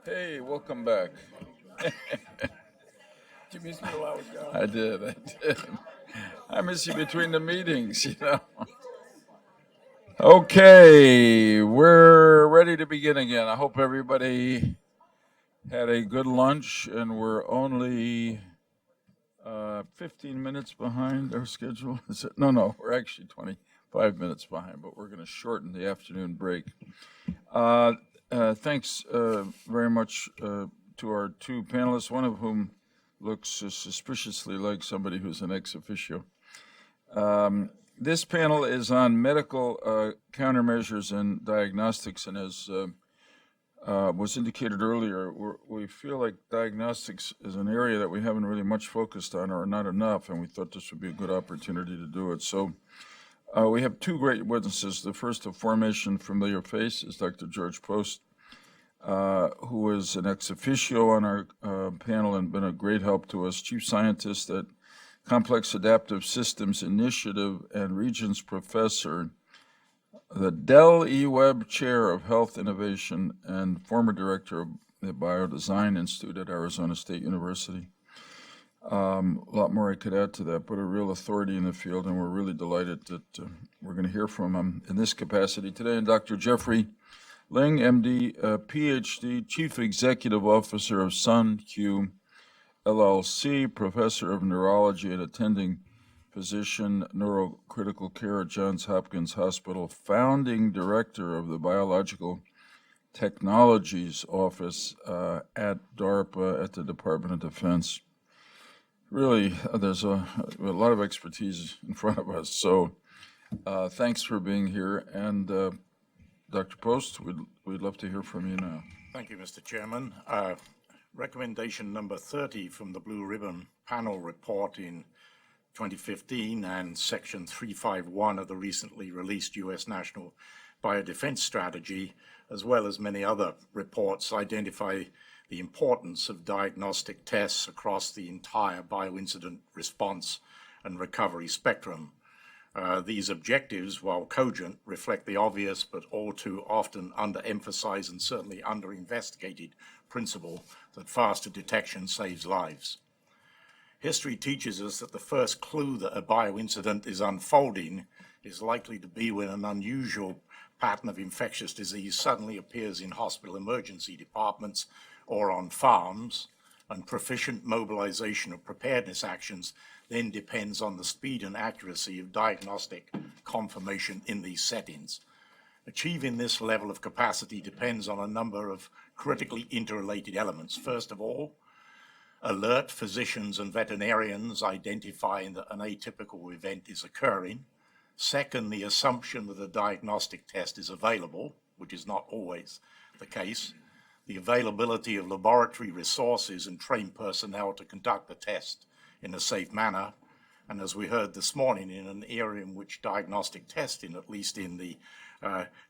Hey, welcome back. Did you miss me while I was gone? I did. I miss you between the meetings, Okay, we're ready to begin again. I hope everybody had a good lunch, and we're only 15 minutes behind our schedule. Is it? No, we're actually 25 minutes behind, but we're going to shorten the afternoon break. Thanks very much to our two panelists, one of whom looks suspiciously like somebody who's an ex officio. This panel is on medical countermeasures and diagnostics, and as was indicated earlier, we feel like diagnostics is an area that we haven't really much focused on, or not enough, and we thought this would be a good opportunity to do it. So we have two great witnesses. The first, a formation familiar face, is Dr. George Post, who is an ex officio on our panel and been a great help to us, chief scientist at Complex Adaptive Systems Initiative and Regents Professor, the Dell E. Webb Chair of Health Innovation, and former director of the Biodesign Institute at Arizona State University. A lot more I could add to that, but a real authority in the field, and we're really delighted that we're going to hear from him in this capacity today. And Dr. Jeffrey Ling, MD, PhD, Chief Executive Officer of SunQ LLC, Professor of Neurology and attending physician, neurocritical care at Johns Hopkins Hospital, founding director of the Biological Technologies Office at DARPA at the Department of Defense. Really, there's a lot of expertise in front of us. So thanks for being here. And Dr. Post, we'd love to hear from you now. Thank you, Mr. Chairman. Recommendation number 30 from the Blue Ribbon Panel report in 2015 and Section 351 of the recently released U.S. National Biodefense Strategy, as well as many other reports, identify the importance of diagnostic tests across the entire bioincident response and recovery spectrum. These objectives, while cogent, reflect the obvious but all too often underemphasized and certainly underinvestigated principle that faster detection saves lives. History teaches us that the first clue that a bioincident is unfolding is likely to be when an unusual pattern of infectious disease suddenly appears in hospital emergency departments or on farms, and proficient mobilization of preparedness actions then depends on the speed and accuracy of diagnostic confirmation in these settings. Achieving this level of capacity depends on a number of critically interrelated elements. First of all, alert physicians and veterinarians identifying that an atypical event is occurring. Second, the assumption that a diagnostic test is available, which is not always the case. The availability of laboratory resources and trained personnel to conduct the test in a safe manner. And as we heard this morning, in an area in which diagnostic testing, at least in the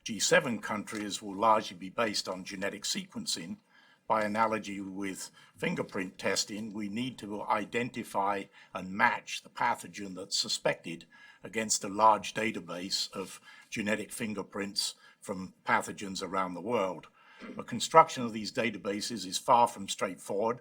G7 countries, will largely be based on genetic sequencing, by analogy with fingerprint testing, we need to identify and match the pathogen that's suspected against a large database of genetic fingerprints from pathogens around the world. The construction of these databases is far from straightforward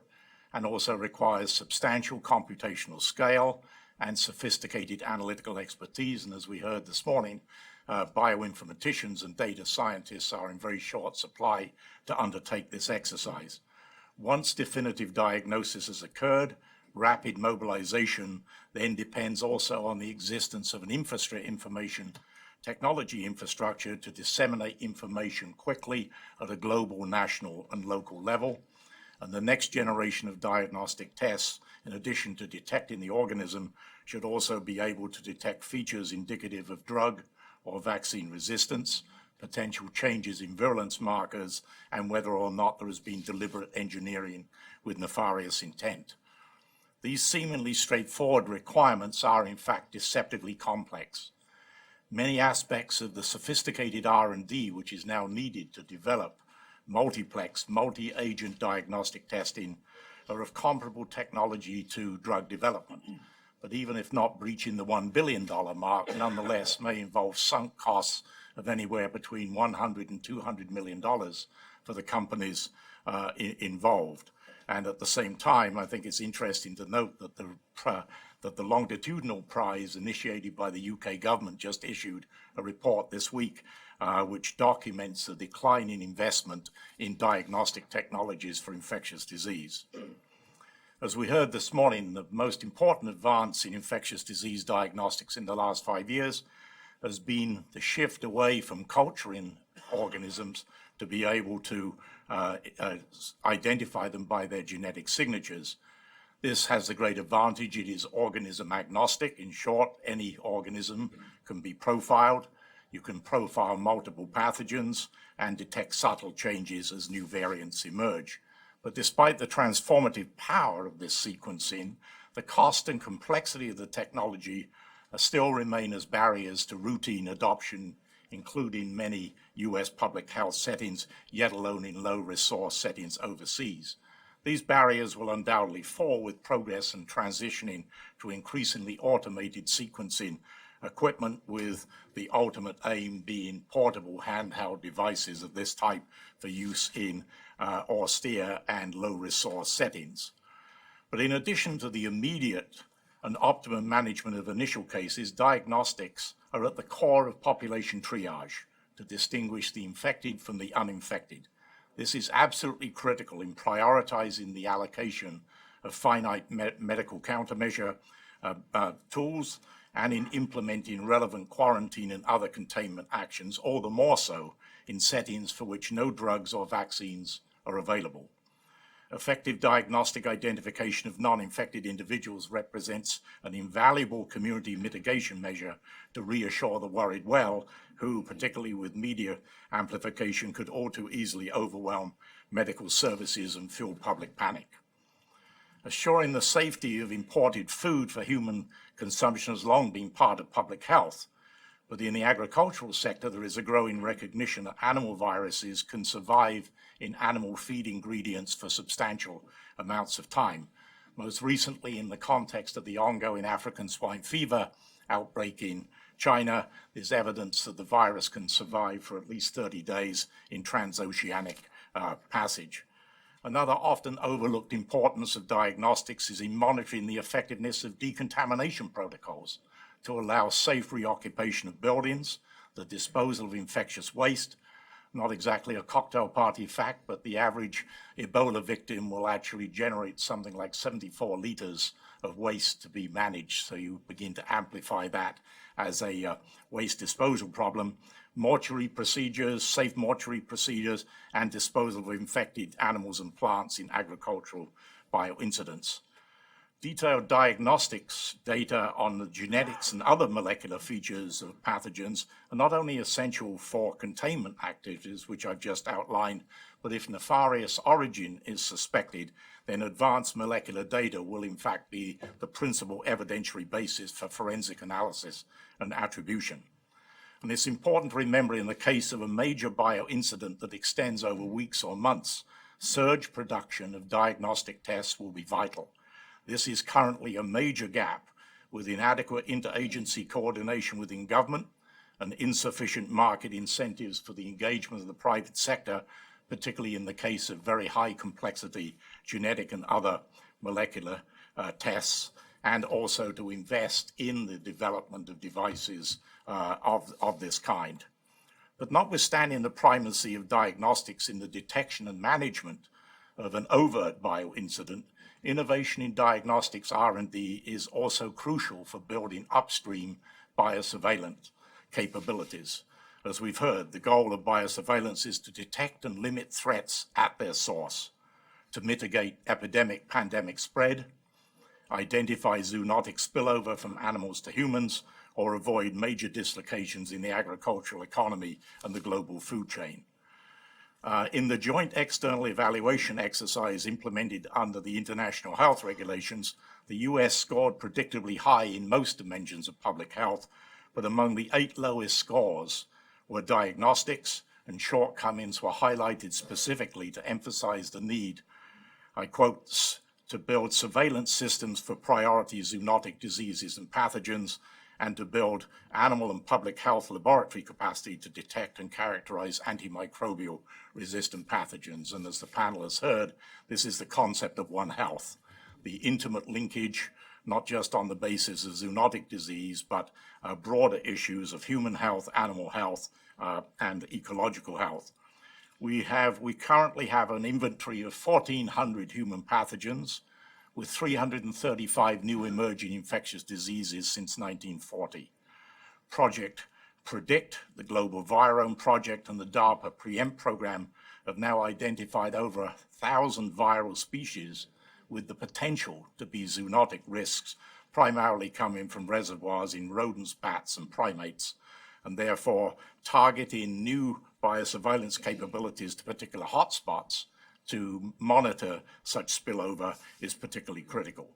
and also requires substantial computational scale and sophisticated analytical expertise. And as we heard this morning, bioinformaticians and data scientists are in very short supply to undertake this exercise. Once definitive diagnosis has occurred, rapid mobilization then depends also on the existence of an information technology infrastructure to disseminate information quickly at a global, national, and local level. And the next generation of diagnostic tests, in addition to detecting the organism, should also be able to detect features indicative of drug or vaccine resistance, potential changes in virulence markers, and whether or not there has been deliberate engineering with nefarious intent. These seemingly straightforward requirements are in fact deceptively complex. Many aspects of the sophisticated R&D which is now needed to develop multiplex, multi-agent diagnostic testing are of comparable technology to drug development. but even if not breaching the $1 billion mark, nonetheless may involve sunk costs of anywhere between $100 and $200 million for the companies involved. And at the same time, I think it's interesting to note that the longitudinal prize initiated by the UK government just issued a report this week which documents the decline in investment in diagnostic technologies for infectious disease. As we heard this morning, the most important advance in infectious disease diagnostics in the last 5 years has been the shift away from culturing organisms to be able to identify them by their genetic signatures. This has the great advantage, it is organism agnostic. In short, any organism can be profiled. You can profile multiple pathogens and detect subtle changes as new variants emerge. But despite the transformative power of this sequencing, the cost and complexity of the technology still remain as barriers to routine adoption, including many US public health settings, yet alone in low resource settings overseas. These barriers will undoubtedly fall with progress and transitioning to increasingly automated sequencing equipment, with the ultimate aim being portable handheld devices of this type for use in austere and low resource settings. But in addition to the immediate and optimum management of initial cases, diagnostics are at the core of population triage to distinguish the infected from the uninfected. This is absolutely critical in prioritizing the allocation of finite medical countermeasure tools and in implementing relevant quarantine and other containment actions, all the more so in settings for which no drugs or vaccines are available. Effective diagnostic identification of non-infected individuals represents an invaluable community mitigation measure to reassure the worried well, who, particularly with media amplification, could all too easily overwhelm medical services and fuel public panic. Assuring the safety of imported food for human consumption has long been part of public health, but in the agricultural sector there is a growing recognition that animal viruses can survive in animal feed ingredients for substantial amounts of time. Most recently, in the context of the ongoing African swine fever outbreak in China, there's evidence that the virus can survive for at least 30 days in transoceanic passage. Another often overlooked importance of diagnostics is in monitoring the effectiveness of decontamination protocols to allow safe reoccupation of buildings, the disposal of infectious waste. Not exactly a cocktail party fact, but the average Ebola victim will actually generate something like 74 liters of waste to be managed. So you begin to amplify that as a waste disposal problem. Mortuary procedures, safe mortuary procedures, and disposal of infected animals and plants in agricultural bioincidents. Detailed diagnostics data on the genetics and other molecular features of pathogens are not only essential for containment activities, which I've just outlined, but if nefarious origin is suspected, then advanced molecular data will in fact be the principal evidentiary basis for forensic analysis and attribution. And it's important to remember, in the case of a major bioincident that extends over weeks or months, surge production of diagnostic tests will be vital. This is currently a major gap, with inadequate interagency coordination within government and insufficient market incentives for the engagement of the private sector, particularly in the case of very high complexity genetic and other molecular tests, and also to invest in the development of devices of this kind. But notwithstanding the primacy of diagnostics in the detection and management of an overt bioincident, innovation in diagnostics R&D is also crucial for building upstream biosurveillance capabilities. As we've heard, the goal of biosurveillance is to detect and limit threats at their source, to mitigate epidemic pandemic spread, identify zoonotic spillover from animals to humans, or avoid major dislocations in the agricultural economy and the global food chain. In the joint external evaluation exercise implemented under the international health regulations, the US scored predictably high in most dimensions of public health, but among the 8 lowest scores were diagnostics, and shortcomings were highlighted specifically to emphasize the need, I quote, to build surveillance systems for priority zoonotic diseases and pathogens, and to build animal and public health laboratory capacity to detect and characterize antimicrobial resistant pathogens. And as the panel has heard, this is the concept of One Health, the intimate linkage, not just on the basis of zoonotic disease, but broader issues of human health, animal health, and ecological health. We currently have an inventory of 1,400 human pathogens, with 335 new emerging infectious diseases since 1940. Project PREDICT, the Global Virome Project, and the DARPA PREEMPT program have now identified over 1,000 viral species with the potential to be zoonotic risks, primarily coming from reservoirs in rodents, bats, and primates, and therefore targeting new biosurveillance capabilities to particular hotspots to monitor such spillover is particularly critical.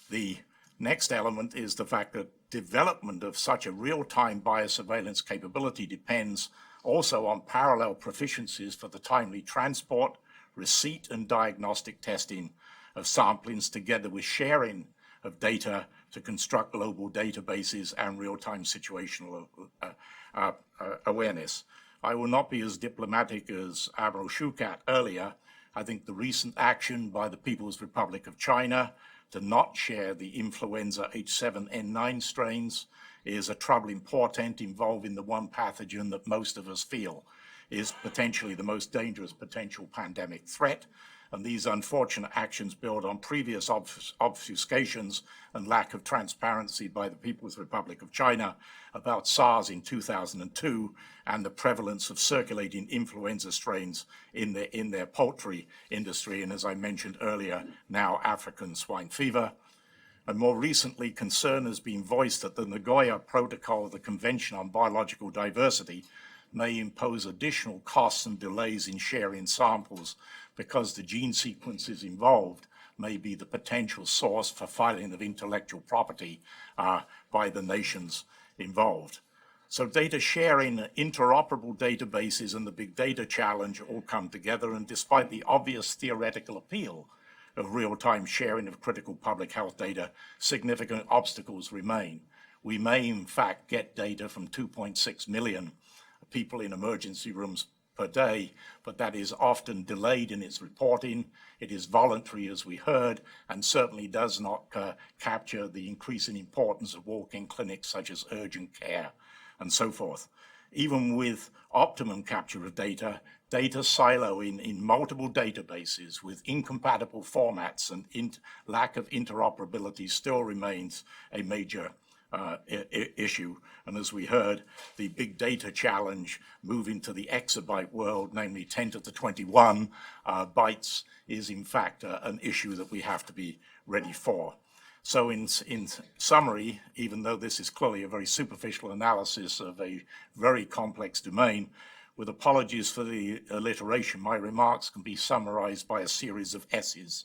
The next element is the fact that development of such a real-time biosurveillance capability depends also on parallel proficiencies for the timely transport, receipt, and diagnostic testing of samplings, together with sharing of data to construct global databases and real-time situational awareness. I will not be as diplomatic as Admiral Shukat earlier. I think the recent action by the People's Republic of China to not share the influenza H7N9 strains is a troubling portent involving the one pathogen that most of us feel is potentially the most dangerous potential pandemic threat. And these unfortunate actions build on previous obfuscations and lack of transparency by the People's Republic of China about SARS in 2002 and the prevalence of circulating influenza strains in their poultry industry, and as I mentioned earlier, now African swine fever. And more recently, concern has been voiced that the Nagoya Protocol of the Convention on Biological Diversity may impose additional costs and delays in sharing samples because the gene sequences involved may be the potential source for filing of intellectual property by the nations involved. So data sharing, interoperable databases, and the big data challenge all come together, and despite the obvious theoretical appeal of real-time sharing of critical public health data, significant obstacles remain. We may in fact get data from 2.6 million people in emergency rooms per day, but that is often delayed in its reporting. It is voluntary, as we heard, and certainly does not capture the increasing importance of walk-in clinics such as urgent care and so forth. Even with optimum capture of data, data silo in multiple databases with incompatible formats and lack of interoperability still remains a major issue. And as we heard, the big data challenge moving to the exabyte world, namely 10 to the 21 bytes, is in fact an issue that we have to be ready for. So in summary, even though this is clearly a very superficial analysis of a very complex domain, with apologies for the alliteration, my remarks can be summarized by a series of S's.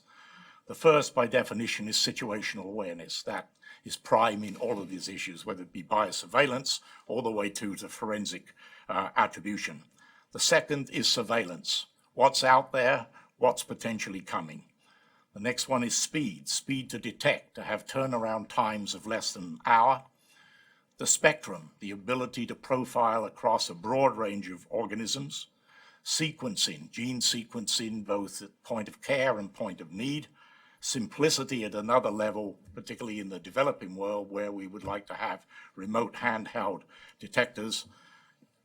The first, by definition, is situational awareness. That is prime in all of these issues, whether it be biosurveillance all the way to forensic attribution. The second is surveillance. What's out there? What's potentially coming? The next one is speed to detect, to have turnaround times of less than an hour. The spectrum, the ability to profile across a broad range of organisms. Sequencing, gene sequencing, both at point of care and point of need. Simplicity at another level, particularly in the developing world where we would like to have remote handheld detectors.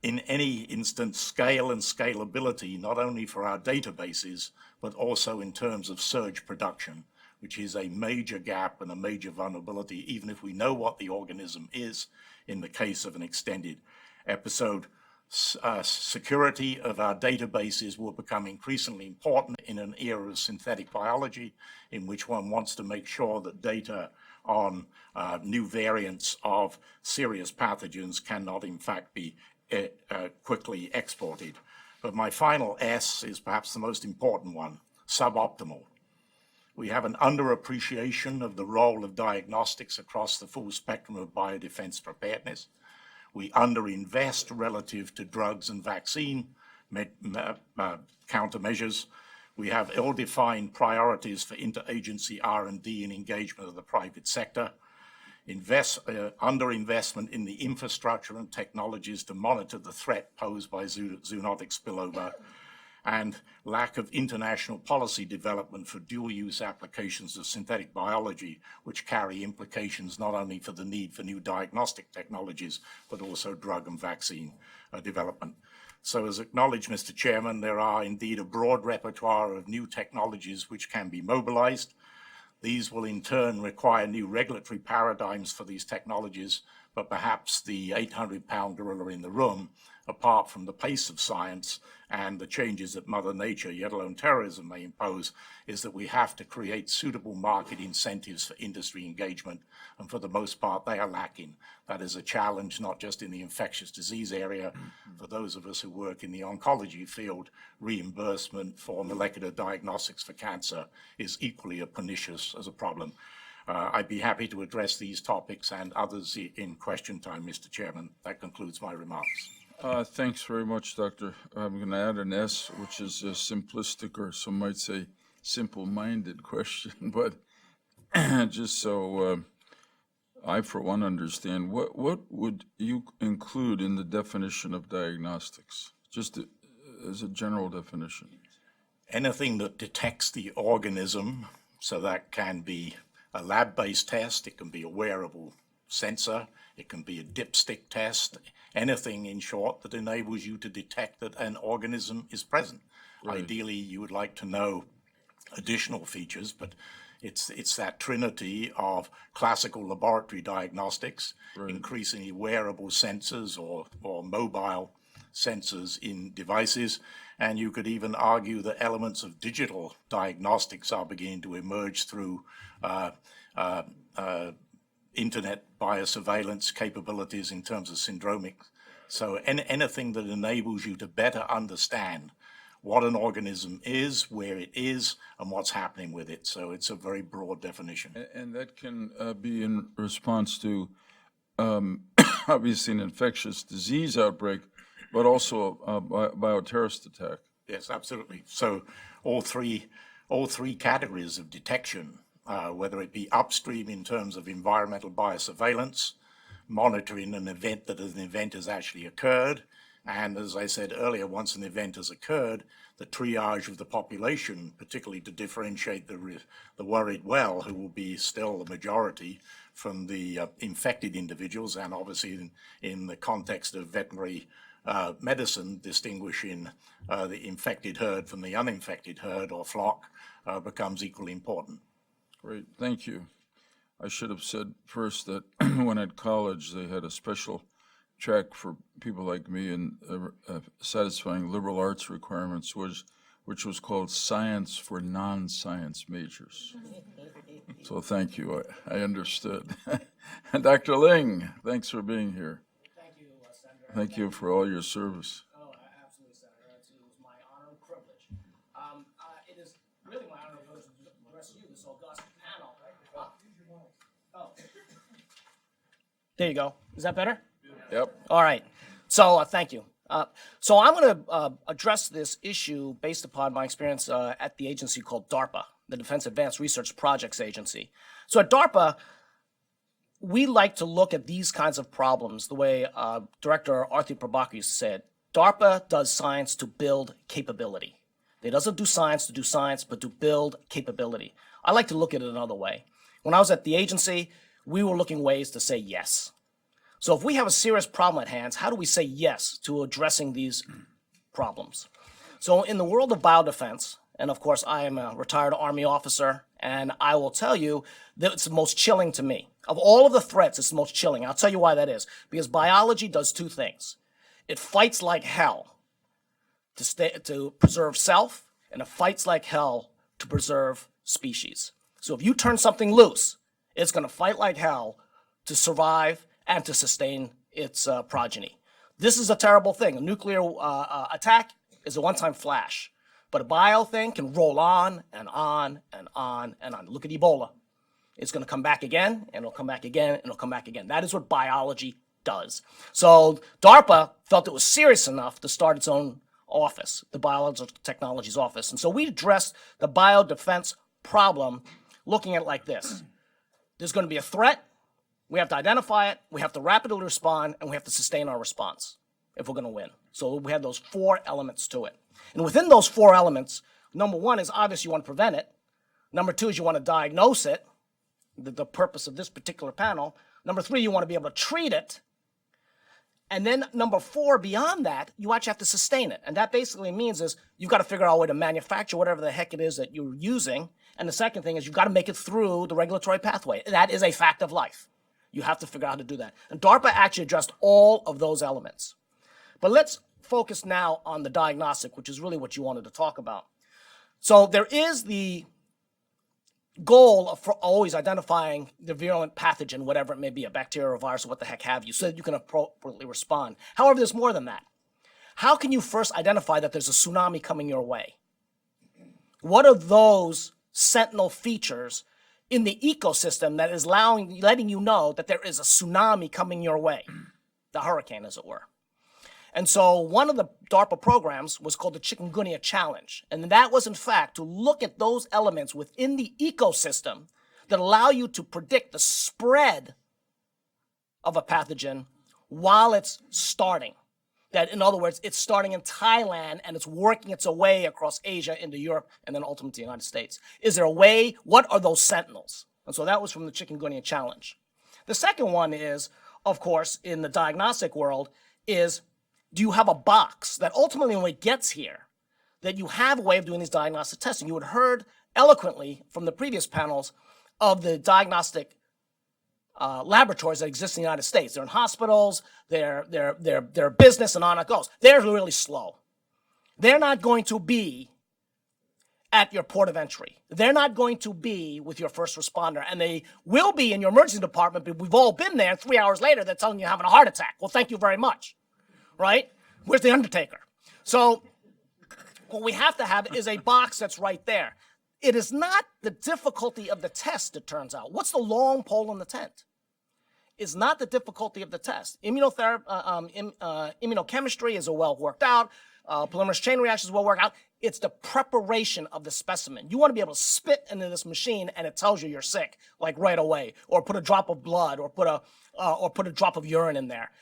In any instance, scale and scalability, not only for our databases, but also in terms of surge production, which is a major gap and a major vulnerability, even if we know what the organism is in the case of an extended episode. Security of our databases will become increasingly important in an era of synthetic biology, in which one wants to make sure that data on new variants of serious pathogens cannot in fact be quickly exported. But my final S is perhaps the most important one, suboptimal. We have an underappreciation of the role of diagnostics across the full spectrum of biodefense preparedness. We underinvest relative to drugs and vaccine countermeasures. We have ill-defined priorities for interagency R&D and engagement of the private sector. Underinvestment in the infrastructure and technologies to monitor the threat posed by zoonotic spillover, and lack of international policy development for dual-use applications of synthetic biology, which carry implications not only for the need for new diagnostic technologies, but also drug and vaccine development. So as acknowledged, Mr. Chairman, there are indeed a broad repertoire of new technologies which can be mobilized. These will in turn require new regulatory paradigms for these technologies, but perhaps the 800-pound gorilla in the room, apart from the pace of science and the changes that Mother Nature, yet alone terrorism, may impose, is that we have to create suitable market incentives for industry engagement, and for the most part they are lacking. That is a challenge not just in the infectious disease area. For those of us who work in the oncology field, reimbursement for molecular diagnostics for cancer is equally as pernicious as a problem. I'd be happy to address these topics and others in question time, Mr. Chairman. That concludes my remarks. Thanks very much, Doctor. I'm going to add an S, which is a simplistic, or some might say simple-minded question, but just so I, for one, understand, what would you include in the definition of diagnostics, just as a general definition? Anything that detects the organism, so that can be a lab-based test, it can be a wearable sensor, it can be a dipstick test, anything, in short, that enables you to detect that an organism is present. Right. Ideally, you would like to know additional features, but it's that trinity of classical laboratory diagnostics, right, increasingly wearable sensors or mobile sensors in devices, and you could even argue that elements of digital diagnostics are beginning to emerge through internet biosurveillance capabilities in terms of syndromics. So anything that enables you to better understand what an organism is, where it is, and what's happening with it. So it's a very broad definition. And that can be in response to obviously an infectious disease outbreak, but also a bioterrorist attack. Yes, absolutely. So all three categories of detection, whether it be upstream in terms of environmental biosurveillance, monitoring an event has actually occurred, and as I said earlier, once an event has occurred, the triage of the population, particularly to differentiate the worried well, who will be still the majority, from the infected individuals, and obviously in the context of veterinary medicine, distinguishing the infected herd from the uninfected herd or flock becomes equally important. Great, thank you. I should have said first that when at college they had a special track for people like me in satisfying liberal arts requirements, which was called Science for Non-Science Majors. So thank you, I understood. And Dr. Ling, thanks for being here. Thank you, Senator. Thank you for all your service. Oh, absolutely, Senator. It was my honor and privilege. It is really my honor to address you, this august panel. Oh. There you go. Is that better? Yep. All right. So thank you. So I'm going to address this issue based upon my experience at the agency called DARPA, the Defense Advanced Research Projects Agency. So at DARPA, we like to look at these kinds of problems the way Director Arthur Prabakis said. DARPA does science to build capability. It doesn't do science to do science, but to build capability. I like to look at it another way. When I was at the agency, we were looking ways to say yes. So if we have a serious problem at hand, how do we say yes to addressing these problems? So in the world of biodefense, and of course I am a retired Army officer, and I will tell you that it's the most chilling to me. Of all of the threats, it's the most chilling. I'll tell you why that is. Because biology does two things. It fights like hell to preserve self, and it fights like hell to preserve species. So if you turn something loose, it's going to fight like hell to survive and to sustain its progeny. This is a terrible thing. A nuclear attack is a one-time flash, but a bio thing can roll on and on and on and on. Look at Ebola. It's going to come back again, and it'll come back again, and it'll come back again. That is what biology does. So DARPA felt it was serious enough to start its own office, the Biological Technologies Office. And so we addressed the biodefense problem looking at it like this. There's going to be a threat. We have to identify it. We have to rapidly respond, and we have to sustain our response if we're going to win. So we have those 4 elements to it. And within those 4 elements, number 1 is obvious you want to prevent it. Number 2 is you want to diagnose it, the purpose of this particular panel. Number 3, you want to be able to treat it. And then number 4, beyond that, you actually have to sustain it. And that basically means is you've got to figure out a way to manufacture whatever the heck it is that you're using. And the second thing is you've got to make it through the regulatory pathway. That is a fact of life. You have to figure out how to do that. And DARPA actually addressed all of those elements. But let's focus now on the diagnostic, which is really what you wanted to talk about. So there is the goal of always identifying the virulent pathogen, whatever it may be, a bacteria or a virus or what the heck have you, so that you can appropriately respond. However, there's more than that. How can you first identify that there's a tsunami coming your way? What are those sentinel features in the ecosystem that is letting you know that there is a tsunami coming your way? The hurricane, as it were. And so one of the DARPA programs was called the Chikungunya Challenge. And that was, in fact, to look at those elements within the ecosystem that allow you to predict the spread of a pathogen while it's starting. That, in other words, it's starting in Thailand and it's working its way across Asia into Europe and then ultimately to the United States. Is there a way? What are those sentinels? And so that was from the Chikungunya Challenge. The second one is, of course, in the diagnostic world, is do you have a box that ultimately when it gets here, that you have a way of doing these diagnostic testing? You had heard eloquently from the previous panels of the diagnostic laboratories that exist in the United States. They're in hospitals, they're business, and on it goes. They're really slow. They're not going to be at your port of entry. They're not going to be with your first responder, and they will be in your emergency department, but we've all been there. 3 hours later, they're telling you you're having a heart attack. Well, thank you very much. Right? Where's the undertaker? So what we have to have is a box that's right there. It is not the difficulty of the test, it turns out. What's the long pole in the tent? It's not the difficulty of the test. Immunochemistry is well worked out. Polymerase chain reactions well worked out. It's the preparation of the specimen. You want to be able to spit into this machine and it tells you you're sick, like right away, or put a drop of blood, or put a drop of urine in there.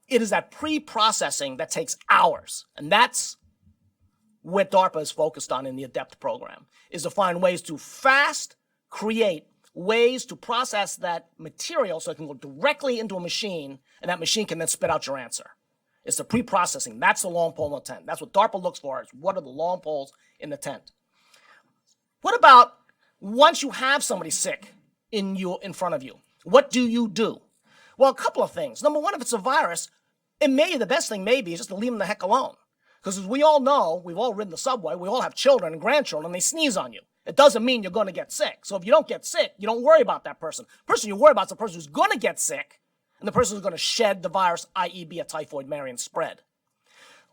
It is that pre-processing that takes hours, and that's what DARPA is focused on in the ADEPT program, is to find ways to fast create ways to process that material so it can go directly into a machine, and that machine can then spit out your answer. It's the pre-processing. That's the long pole in the tent. That's what DARPA looks for, is what are the long poles in the tent. What about once you have somebody sick in front of you? What do you do? Well, a couple of things. Number one, if it's a virus, the best thing maybe is just to leave them the heck alone. Because as we all know, we've all ridden the subway, we all have children and grandchildren, and they sneeze on you. It doesn't mean you're going to get sick. So if you don't get sick, you don't worry about that person. The person you worry about is the person who's going to get sick and the person who's going to shed the virus, i.e. be a typhoid Mary and spread.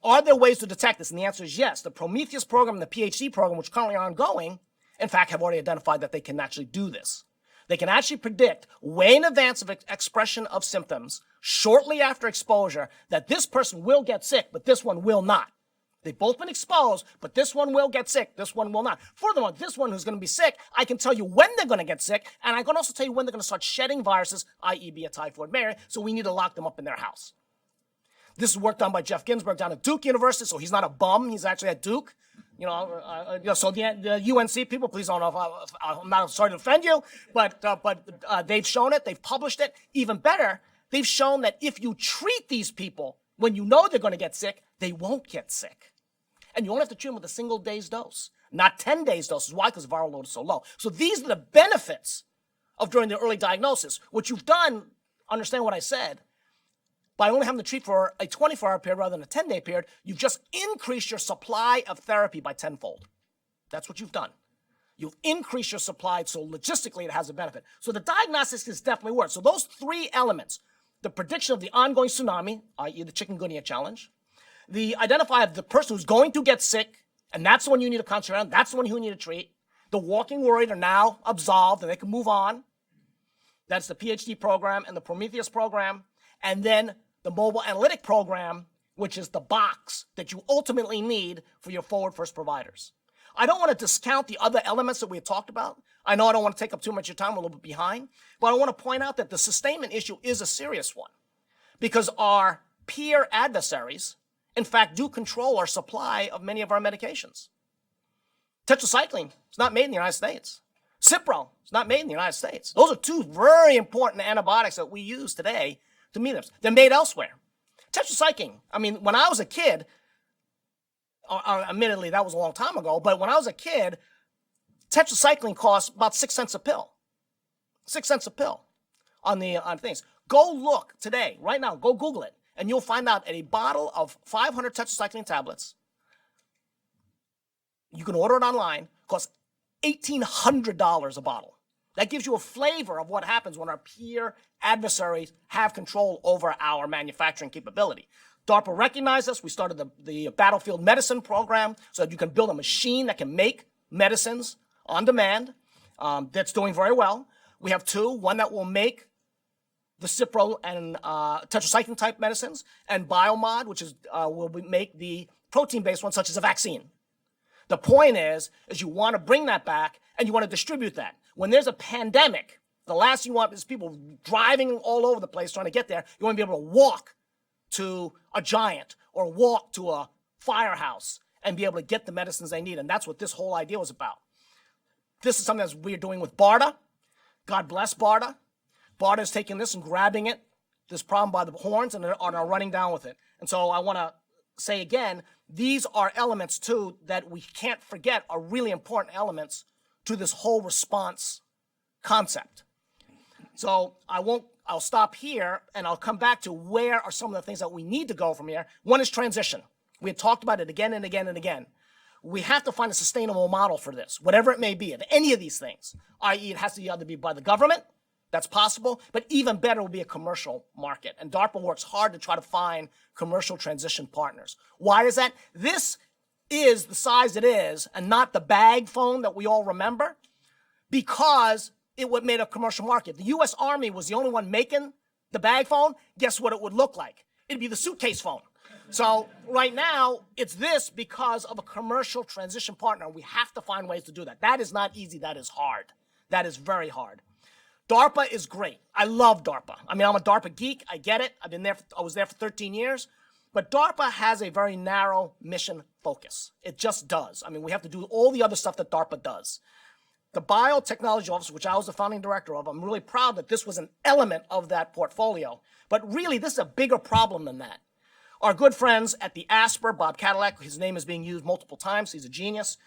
Are there ways to detect this? And the answer is yes. The Prometheus program and the PhD program, which currently are ongoing, in fact, have already identified that they can actually do this. They can actually predict way in advance of expression of symptoms, shortly after exposure, that this person will get sick, but this one will not. They've both been exposed, but this one will get sick, this one will not. Furthermore, this one who's going to be sick, I can tell you when they're going to get sick, and I can also tell you when they're going to start shedding viruses, i.e. be a typhoid Mary, so we need to lock them up in their house. This is work done by Jeff Ginsburg down at Duke University, so he's not a bum, he's actually at Duke. So the UNC people, please don't know if I'm not sorry to offend you, but they've shown it, they've published it. Even better, they've shown that if you treat these people when you know they're going to get sick, they won't get sick. And you only have to treat them with a single day's dose, not 10 days doses. Why? Because the viral load is so low. So these are the benefits of during the early diagnosis. What you've done, understand what I said, by only having to treat for a 24-hour period rather than a 10-day period, you've just increased your supply of therapy by tenfold. That's what you've done. You've increased your supply, so logistically it has a benefit. So the diagnostics is definitely worth. So those 3 elements, the prediction of the ongoing tsunami, i.e. the Chikungunya Challenge, the identify of the person who's going to get sick, and that's the one you need to concentrate on, that's the one you need to treat. The walking worried are now absolved and they can move on. That's the PhD program and the Prometheus program. And then the mobile analytic program, which is the box that you ultimately need for your forward first providers. I don't want to discount the other elements that we had talked about. I know I don't want to take up too much of your time, we're a little bit behind, but I want to point out that the sustainment issue is a serious one because our peer adversaries, in fact, do control our supply of many of our medications. Tetracycline is not made in the United States. Cipro is not made in the United States. Those are two very important antibiotics that we use today to meet them. They're made elsewhere. Tetracycline, I mean, when I was a kid, admittedly, that was a long time ago, but when I was a kid, tetracycline cost about 6 cents a pill. 6 cents a pill on things. Go look today, right now, go Google it, and you'll find out that a bottle of 500 tetracycline tablets, you can order it online, costs $1,800 a bottle. That gives you a flavor of what happens when our peer adversaries have control over our manufacturing capability. DARPA recognized us. We started the battlefield medicine program so that you can build a machine that can make medicines on demand. That's doing very well. We have two, one that will make the Cipro and tetracycline type medicines, and Biomod, which is will make the protein-based ones, such as a vaccine. The point is you want to bring that back and you want to distribute that. When there's a pandemic, the last thing you want is people driving all over the place trying to get there. You want to be able to walk to a Giant or walk to a firehouse and be able to get the medicines they need. And that's what this whole idea was about. This is something that we're doing with Barda. God bless Barda. Barda is taking this and grabbing it, this problem by the horns, and are running down with it. And so I want to say again, these are elements too that we can't forget are really important elements to this whole response concept. So I'll stop here and I'll come back to where are some of the things that we need to go from here. One is transition. We had talked about it again and again and again. We have to find a sustainable model for this, whatever it may be, of any of these things, i.e. it has to either be by the government, that's possible, but even better will be a commercial market. And DARPA works hard to try to find commercial transition partners. Why is that? This is the size it is and not the bag phone that we all remember because it would made a commercial market. The U.S. Army was the only one making the bag phone. Guess what it would look like? It'd be the suitcase phone. So right now, it's this because of a commercial transition partner. We have to find ways to do that. That is not easy. That is hard. That is very hard. DARPA is great. I love DARPA. I mean, I'm a DARPA geek. I get it. I was there for 13 years. But DARPA has a very narrow mission focus. It just does. I mean, we have to do all the other stuff that DARPA does. The Biotechnology Office, which I was the founding director of, I'm really proud that this was an element of that portfolio. But really, this is a bigger problem than that. Our good friends at the ASPR, Bob Cadillac, his name is being used multiple times. He's a genius.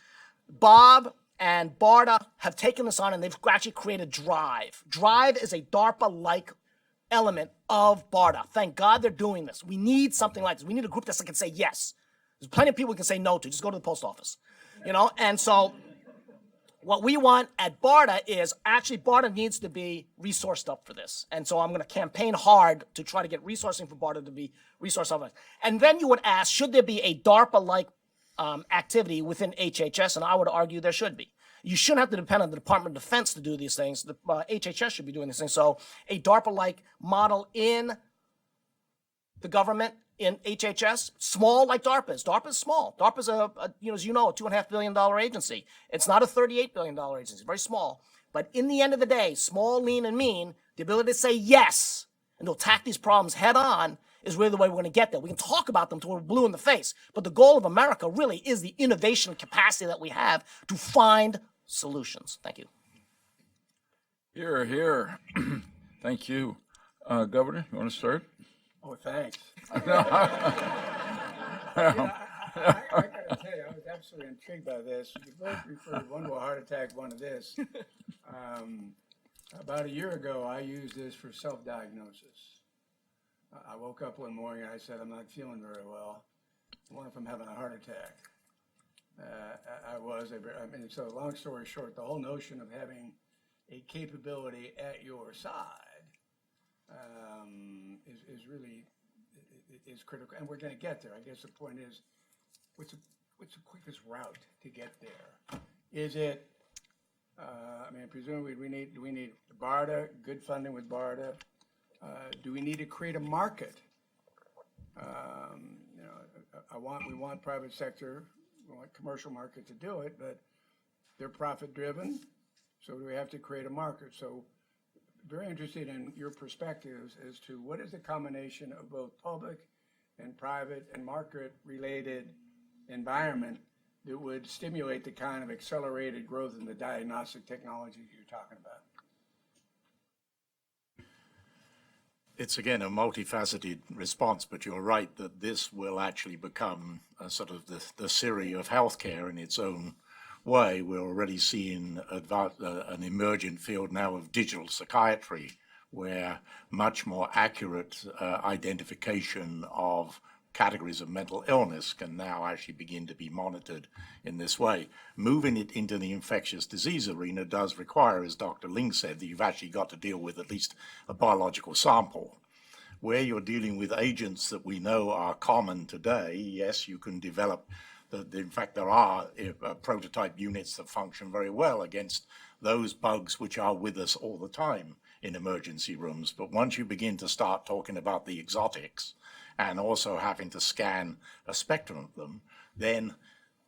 Bob and Barda have taken this on and they've actually created Drive. Drive is a DARPA-like element of Barda. Thank God they're doing this. We need something like this. We need a group that can say yes. There's plenty of people we can say no to. Just go to the post office, you know? And so what we want at Barda is actually Barda needs to be resourced up for this. And so I'm going to campaign hard to try to get resourcing for Barda to be resourced up. And then you would ask, should there be a DARPA-like activity within HHS? And I would argue there should be. You shouldn't have to depend on the Department of Defense to do these things. The HHS should be doing these things. So a DARPA-like model in the government, in HHS, small like DARPA is. DARPA is small. DARPA is as you know, a $2.5 billion agency. It's not a $38 billion agency, very small. But in the end of the day, small, lean, and mean, the ability to say yes and to attack these problems head on is really the way we're going to get there. We can talk about them till we're blue in the face, but the goal of America really is the innovation capacity that we have to find solutions. Thank you. Here, here. Thank you. Governor, you want to start? Oh, thanks. I gotta tell you, I was absolutely intrigued by this. You both referred one to a heart attack, one to this. About a year ago, I used this for self-diagnosis. I woke up one morning and I said, I'm not feeling very well. I wonder if I'm having a heart attack. So long story short, the whole notion of having a capability at your side is really critical, and we're going to get there. I guess the point is, what's the quickest route to get there? Is it? Presumably we need Barda, good funding with Barda. Do we need to create a market? we want private sector, we want commercial market to do it, but they're profit driven. So we have to create a market. So very interested in your perspectives as to what is the combination of both public and private and market related environment that would stimulate the kind of accelerated growth in the diagnostic technology you're talking about. It's again a multifaceted response, but you're right that this will actually become a sort of the Siri of healthcare in its own way. We're already seeing an emergent field now of digital psychiatry, where much more accurate identification of categories of mental illness can now actually begin to be monitored in this way. Moving it into the infectious disease arena does require, as Dr. Ling said, that you've actually got to deal with at least a biological sample. Where you're dealing with agents that we know are common today, yes, you can develop, in fact, there are prototype units that function very well against those bugs which are with us all the time in emergency rooms. But once you begin to start talking about the exotics, and also having to scan a spectrum of them, then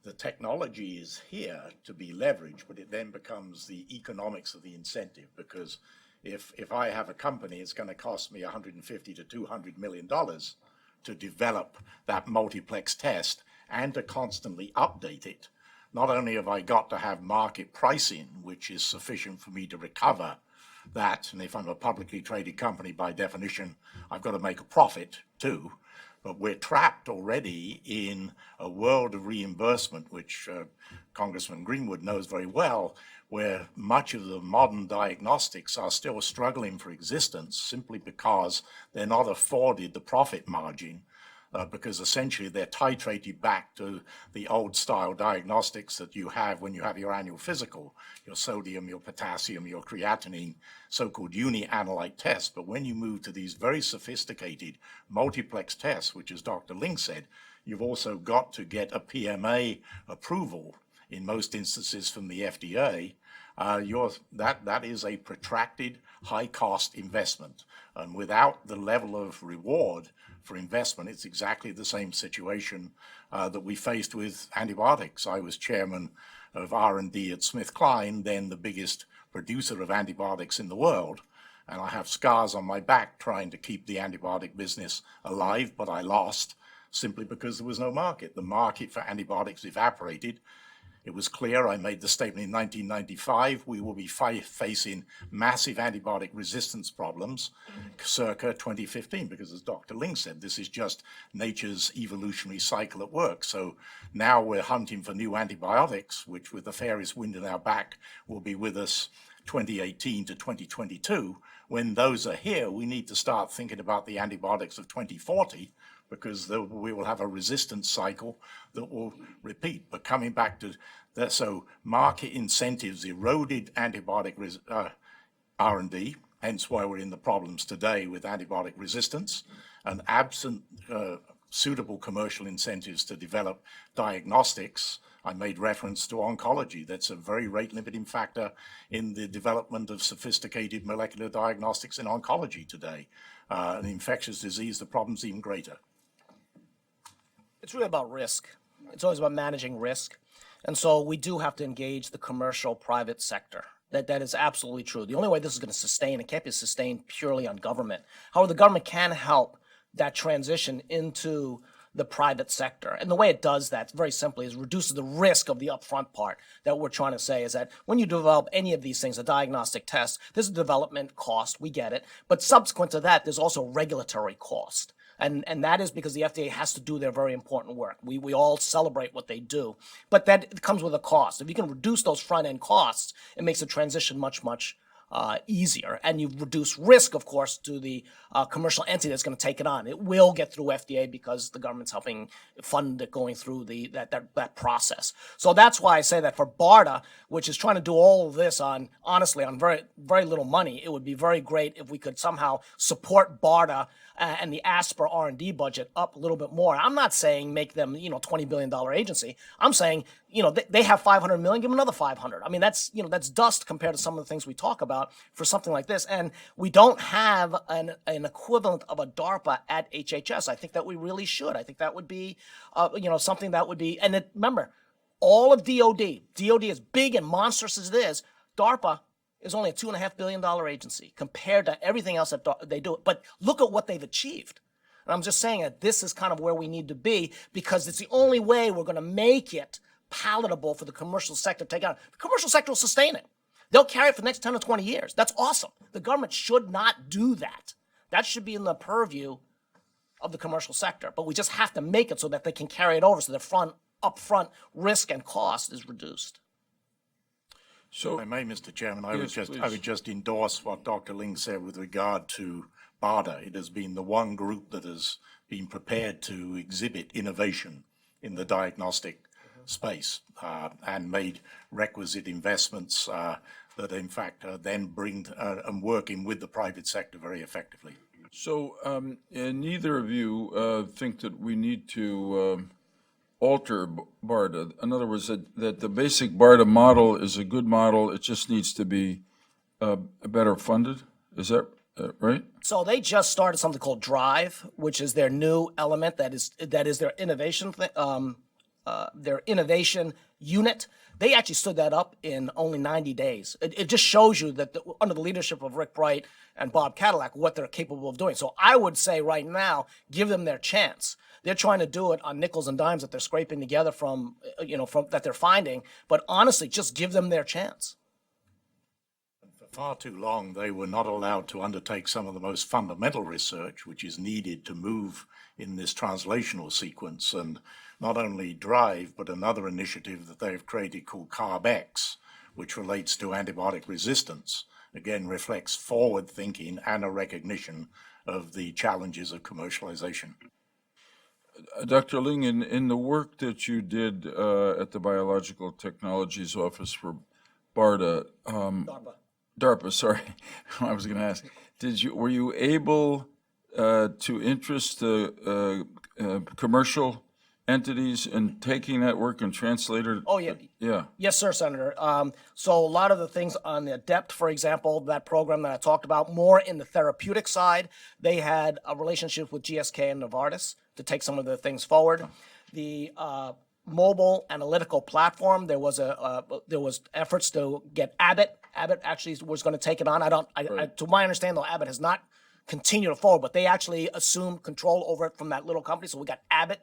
the technology is here to be leveraged, but it then becomes the economics of the incentive. Because if I have a company, it's going to cost me $150 to $200 million to develop that multiplex test and to constantly update it. Not only have I got to have market pricing, which is sufficient for me to recover that, and if I'm a publicly traded company, by definition, I've got to make a profit too. But we're trapped already in a world of reimbursement, which Congressman Greenwood knows very well, where much of the modern diagnostics are still struggling for existence simply because they're not afforded the profit margin. Because essentially they're titrated back to the old style diagnostics that you have when you have your annual physical, your sodium, your potassium, your creatinine, so-called uni-analyte tests. But when you move to these very sophisticated multiplex tests, which as Dr. Ling said, you've also got to get a PMA approval in most instances from the FDA. That is a protracted, high-cost investment. And without the level of reward for investment, it's exactly the same situation that we faced with antibiotics. I was chairman of R&D at SmithKline, then the biggest producer of antibiotics in the world. And I have scars on my back trying to keep the antibiotic business alive, but I lost simply because there was no market. The market for antibiotics evaporated. It was clear, I made the statement in 1995, we will be facing massive antibiotic resistance problems circa 2015, because as Dr. Ling said, this is just nature's evolutionary cycle at work. So now we're hunting for new antibiotics, which with the fairest wind in our back will be with us 2018 to 2022. When those are here, we need to start thinking about the antibiotics of 2040, because we will have a resistance cycle that will repeat. But coming back to that, so market incentives eroded antibiotic R&D, hence why we're in the problems today with antibiotic resistance, and absent suitable commercial incentives to develop diagnostics. I made reference to oncology. That's a very rate limiting factor in the development of sophisticated molecular diagnostics in oncology today. In infectious disease, the problem's even greater. It's really about risk. It's always about managing risk. And so we do have to engage the commercial private sector. That is absolutely true. The only way this is going to sustain, it can't be sustained purely on government. However, the government can help that transition into the private sector. And the way it does that, very simply, is reduces the risk of the upfront part. That we're trying to say is that when you develop any of these things, a diagnostic test, there's a development cost, we get it. But subsequent to that, there's also regulatory cost. And that is because the FDA has to do their very important work. We all celebrate what they do, but that comes with a cost. If you can reduce those front-end costs, it makes the transition much easier. And you reduce risk, of course, to the commercial entity that's going to take it on. It will get through FDA because the government's helping fund it going through that process. So that's why I say that for Barda, which is trying to do all of this honestly on very, very little money, it would be very great if we could somehow support Barda and the ASPR R&D budget up a little bit more. I'm not saying make them, $20 billion agency. I'm saying, they have 500 million, give them another 500. I mean, that's dust compared to some of the things we talk about for something like this. And we don't have an equivalent of a DARPA at HHS. I think that we really should. I think that would be, something that would be, and remember, all of DOD as big and monstrous as it is, DARPA is only a $2.5 billion agency compared to everything else that they do. But look at what they've achieved. And I'm just saying that this is kind of where we need to be, because it's the only way we're going to make it palatable for the commercial sector to take on. The commercial sector will sustain it. They'll carry it for the next 10 or 20 years. That's awesome. The government should not do that. That should be in the purview of the commercial sector. But we just have to make it so that they can carry it over, so the upfront risk and cost is reduced. So, If I may, Mr. Chairman, I Yes, would just endorse what Dr. Ling said with regard to Barda. It has been the one group that has been prepared to exhibit innovation in the diagnostic space and made requisite investments that, in fact, then bring and working with the private sector very effectively. So, and neither of you think that we need to alter Barda. In other words, that the basic Barda model is a good model. It just needs to be better funded. Is that right? So they just started something called Drive, which is their new element. That is their innovation their innovation unit. They actually stood that up in only 90 days. It just shows you that under the leadership of Rick Bright and Bob Cadillac, what they're capable of doing. So I would say right now, give them their chance. They're trying to do it on nickels and dimes that they're scraping together from that they're finding. But honestly, just give them their chance. For far too long, they were not allowed to undertake some of the most fundamental research, which is needed to move in this translational sequence. And not only Drive, but another initiative that they've created called CARB-X, which relates to antibiotic resistance, again reflects forward thinking and a recognition of the challenges of commercialization. Dr. Ling, in the work that you did at the Biological Technologies Office for Barda, DARPA, sorry, I was going to ask, were you able to interest the commercial entities in taking that work and translate it? Oh, yeah. Yeah. Yes, sir, Senator. So a lot of the things on the ADEPT, for example, that program that I talked about, more in the therapeutic side, they had a relationship with GSK and Novartis to take some of the things forward. The mobile analytical platform, there was efforts to get Abbott. Abbott actually was going to take it on. To my understanding, though, Abbott has not continued to forward, but they actually assumed control over it from that little company. So we got Abbott.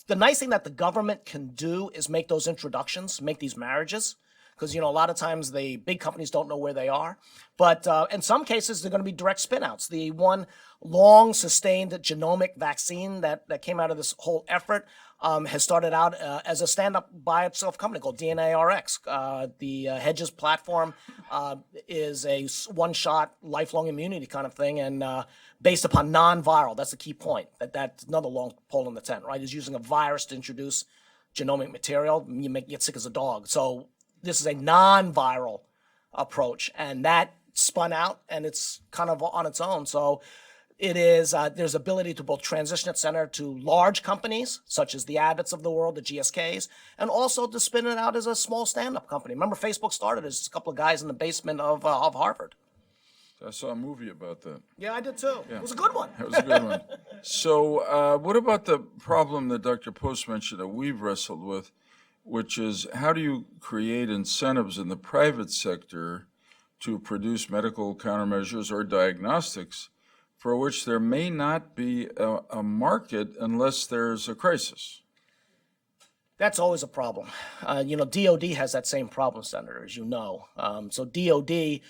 The nice thing that the government can do is make those introductions, make these marriages, because, a lot of times the big companies don't know where they are. But in some cases, they're going to be direct spin-outs. The one long-sustained genomic vaccine that came out of this whole effort has started out as a stand-up by itself company called DNARX. The Hedges platform is a one-shot, lifelong immunity kind of thing, and based upon non-viral. That's the key point. That's another long pole in the tent, right? Is using a virus to introduce genomic material. You get sick as a dog. So this is a non-viral approach, and that spun out, and it's kind of on its own. So it is, there's ability to both transition it center to large companies, such as the Abbotts of the world, the GSKs, and also to spin it out as a small stand-up company. Remember, Facebook started as a couple of guys in the basement of Harvard. I saw a movie about that. Yeah, I did too. Yeah. It was a good one. That was a good one. So what about the problem that Dr. Post mentioned that we've wrestled with, which is how do you create incentives in the private sector to produce medical countermeasures or diagnostics for which there may not be a market unless there's a crisis? That's always a problem. DOD has that same problem, Senator, as you know. So DOD,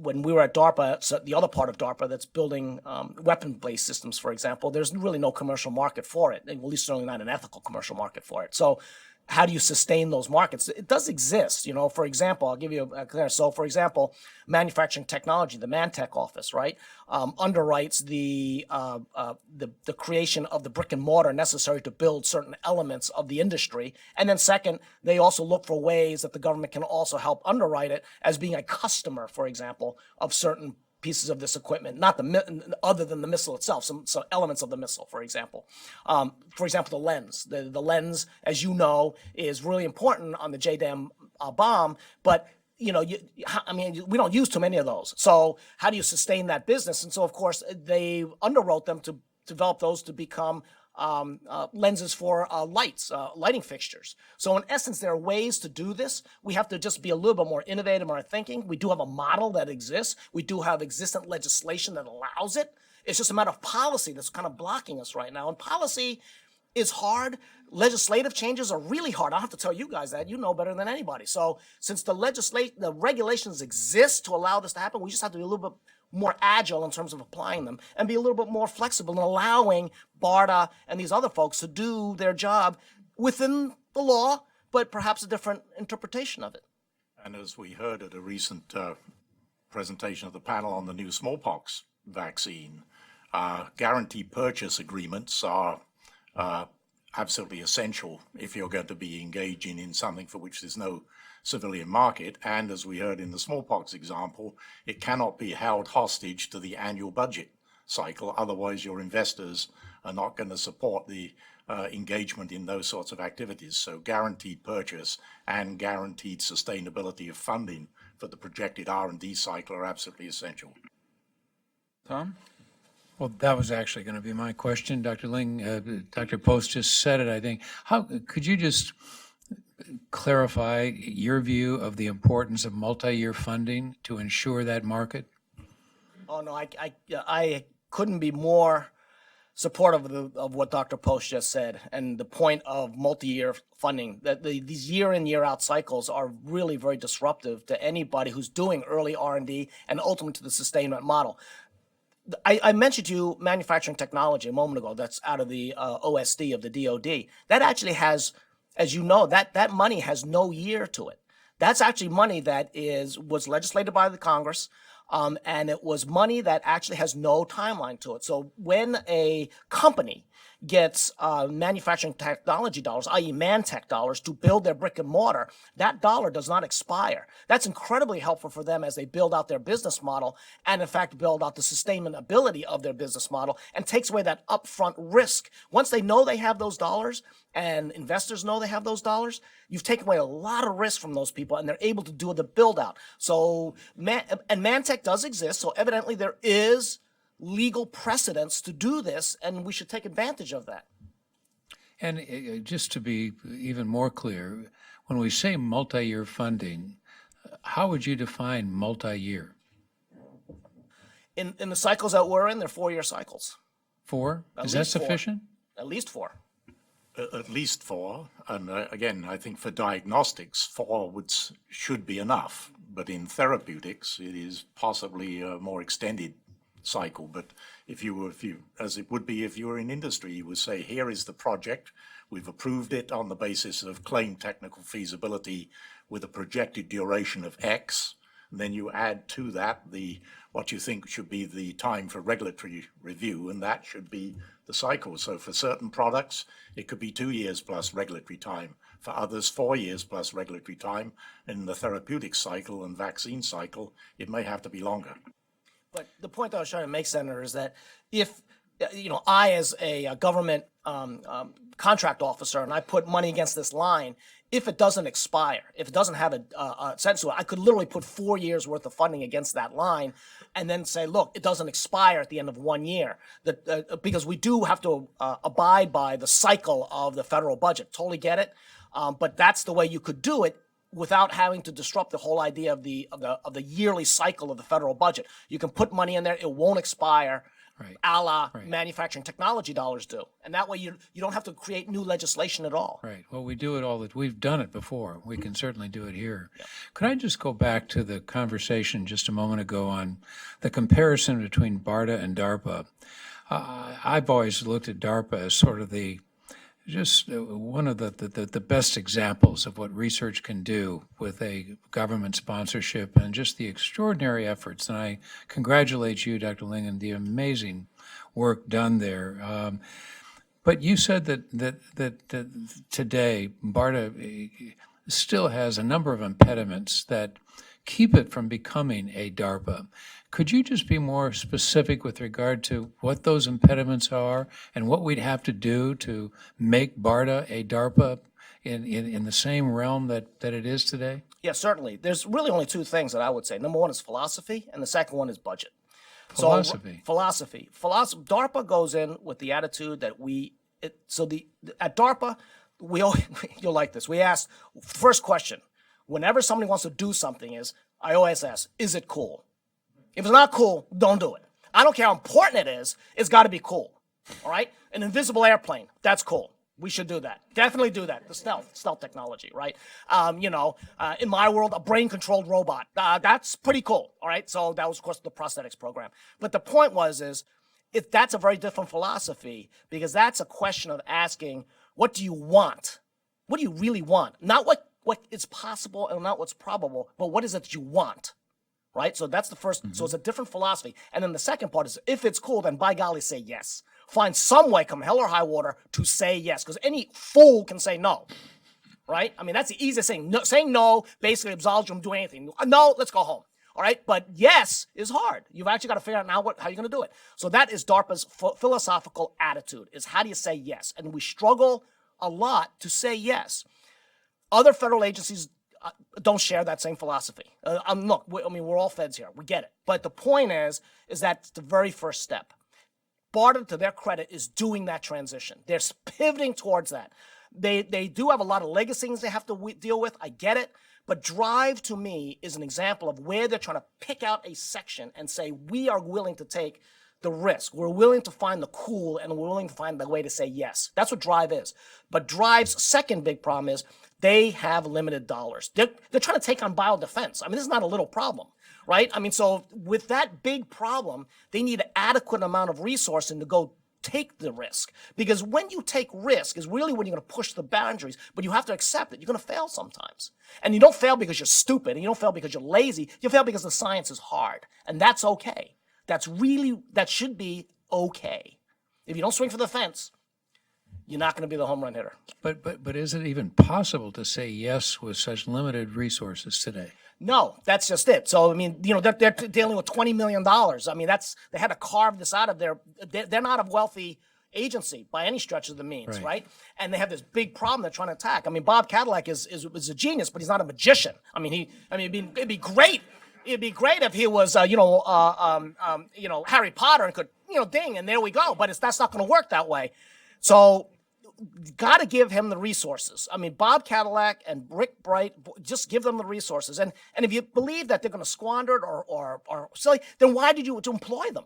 when we were at DARPA, so the other part of DARPA that's building weapon-based systems, for example, there's really no commercial market for it, at least certainly not an ethical commercial market for it. So how do you sustain those markets? It does exist, For example, I'll give you a so for example, manufacturing technology, the Mantech office, right, underwrites the creation of the brick and mortar necessary to build certain elements of the industry. And then second, they also look for ways that the government can also help underwrite it as being a customer, for example, of certain pieces of this equipment, not other than the missile itself, some elements of the missile, for example. The lens. The lens, as you know, is really important on the JDAM bomb, but we don't use too many of those. So how do you sustain that business? And so, of course, they underwrote them to develop those to become lenses for lighting fixtures. So in essence, there are ways to do this. We have to just be a little bit more innovative in our thinking. We do have a model that exists. We do have existent legislation that allows it. It's just a matter of policy that's kind of blocking us right now. And policy is hard. Legislative changes are really hard. I don't have to tell you guys that. You know better than anybody. So since the regulations exist to allow this to happen, we just have to be a little bit more agile in terms of applying them and be a little bit more flexible in allowing Barda and these other folks to do their job within the law, but perhaps a different interpretation of it. And as we heard at a recent presentation of the panel on the new smallpox vaccine, guaranteed purchase agreements are absolutely essential if you're going to be engaging in something for which there's no civilian market. And as we heard in the smallpox example, it cannot be held hostage to the annual budget cycle. Otherwise, your investors are not going to support the engagement in those sorts of activities. So guaranteed purchase and guaranteed sustainability of funding for the projected R&D cycle are absolutely essential. Tom? Well, that was actually going to be my question, Dr. Ling. Dr. Post just said it, I think. How could you just clarify your view of the importance of multi-year funding to ensure that market? Oh, no, I couldn't be more supportive of what Dr. Post just said, and the point of multi-year funding. That these year in, year out cycles are really very disruptive to anybody who's doing early R&D and ultimately to the sustainment model. I mentioned to you manufacturing technology a moment ago. That's out of the OSD of the DoD. That actually has, as you know, that money has no year to it. That's actually money that was legislated by the Congress, and it was money that actually has no timeline to it. So when a company gets manufacturing technology dollars, i.e. man-tech dollars, to build their brick and mortar, that dollar does not expire. That's incredibly helpful for them as they build out their business model and, in fact, build out the sustainability of their business model and takes away that upfront risk. Once they know they have those dollars and investors know they have those dollars, you've taken away a lot of risk from those people and they're able to do the build out. So, man-tech does exist, so evidently there is legal precedents to do this, and we should take advantage of that. And just to be even more clear, when we say multi-year funding, how would you define multi-year? In the cycles that we're in, they're 4-year cycles. 4? Is that sufficient? At least 4. At least 4. And again, I think for diagnostics, 4 should be enough. But in therapeutics, it is possibly a more extended cycle. But as it would be if you were in industry, you would say, here is the project. We've approved it on the basis of claimed technical feasibility with a projected duration of X. And then you add to that what you think should be the time for regulatory review, and that should be the cycle. So for certain products, it could be 2 years plus regulatory time. For others, 4 years plus regulatory time. In the therapeutic cycle and vaccine cycle, it may have to be longer. But the point that I was trying to make, Senator, is that if, I as a government contract officer and I put money against this line, if it doesn't expire, if it doesn't have a sense to it, I could literally put 4 years worth of funding against that line and then say, look, it doesn't expire at the end of 1 year. Because we do have to abide by the cycle of the federal budget. Totally get it. But that's the way you could do it without having to disrupt the whole idea of the yearly cycle of the federal budget. You can put money in there, it won't expire, Right. a la Right. manufacturing technology dollars do. And that way you don't have to create new legislation at all. Right. Well, we do it we've done it before. We can certainly do it here. Yeah. Could I just go back to the conversation just a moment ago on the comparison between Barda and DARPA? I've always looked at DARPA as sort of one of the best examples of what research can do with a government sponsorship and just the extraordinary efforts. And I congratulate you, Dr. Ling, on the amazing work done there. But you said that today Barda still has a number of impediments that keep it from becoming a DARPA. Could you just be more specific with regard to what those impediments are and what we'd have to do to make Barda a DARPA in the same realm that it is today? Yeah, certainly. There's really only two things that I would say. Number one is philosophy, and the second one is budget. Philosophy. Philosophy. DARPA goes in with the attitude that at DARPA, you'll like this. We ask, first question, whenever somebody wants to do something I always ask, is it cool? If it's not cool, don't do it. I don't care how important it is, it's got to be cool. All right? An invisible airplane, that's cool. We should do that. Definitely do that. The stealth technology, right? In my world, a brain-controlled robot. That's pretty cool, all right? So that was, of course, the prosthetics program. But the point that's a very different philosophy because that's a question of asking, what do you want? What do you really want? Not what is possible and not what's probable, but what is it that you want? Right? So that's the first. So it's a different philosophy. And then the second part is if it's cool, then by golly, say yes. Find some way, come hell or high water, to say yes. Because any fool can say no. Right? I mean, that's the easiest thing. No, saying no basically absolves you from doing anything. No, let's go home. All right? But yes is hard. You've actually got to figure out now how you're going to do it. So that is DARPA's philosophical attitude, is how do you say yes? And we struggle a lot to say yes. Other federal agencies don't share that same philosophy. Look, we're all feds here. We get it. But the point is that's the very first step. Barda, to their credit, is doing that transition. They're pivoting towards that. They do have a lot of legacy things they have to deal with. I get it. But DRIVE, to me, is an example of where they're trying to pick out a section and say, we are willing to take the risk. We're willing to find the cool, and we're willing to find the way to say yes. That's what DRIVE is. But DRIVE's second big problem is they have limited dollars. They're trying to take on biodefense. I mean, this is not a little problem, right? I mean, so with that big problem, they need an adequate amount of resourcing to go take the risk. Because when you take risk is really when you're going to push the boundaries, but you have to accept it. You're going to fail sometimes. And you don't fail because you're stupid, and you don't fail because you're lazy. You fail because the science is hard, and that's okay. That should be okay. If you don't swing for the fence, you're not going to be the home run hitter. But is it even possible to say yes with such limited resources today? No, that's just it. So, I mean, they're dealing with $20 million. I mean, they had to carve this out of they're not a wealthy agency by any stretch of the means, right? And they have this big problem they're trying to attack. I mean, Bob Cadillac is a genius, but he's not a magician. I mean, it'd be great. It'd be great if he was, Harry Potter and could, ding, and there we go. But that's not going to work that way. So, got to give him the resources. I mean, Bob Cadillac and Rick Bright, just give them the resources. And if you believe that they're going to squander it or silly, then why did you employ them,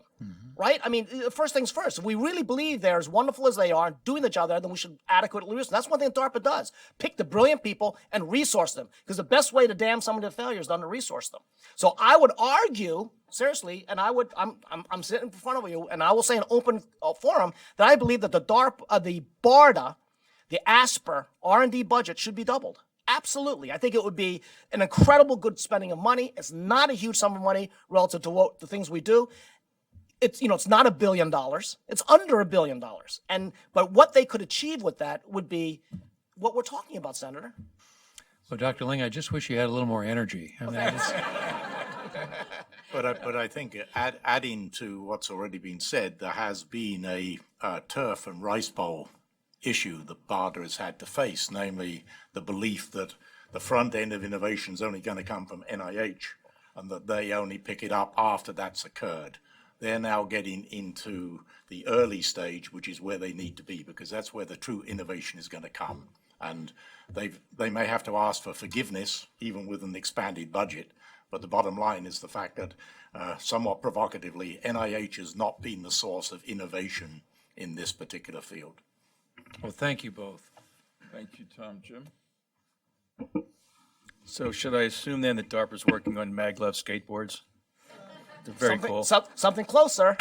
right? I mean, first things first. If we really believe they're as wonderful as they are, doing the job there, then we should adequately resource them. That's one thing DARPA does. Pick the brilliant people and resource them, because the best way to damn someone to failure is to resource them. So I would argue, seriously, and I'm sitting in front of you, and I will say in open forum that I believe that the Barda, the ASPR R&D budget should be doubled. Absolutely. I think it would be an incredible good spending of money. It's not a huge sum of money relative to the things we do. It's not $1 billion. It's under $1 billion. But what they could achieve with that would be what we're talking about, Senator. Well, Dr. Ling, I just wish you had a little more energy. I mean, But I think adding to what's already been said, there has been a turf and rice bowl issue that Barda has had to face, namely the belief that the front end of innovation is only going to come from NIH and that they only pick it up after that's occurred. They're now getting into the early stage, which is where they need to be, because that's where the true innovation is going to come. And they may have to ask for forgiveness, even with an expanded budget. But the bottom line is the fact that, somewhat provocatively, NIH has not been the source of innovation in this particular field. well, thank you both. Thank you, Tom. Jim? So should I assume then that DARPA's working on maglev skateboards? They're very cool. Something closer.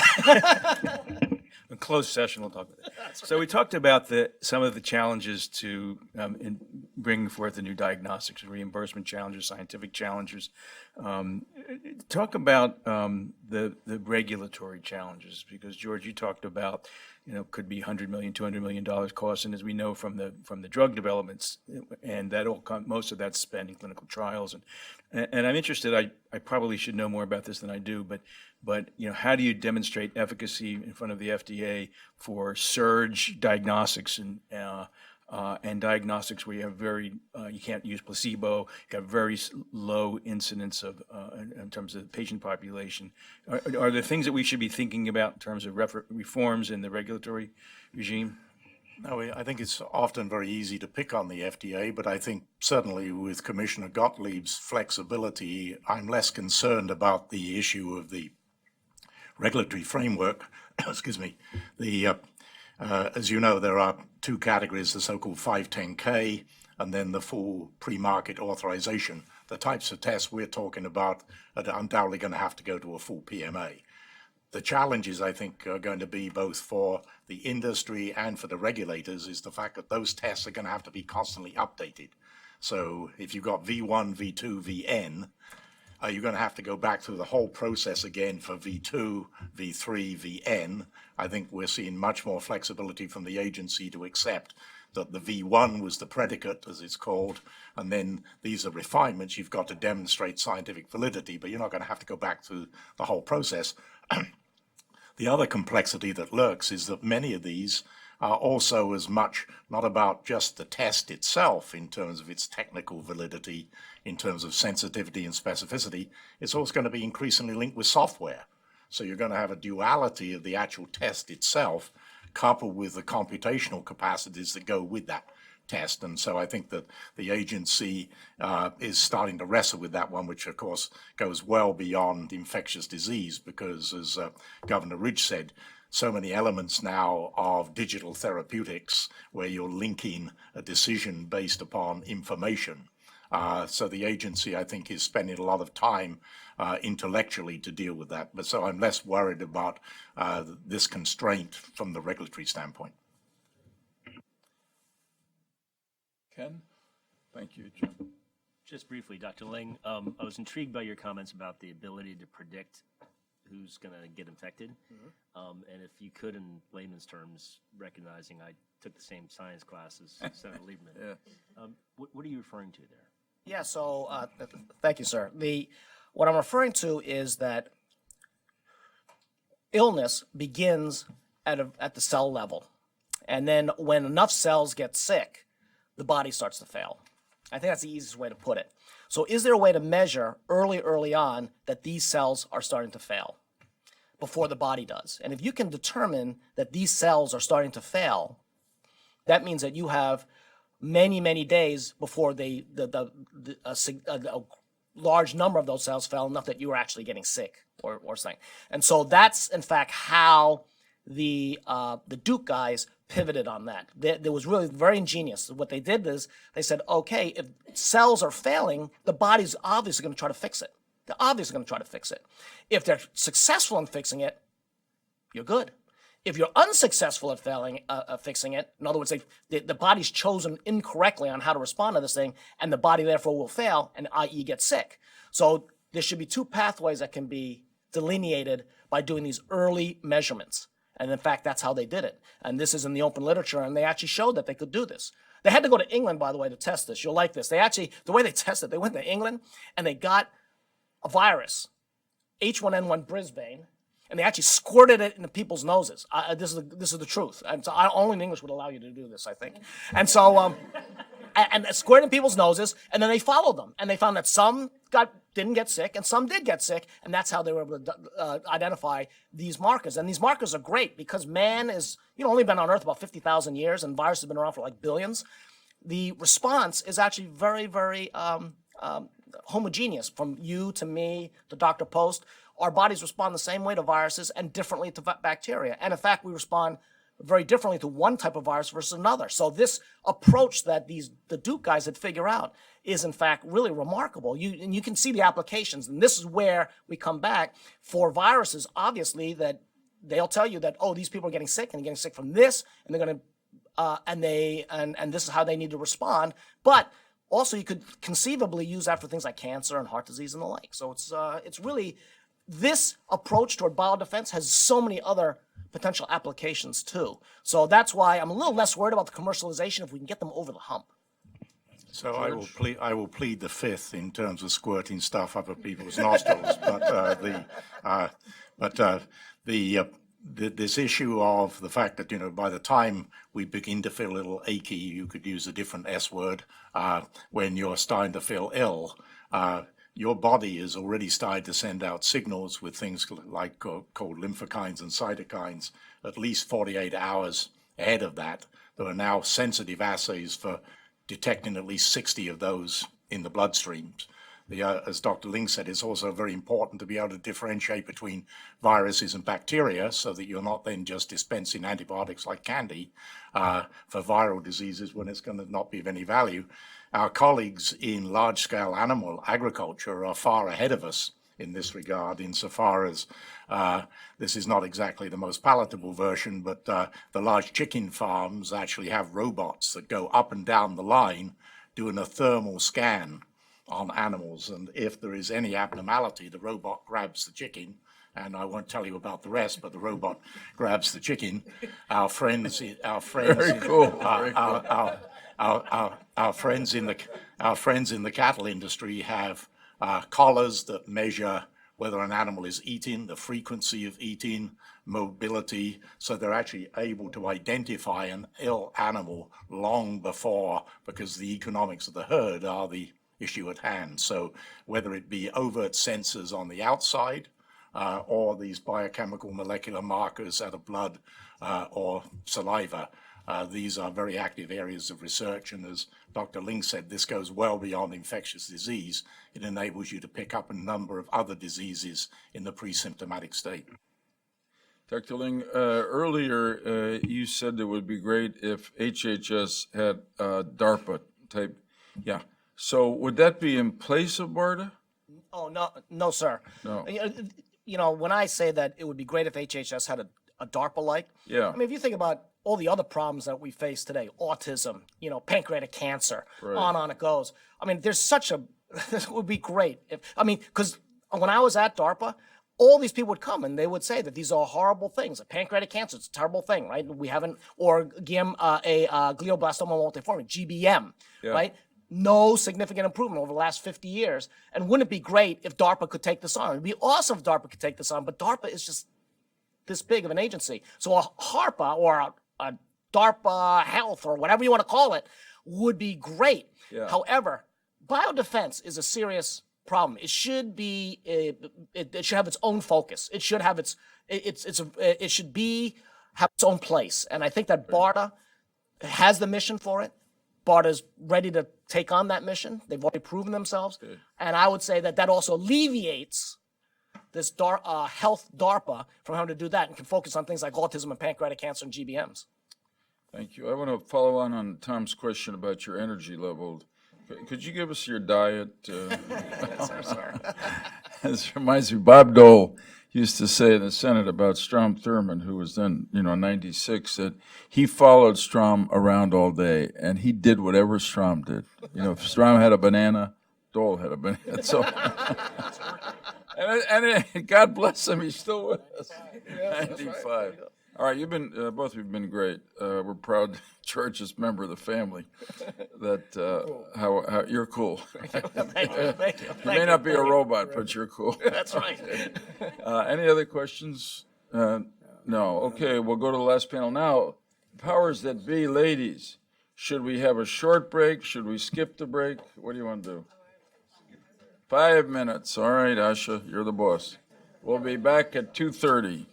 A closed session, we'll talk about it. So we talked about some of the challenges to in bringing forth the new diagnostics, reimbursement challenges, scientific challenges. Talk about the regulatory challenges, because George, you talked about could be $100 million, $200 million cost. And as we know from the drug developments, and most of that's spent in clinical trials. And I'm interested, I probably should know more about this than I do, but how do you demonstrate efficacy in front of the FDA for surge diagnostics and diagnostics where you have you can't use placebo, you have very low incidence of in terms of the patient population? Are there things that we should be thinking about in terms of reforms in the regulatory regime? No, I think it's often very easy to pick on the FDA, but I think certainly with Commissioner Gottlieb's flexibility, I'm less concerned about the issue of the regulatory framework. Excuse me. As you know, there are two categories, the so-called 510K and then the full pre-market authorization. The types of tests we're talking about are undoubtedly going to have to go to a full PMA. The challenges, I think, are going to be both for the industry and for the regulators is the fact that those tests are going to have to be constantly updated. So if you've got V1, V2, Vn, you're going to have to go back through the whole process again for V2, V3, Vn. I think we're seeing much more flexibility from the agency to accept that the V1 was the predicate, as it's called, and then these are refinements. You've got to demonstrate scientific validity, but you're not going to have to go back through the whole process. The other complexity that lurks is that many of these are also as much not about just the test itself in terms of its technical validity, in terms of sensitivity and specificity. It's also going to be increasingly linked with software. So you're going to have a duality of the actual test itself coupled with the computational capacities that go with that test. And so I think that the agency is starting to wrestle with that one, which of course goes well beyond infectious disease because, as Governor Ridge said, so many elements now of digital therapeutics where you're linking a decision based upon information. So the agency, I think, is spending a lot of time intellectually to deal with that. But so I'm less worried about this constraint from the regulatory standpoint. Ken? Thank you, Jim. Just briefly, Dr. Ling, I was intrigued by your comments about the ability to predict who's going to get infected. And if you could, in layman's terms, recognizing I took the same science class as Senator Lieberman, what are you referring to there? Yeah, so thank you, sir. What I'm referring to is that illness begins at the cell level. And then when enough cells get sick, the body starts to fail. I think that's the easiest way to put it. So is there a way to measure early on that these cells are starting to fail before the body does? And if you can determine that these cells are starting to fail, that means that you have many days before a large number of those cells fell, enough that you were actually getting sick or something. And so that's, in fact, how the Duke guys pivoted on that. It was really very ingenious. What they did is they said, okay, if cells are failing, the body's obviously going to try to fix it. They're obviously going to try to fix it. If they're successful in fixing it, you're good. If you're unsuccessful at fixing it, in other words, the body's chosen incorrectly on how to respond to this thing, and the body therefore will fail, and i.e. get sick. So there should be two pathways that can be delineated by doing these early measurements. And in fact, that's how they did it. And this is in the open literature, and they actually showed that they could do this. They had to go to England, by the way, to test this. You'll like this. They actually, the way they tested, they went to England, and they got a virus, H1N1 Brisbane, and they actually squirted it into people's noses. This is the truth. And so only in English would allow you to do this, I think. And so, and squirted in people's noses, and then they followed them. And they found that some didn't get sick, and some did get sick, and that's how they were able to identify these markers. And these markers are great because man is, only been on Earth about 50,000 years, and viruses have been around for like billions. The response is actually very homogeneous from you to me to Dr. Post. Our bodies respond the same way to viruses and differently to bacteria. And in fact, we respond very differently to one type of virus versus another. So this approach that the Duke guys had figured out is in fact really remarkable. And you can see the applications. And this is where we come back for viruses, obviously, that they'll tell you that, oh, these people are getting sick and they're getting sick from this, and they're going to, and this is how they need to respond. But also you could conceivably use that for things like cancer and heart disease and the like. So it's really, this approach toward biodefense has so many other potential applications too. So that's why I'm a little less worried about the commercialization if we can get them over the hump. So I will plead the fifth in terms of squirting stuff up at people's nostrils, this issue of the fact that, you know, by the time we begin to feel a little achy, you could use a different S word, when you're starting to feel ill, your body is already starting to send out signals with things like called lymphokines and cytokines at least 48 hours ahead of that. There are now sensitive assays for detecting at least 60 of those in the bloodstreams. As Dr. Ling said, it's also very important to be able to differentiate between viruses and bacteria so that you're not then just dispensing antibiotics like candy for viral diseases when it's going to not be of any value. Our colleagues in large-scale animal agriculture are far ahead of us in this regard, insofar as this is not exactly the most palatable version, but the large chicken farms actually have robots that go up and down the line doing a thermal scan on animals, and if there is any abnormality, the robot grabs the chicken, and I won't tell you about the rest, but the robot grabs the chicken. Our friends in the cattle industry have collars that measure whether an animal is eating, the frequency of eating, mobility, so they're actually able to identify an ill animal long before, because the economics of the herd are the issue at hand. So whether it be overt sensors on the outside or these biochemical molecular markers out of blood or saliva, these are very active areas of research. And as Dr. Ling said, this goes well beyond infectious disease. It enables you to pick up a number of other diseases in the pre-symptomatic state. Dr. Ling, earlier you said it would be great if HHS had DARPA type, yeah. So would that be in place of Barda? Oh, no, sir. No. You know, when I say that it would be great if HHS had a DARPA-like, Yeah. I mean, if you think about all the other problems that we face today, autism, you know, pancreatic cancer, Right. on it goes. I mean, there's such a, this would be great. Because when I was at DARPA, all these people would come and they would say that these are horrible things. Pancreatic cancer, it's a terrible thing, right? We haven't, or glioblastoma multiforme, GBM, Yeah. right? No significant improvement over the last 50 years. And wouldn't it be great if DARPA could take this on? It'd be awesome if DARPA could take this on, but DARPA is just this big of an agency. So a HARPA or a DARPA Health or whatever you want to call it would be great. Yeah. However, biodefense is a serious problem. It should be, it should have its own focus. It should have it should have its own place. And I think that Barda has the mission for it. Barda's ready to take on that mission. They've already proven themselves. Good. And I would say that also alleviates this health DARPA from having to do that and can focus on things like autism and pancreatic cancer and GBMs. Thank you. I want to follow on Tom's question about your energy level. Could you give us your diet? This reminds me, Bob Dole used to say in the Senate about Strom Thurmond, who was then, 96, that he followed Strom around all day, and he did whatever Strom did. If Strom had a banana, Dole had a banana. So, and God bless him, he's still with us. 95. All right, you've been both of you've been great. We're proud George's member of the family. That how you're cool. Thank you. You may not be a robot, but you're cool. That's right. Any other questions? No. Okay, we'll go to the last panel now. Powers that be, ladies. Should we have a short break? Should we skip the break? What do you want to do? 5 minutes. All right, Asha, you're the boss. We'll be back at 2:30.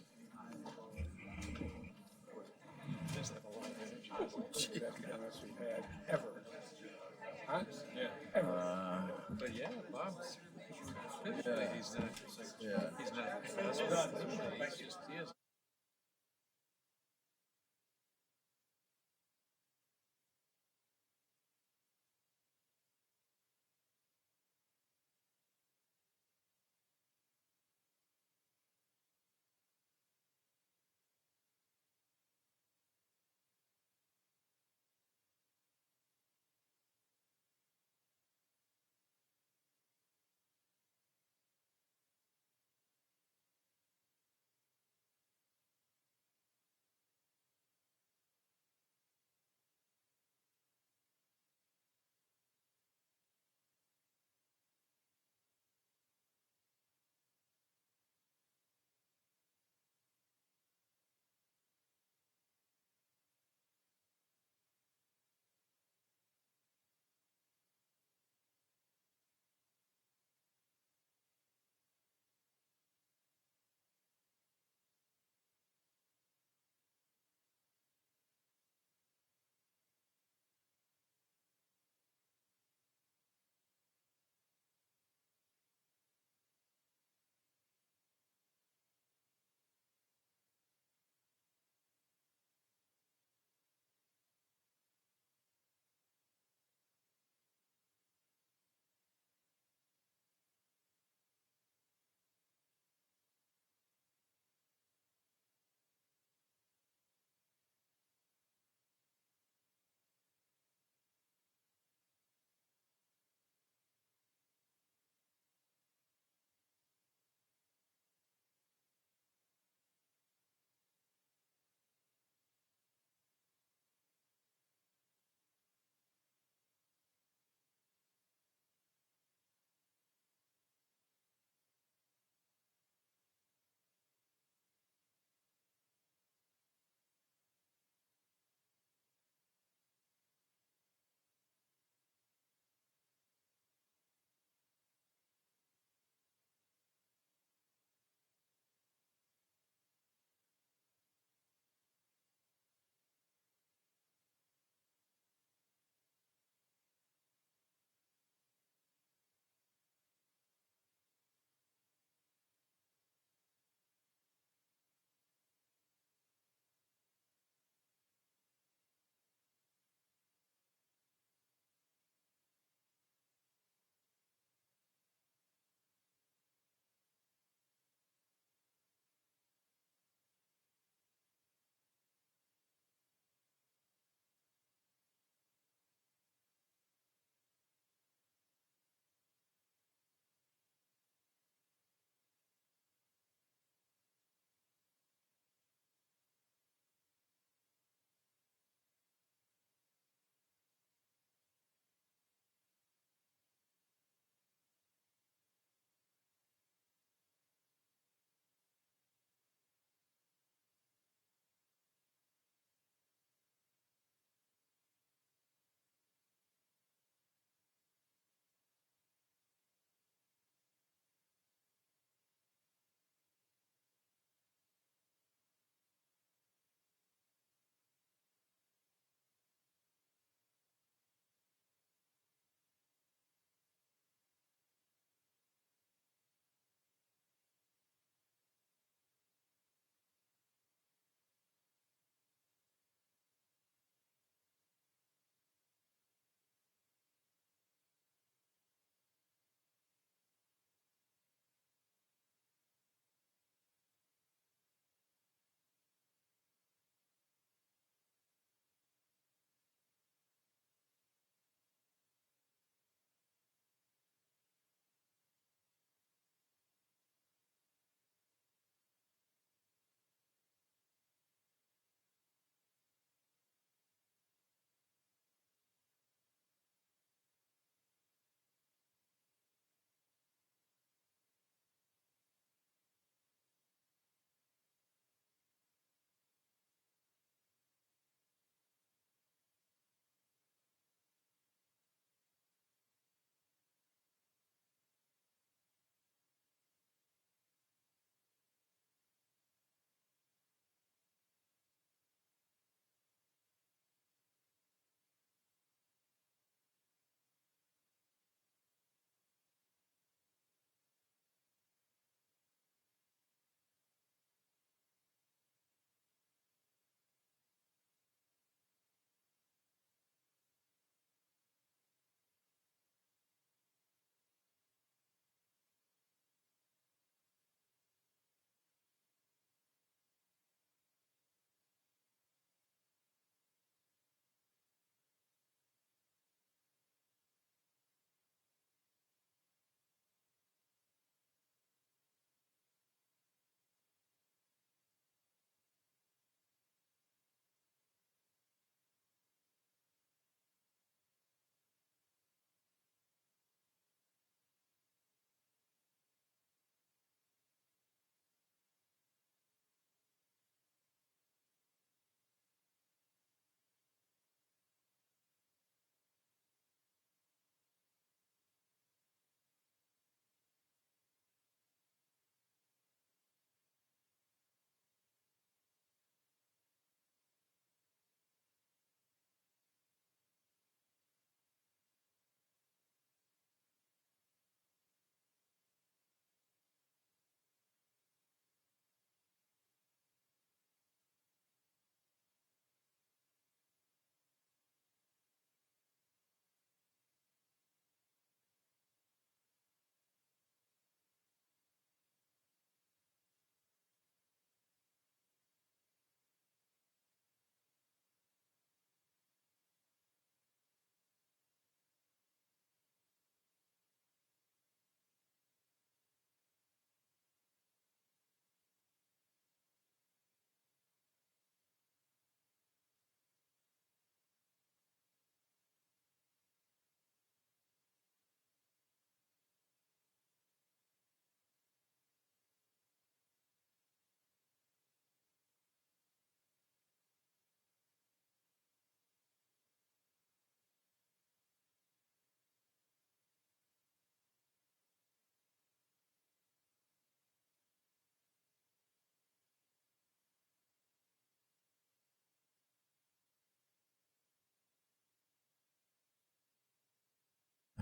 But yeah, Bob's, he's not.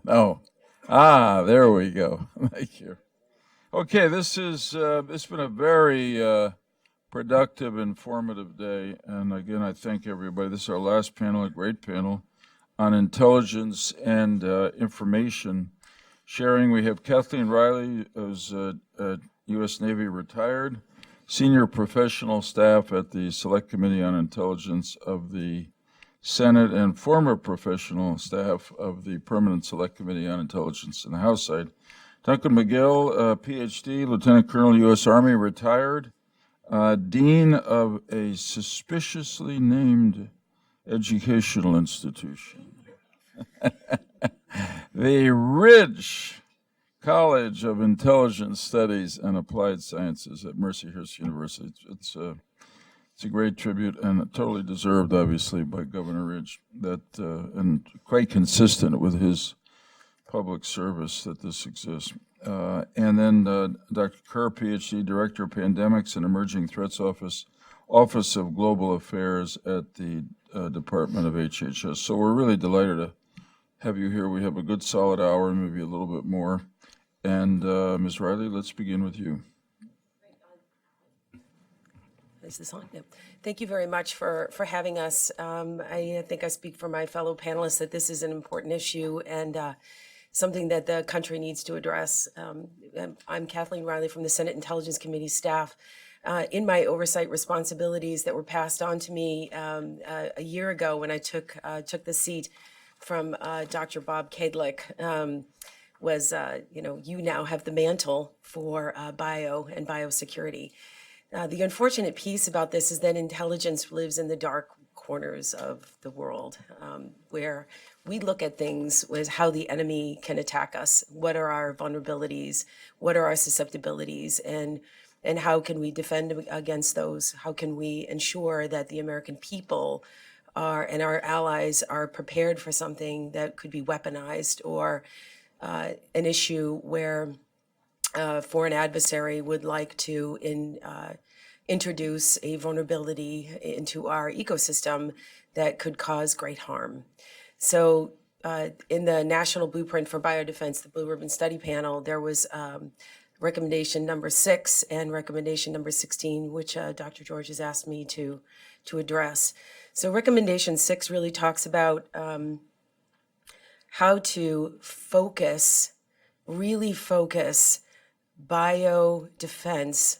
No. Ah, there we go. Thank you. Okay, this is it's been a very productive, informative day, and again, I thank everybody. This is our last panel, a great panel on intelligence and information sharing. We have Kathleen Riley, who's U.S. Navy retired, senior professional staff at the Select Committee on Intelligence of the Senate, and former professional staff of the Permanent Select Committee on Intelligence in the House side. Duncan McGill, PhD, Lieutenant Colonel, U.S. Army, retired, Dean of a suspiciously named educational institution. The Ridge College of Intelligence Studies and Applied Sciences at Mercyhurst University. It's a great tribute and totally deserved, obviously, by Governor Ridge, and quite consistent with his public service that this exists. And then Dr. Kerr, PhD, Director of Pandemics and Emerging Threats Office of Global Affairs at the Department of HHS. So we're really delighted to have you here. We have a good solid hour, maybe a little bit more. And Ms. Riley, let's begin with you. Is this on? Yeah. Thank you very much for having us. I think I speak for my fellow panelists that this is an important issue and something that the country needs to address. I'm Kathleen Riley from the Senate Intelligence Committee staff. In my oversight responsibilities that were passed on to me a year ago when I took the seat from Dr. Bob Kadlik, was, you now have the mantle for bio and biosecurity. The unfortunate piece about this is that intelligence lives in the dark corners of the world, where we look at things as how the enemy can attack us. What are our vulnerabilities? What are our susceptibilities? And how can we defend against those? How can we ensure that the American people and our allies are prepared for something that could be weaponized, or an issue where a foreign adversary would like to introduce a vulnerability into our ecosystem that could cause great harm. So in the National Blueprint for Biodefense, the Blue Ribbon Study Panel, there was recommendation number 6 and recommendation number 16, which Dr. George has asked me to address. So recommendation 6 really talks about how to really focus biodefense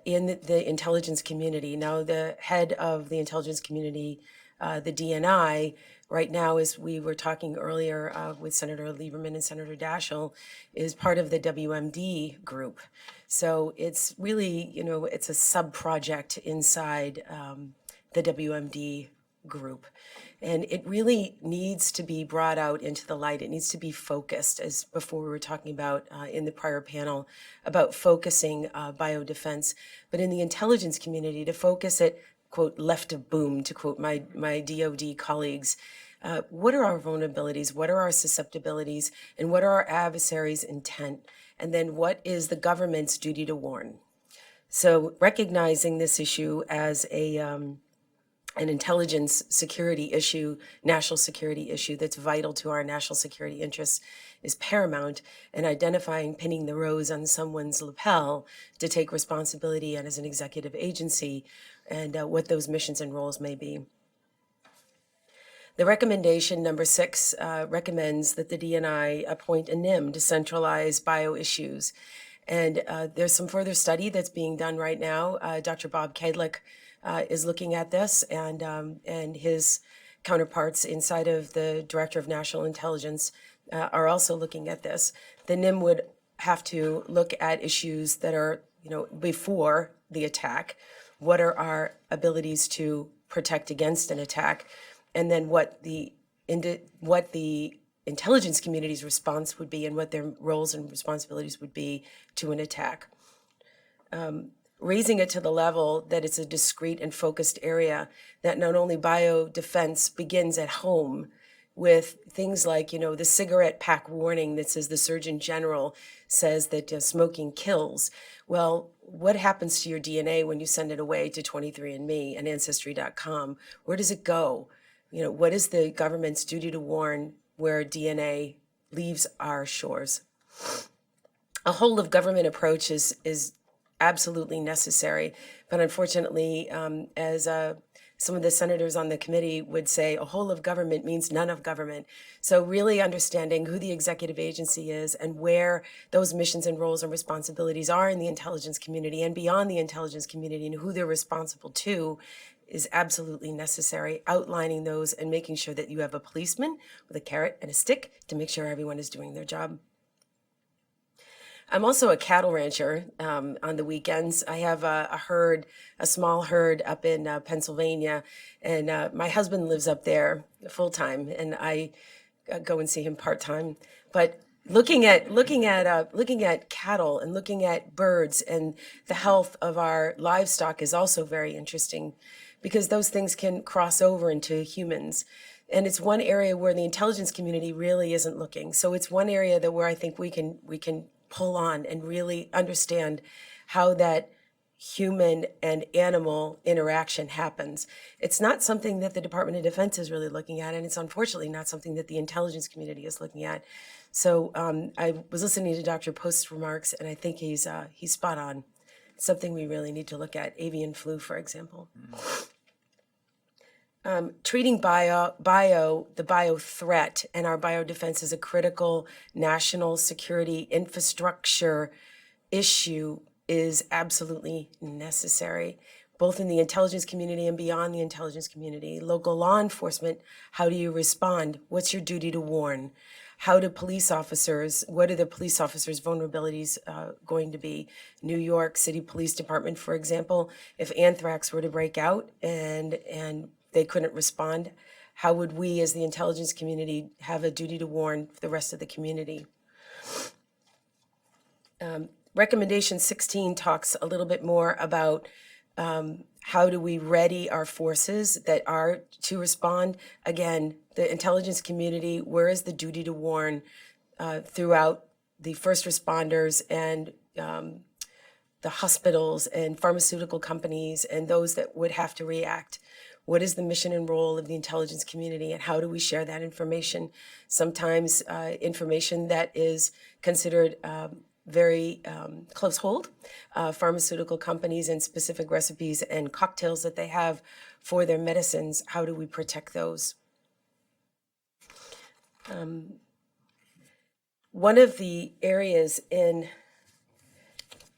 in the intelligence community. Now, the head of the intelligence community, the DNI, right now, as we were talking earlier with Senator Lieberman and Senator Daschle, is part of the WMD group. So it's really, it's a sub-project inside the WMD group. And it really needs to be brought out into the light. It needs to be focused, as before we were talking about in the prior panel, about focusing biodefense. But in the intelligence community, to focus it, quote, left of boom, to quote my DOD colleagues, what are our vulnerabilities? What are our susceptibilities? And what are our adversaries' intent? And then what is the government's duty to warn? So recognizing this issue as an intelligence security issue, national security issue that's vital to our national security interests is paramount, and identifying pinning the rose on someone's lapel to take responsibility and as an executive agency and what those missions and roles may be. The recommendation number 6 recommends that the DNI appoint a NIM to centralize bio issues. And there's some further study that's being done right now. Dr. Bob Kadlik is looking at this, and his counterparts inside of the Director of National Intelligence are also looking at this. The NIM would have to look at issues that are, before the attack. What are our abilities to protect against an attack? And then what the intelligence community's response would be and what their roles and responsibilities would be to an attack. Raising it to the level that it's a discrete and focused area, that not only biodefense begins at home with things like, the cigarette pack warning that says the Surgeon General says that smoking kills. Well, what happens to your DNA when you send it away to 23andMe and Ancestry.com? Where does it go? What is the government's duty to warn where DNA leaves our shores. A whole of government approach is absolutely necessary, but unfortunately, as some of the senators on the committee would say, a whole of government means none of government. So really understanding who the executive agency is and where those missions and roles and responsibilities are in the intelligence community and beyond the intelligence community and who they're responsible to is absolutely necessary, outlining those and making sure that you have a policeman with a carrot and a stick to make sure everyone is doing their job. I'm also a cattle rancher on the weekends. I have a small herd up in Pennsylvania, and my husband lives up there full time, and I go and see him part time. But looking at cattle and looking at birds and the health of our livestock is also very interesting, because those things can cross over into humans. And it's one area where the intelligence community really isn't looking. So it's one area that where I think we can pull on and really understand how that human and animal interaction happens. It's not something that the Department of Defense is really looking at, and it's unfortunately not something that the intelligence community is looking at. So I was listening to Dr. Post's remarks, and I think he's spot on. It's something we really need to look at. Avian flu, for example. Treating the bio threat and our biodefense is a critical national security infrastructure issue is absolutely necessary, both in the intelligence community and beyond the intelligence community. Local law enforcement, how do you respond? What's your duty to warn? How do police officers, what are the police officers' vulnerabilities going to be? New York City Police Department, for example, if anthrax were to break out and they couldn't respond, how would we as the intelligence community have a duty to warn the rest of the community? Recommendation 16 talks a little bit more about how do we ready our forces that are to respond. Again, the intelligence community, where is the duty to warn throughout the first responders and the hospitals and pharmaceutical companies and those that would have to react? What is the mission and role of the intelligence community, and how do we share that information? Sometimes information that is considered very close hold, pharmaceutical companies and specific recipes and cocktails that they have for their medicines, how do we protect those? One of the areas in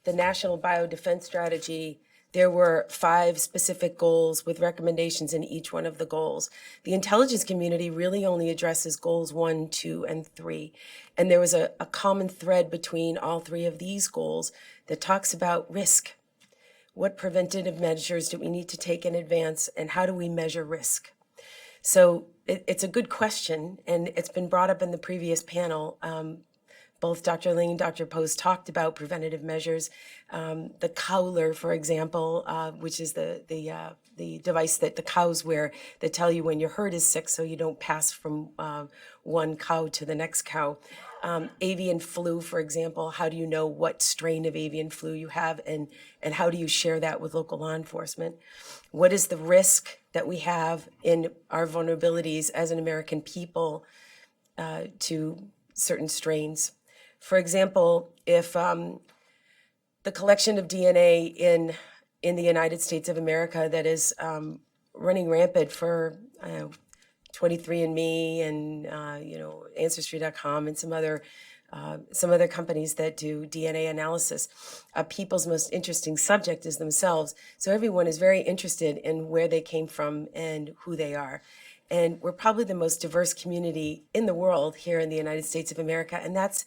the National Biodefense Strategy, there were 5 specific goals with recommendations in each one of the goals. The intelligence community really only addresses goals 1, 2, and 3. And there was a common thread between all 3 of these goals that talks about risk. What preventative measures do we need to take in advance, and how do we measure risk? So it's a good question, and it's been brought up in the previous panel. Both Dr. Ling and Dr. Post talked about preventative measures. The cowler, for example, which is the device that the cows wear that tell you when your herd is sick so you don't pass from one cow to the next cow. Avian flu, for example, how do you know what strain of avian flu you have, and how do you share that with local law enforcement? What is the risk that we have in our vulnerabilities as an American people to certain strains? For example, if the collection of DNA in the United States of America that is running rampant for 23andMe and Ancestry.com and some other companies that do DNA analysis, people's most interesting subject is themselves. So everyone is very interested in where they came from and who they are. And we're probably the most diverse community in the world here in the United States of America, and that's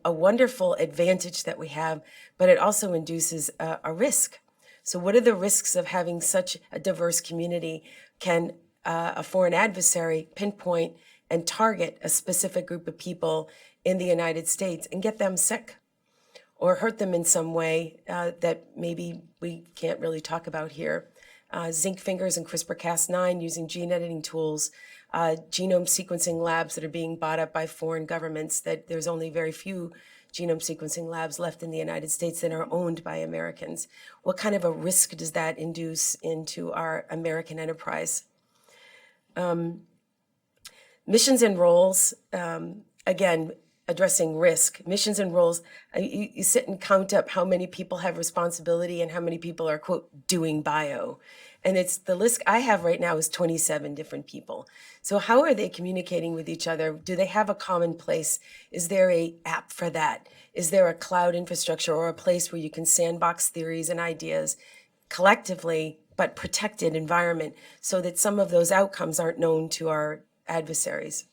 a wonderful advantage that we have, but it also induces a risk. So what are the risks of having such a diverse community? Can a foreign adversary pinpoint and target a specific group of people in the United States and get them sick or hurt them in some way that maybe we can't really talk about here? Zinc fingers and CRISPR-Cas9 using gene editing tools, genome sequencing labs that are being bought up by foreign governments, that there's only very few genome sequencing labs left in the United States that are owned by Americans. What kind of a risk does that induce into our American enterprise? Missions and roles, again, addressing risk, missions and roles. You sit and count up how many people have responsibility and how many people are, quote, doing bio. And it's the list I have right now is 27 different people. So how are they communicating with each other? Do they have a common place? Is there a app for that? Is there a cloud infrastructure or a place where you can sandbox theories and ideas collectively, but protected environment so that some of those outcomes aren't known to our adversaries?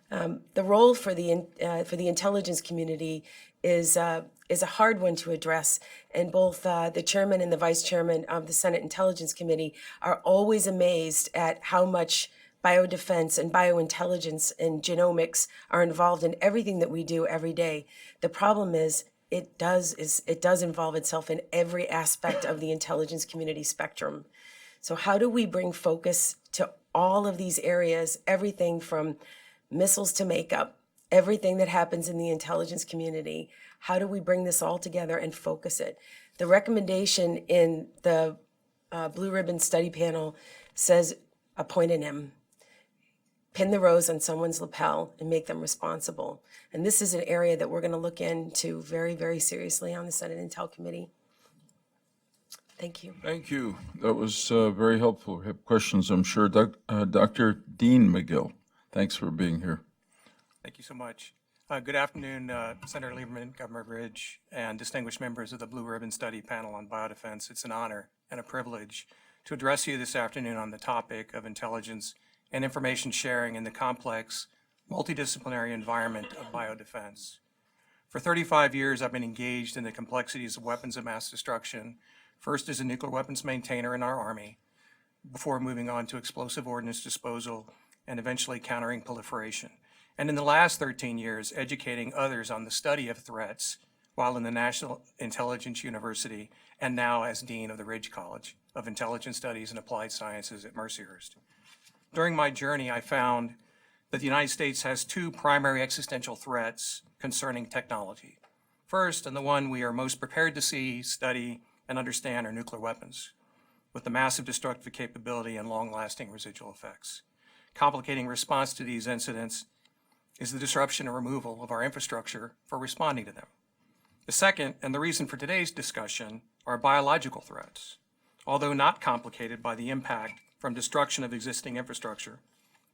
The role for the intelligence community is a hard one to address, and both the chairman and the vice chairman of the Senate Intelligence Committee are always amazed at how much biodefense and biointelligence and genomics are involved in everything that we do every day. The problem is it does involve itself in every aspect of the intelligence community spectrum. So how do we bring focus to all of these areas, everything from missiles to makeup, everything that happens in the intelligence community? How do we bring this all together and focus it? The recommendation in the Blue Ribbon Study Panel says appoint an M. Pin the rose on someone's lapel and make them responsible. And this is an area that we're going to look into very, very seriously on the Senate Intel Committee. Thank you. Thank you. That was very helpful. We have questions, I'm sure. Dr. Dean McGill, thanks for being here. Thank you so much. Good afternoon, Senator Lieberman, Governor Ridge, and distinguished members of the Blue Ribbon Study Panel on Biodefense. It's an honor and a privilege to address you this afternoon on the topic of intelligence and information sharing in the complex, multidisciplinary environment of biodefense. For 35 years, I've been engaged in the complexities of weapons of mass destruction, first as a nuclear weapons maintainer in our Army, before moving on to explosive ordnance disposal and eventually countering proliferation. And in the last 13 years, educating others on the study of threats while in the National Intelligence University and now as Dean of the Ridge College of Intelligence Studies and Applied Sciences at Mercyhurst. During my journey, I found that the United States has two primary existential threats concerning technology. First, and the one we are most prepared to see, study, and understand are nuclear weapons, with the massive destructive capability and long-lasting residual effects. Complicating response to these incidents is the disruption and removal of our infrastructure for responding to them. The second, and the reason for today's discussion, are biological threats. Although not complicated by the impact from destruction of existing infrastructure,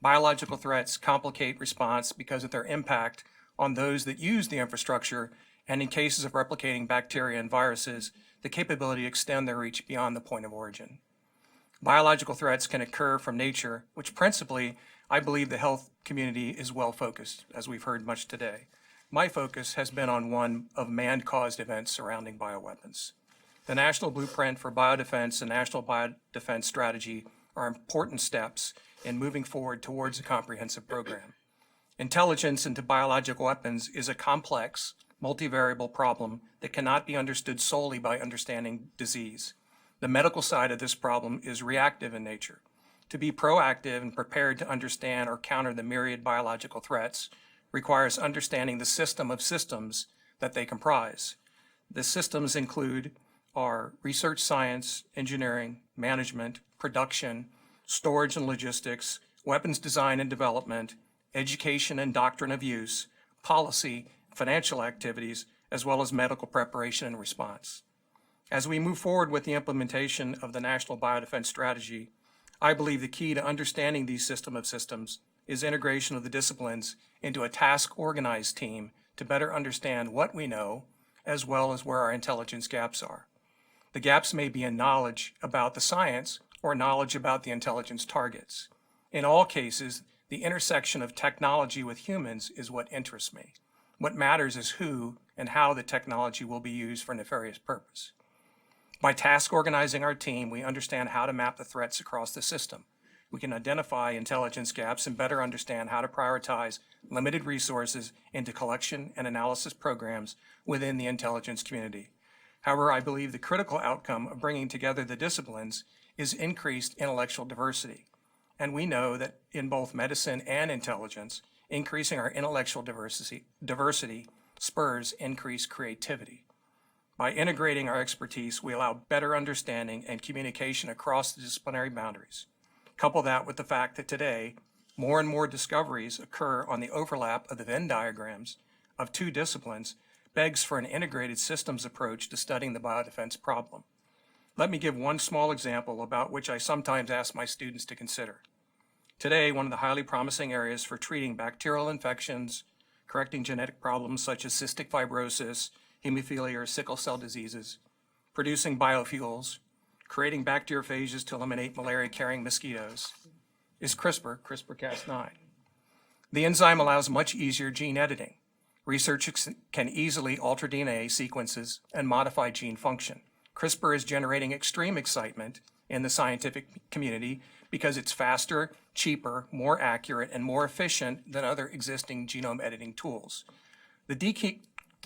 biological threats complicate response because of their impact on those that use the infrastructure, and in cases of replicating bacteria and viruses, the capability to extend their reach beyond the point of origin. Biological threats can occur from nature, which principally, I believe the health community is well focused, as we've heard much today. My focus has been on one of man-caused events surrounding bioweapons. The National Blueprint for Biodefense and National Biodefense Strategy are important steps in moving forward towards a comprehensive program. Intelligence into biological weapons is a complex, multivariable problem that cannot be understood solely by understanding disease. The medical side of this problem is reactive in nature. To be proactive and prepared to understand or counter the myriad biological threats requires understanding the system of systems that they comprise. The systems include our research science, engineering, management, production, storage and logistics, weapons design and development, education and doctrine of use, policy, financial activities, as well as medical preparation and response. As we move forward with the implementation of the National Biodefense Strategy, I believe the key to understanding these system of systems is integration of the disciplines into a task-organized team to better understand what we know, as well as where our intelligence gaps are. The gaps may be in knowledge about the science or knowledge about the intelligence targets. In all cases, the intersection of technology with humans is what interests me. What matters is who and how the technology will be used for nefarious purpose. By task organizing our team, we understand how to map the threats across the system. We can identify intelligence gaps and better understand how to prioritize limited resources into collection and analysis programs within the intelligence community. However, I believe the critical outcome of bringing together the disciplines is increased intellectual diversity. And we know that in both medicine and intelligence, increasing our intellectual diversity spurs increased creativity. By integrating our expertise, we allow better understanding and communication across the disciplinary boundaries. Couple that with the fact that today, more and more discoveries occur on the overlap of the Venn diagrams of two disciplines begs for an integrated systems approach to studying the biodefense problem. Let me give one small example about which I sometimes ask my students to consider. Today, one of the highly promising areas for treating bacterial infections, correcting genetic problems such as cystic fibrosis, hemophilia, or sickle cell diseases, producing biofuels, creating bacteriophages to eliminate malaria-carrying mosquitoes, is CRISPR-Cas9. The enzyme allows much easier gene editing. Researchers can easily alter DNA sequences and modify gene function. CRISPR is generating extreme excitement in the scientific community because it's faster, cheaper, more accurate, and more efficient than other existing genome editing tools. The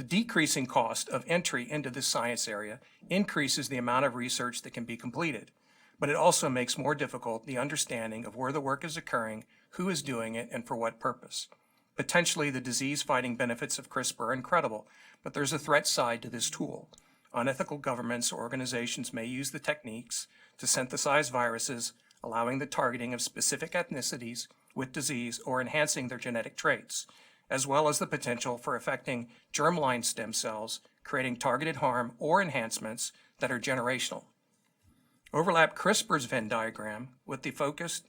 decreasing cost of entry into this science area increases the amount of research that can be completed, but it also makes more difficult the understanding of where the work is occurring, who is doing it, and for what purpose. Potentially, the disease-fighting benefits of CRISPR are incredible, but there's a threat side to this tool. Unethical governments or organizations may use the techniques to synthesize viruses, allowing the targeting of specific ethnicities with disease or enhancing their genetic traits, as well as the potential for affecting germline stem cells, creating targeted harm or enhancements that are generational. Overlap CRISPR's Venn diagram with the focus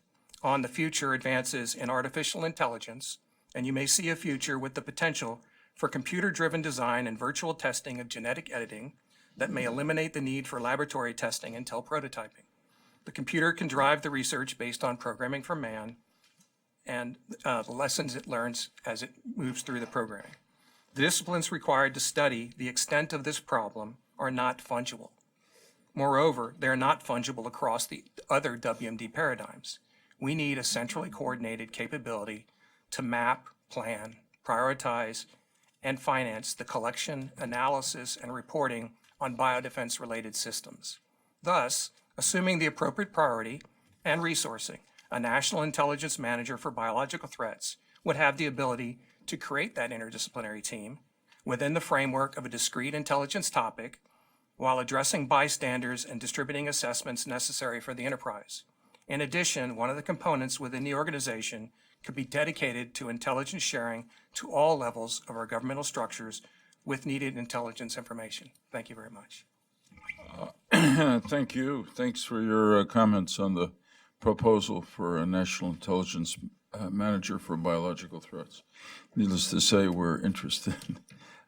on the future advances in artificial intelligence, and you may see a future with the potential for computer-driven design and virtual testing of genetic editing that may eliminate the need for laboratory testing until prototyping. The computer can drive the research based on programming for man and the lessons it learns as it moves through the programming. The disciplines required to study the extent of this problem are not fungible. Moreover, they are not fungible across the other WMD paradigms. We need a centrally coordinated capability to map, plan, prioritize, and finance the collection, analysis, and reporting on biodefense-related systems. Thus, assuming the appropriate priority and resourcing, a national intelligence manager for biological threats would have the ability to create that interdisciplinary team within the framework of a discrete intelligence topic while addressing bystanders and distributing assessments necessary for the enterprise. In addition, one of the components within the organization could be dedicated to intelligence sharing to all levels of our governmental structures with needed intelligence information. Thank you very much. Thank you. Thanks for your comments on the proposal for a national intelligence manager for biological threats. Needless to say, we're interested.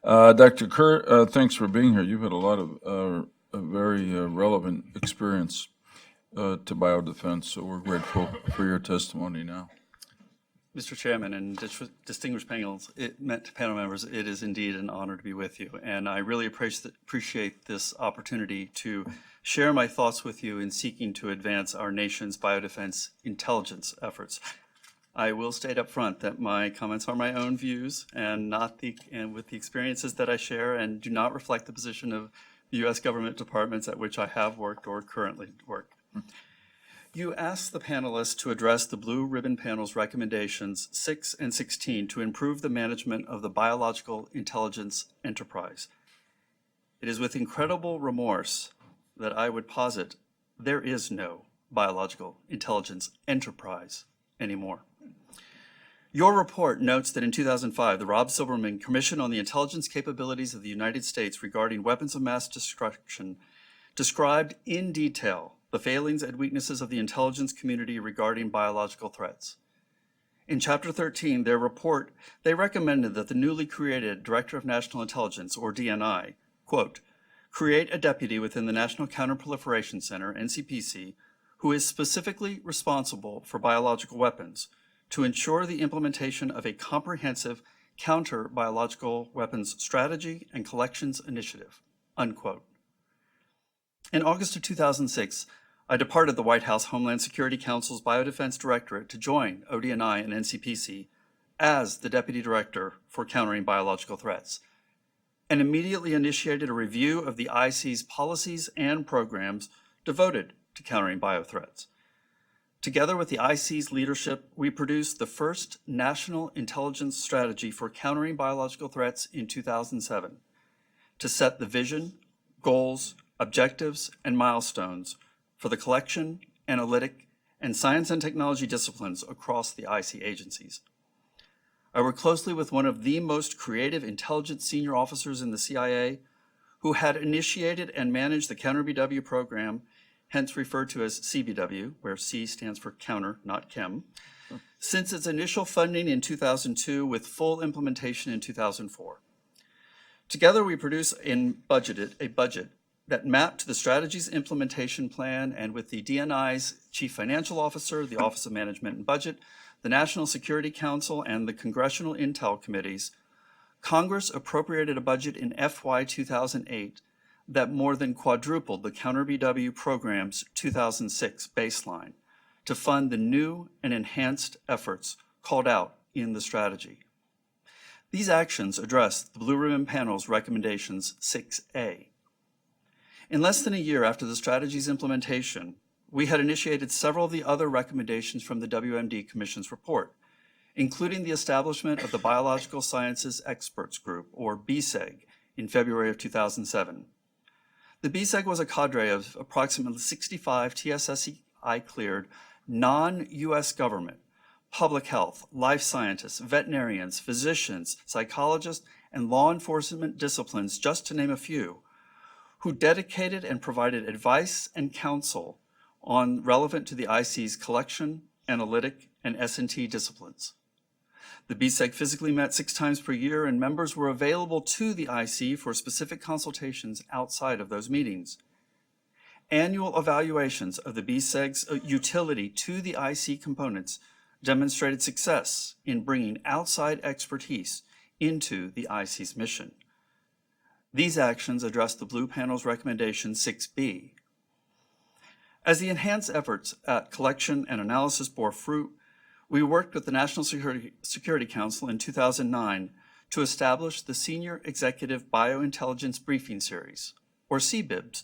Dr. Kerr, thanks for being here. You've had a lot of very relevant experience to biodefense, so we're grateful for your testimony now. Mr. Chairman and distinguished panel members, it is indeed an honor to be with you, and I really appreciate this opportunity to share my thoughts with you in seeking to advance our nation's biodefense intelligence efforts. I will state up front that my comments are my own views and with the experiences that I share, and do not reflect the position of the U.S. government departments at which I have worked or currently work. You asked the panelists to address the Blue Ribbon Panel's recommendations 6 and 16 to improve the management of the biological intelligence enterprise. It is with incredible remorse that I would posit there is no biological intelligence enterprise anymore. Your report notes that in 2005, the Rob Silberman Commission on the Intelligence Capabilities of the United States regarding weapons of mass destruction described in detail the failings and weaknesses of the intelligence community regarding biological threats. In Chapter 13, their report, they recommended that the newly created Director of National Intelligence, or DNI, quote, create a deputy within the National Counterproliferation Center, NCPC, who is specifically responsible for biological weapons to ensure the implementation of a comprehensive counter-biological weapons strategy and collections initiative, unquote. In August of 2006, I departed the White House Homeland Security Council's Biodefense Directorate to join ODNI and NCPC as the Deputy Director for Countering Biological Threats, and immediately initiated a review of the IC's policies and programs devoted to countering biothreats. Together with the IC's leadership, we produced the first National Intelligence Strategy for Countering Biological Threats in 2007 to set the vision, goals, objectives, and milestones for the collection, analytic, and science and technology disciplines across the IC agencies. I work closely with one of the most creative intelligence senior officers in the CIA, who had initiated and managed the Counter-BW program, hence referred to as CBW, where C stands for counter, not chem, since its initial funding in 2002 with full implementation in 2004. Together, we produced and budgeted a budget that mapped to the strategy's implementation plan, and with the DNI's Chief Financial Officer, the Office of Management and Budget, the National Security Council, and the Congressional Intel Committees, Congress appropriated a budget in FY 2008 that more than quadrupled the Counter-BW program's 2006 baseline to fund the new and enhanced efforts called out in the strategy. These actions address the Blue Ribbon Panel's recommendations 6A. In less than a year after the strategy's implementation, we had initiated several of the other recommendations from the WMD Commission's report, including the establishment of the Biological Sciences Experts Group, or BSEG, in February of 2007. The BSEG was a cadre of approximately 65 TSSCI-cleared non-U.S. government, public health, life scientists, veterinarians, physicians, psychologists, and law enforcement disciplines, just to name a few, who dedicated and provided advice and counsel on relevant to the IC's collection, analytic, and S&T disciplines. The BSEG physically met 6 times per year, and members were available to the IC for specific consultations outside of those meetings. Annual evaluations of the BSEG's utility to the IC components demonstrated success in bringing outside expertise into the IC's mission. These actions address the Blue Panel's recommendation 6B. As the enhanced efforts at collection and analysis bore fruit, we worked with the National Security Council in 2009 to establish the Senior Executive Biointelligence Briefing Series, or CBIBS,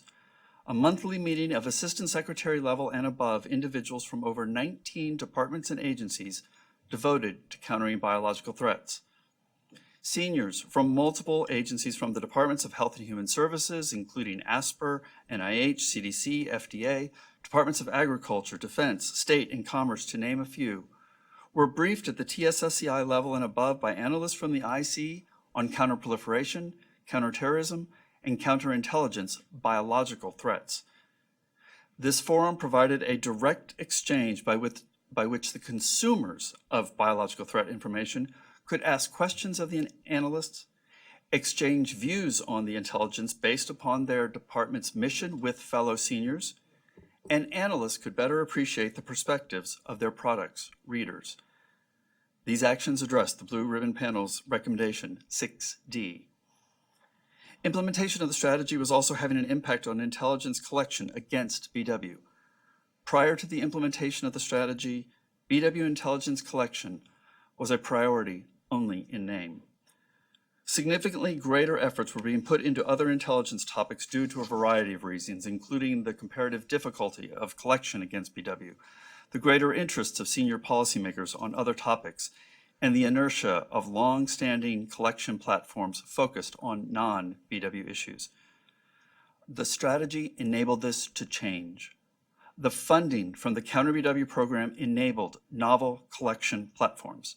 a monthly meeting of Assistant Secretary level and above individuals from over 19 departments and agencies devoted to countering biological threats. Seniors from multiple agencies from the Departments of Health and Human Services, including ASPR, NIH, CDC, FDA, Departments of Agriculture, Defense, State, and Commerce, to name a few, were briefed at the TSSCI level and above by analysts from the IC on counterproliferation, counterterrorism, and counterintelligence biological threats. This forum provided a direct exchange by which the consumers of biological threat information could ask questions of the analysts, exchange views on the intelligence based upon their department's mission with fellow seniors, and analysts could better appreciate the perspectives of their products' readers. These actions address the Blue Ribbon Panel's recommendation 6D. Implementation of the strategy was also having an impact on intelligence collection against BW. Prior to the implementation of the strategy, BW intelligence collection was a priority only in name. Significantly greater efforts were being put into other intelligence topics due to a variety of reasons, including the comparative difficulty of collection against BW, the greater interests of senior policymakers on other topics, and the inertia of long-standing collection platforms focused on non-BW issues. The strategy enabled this to change. The funding from the Counter-BW program enabled novel collection platforms.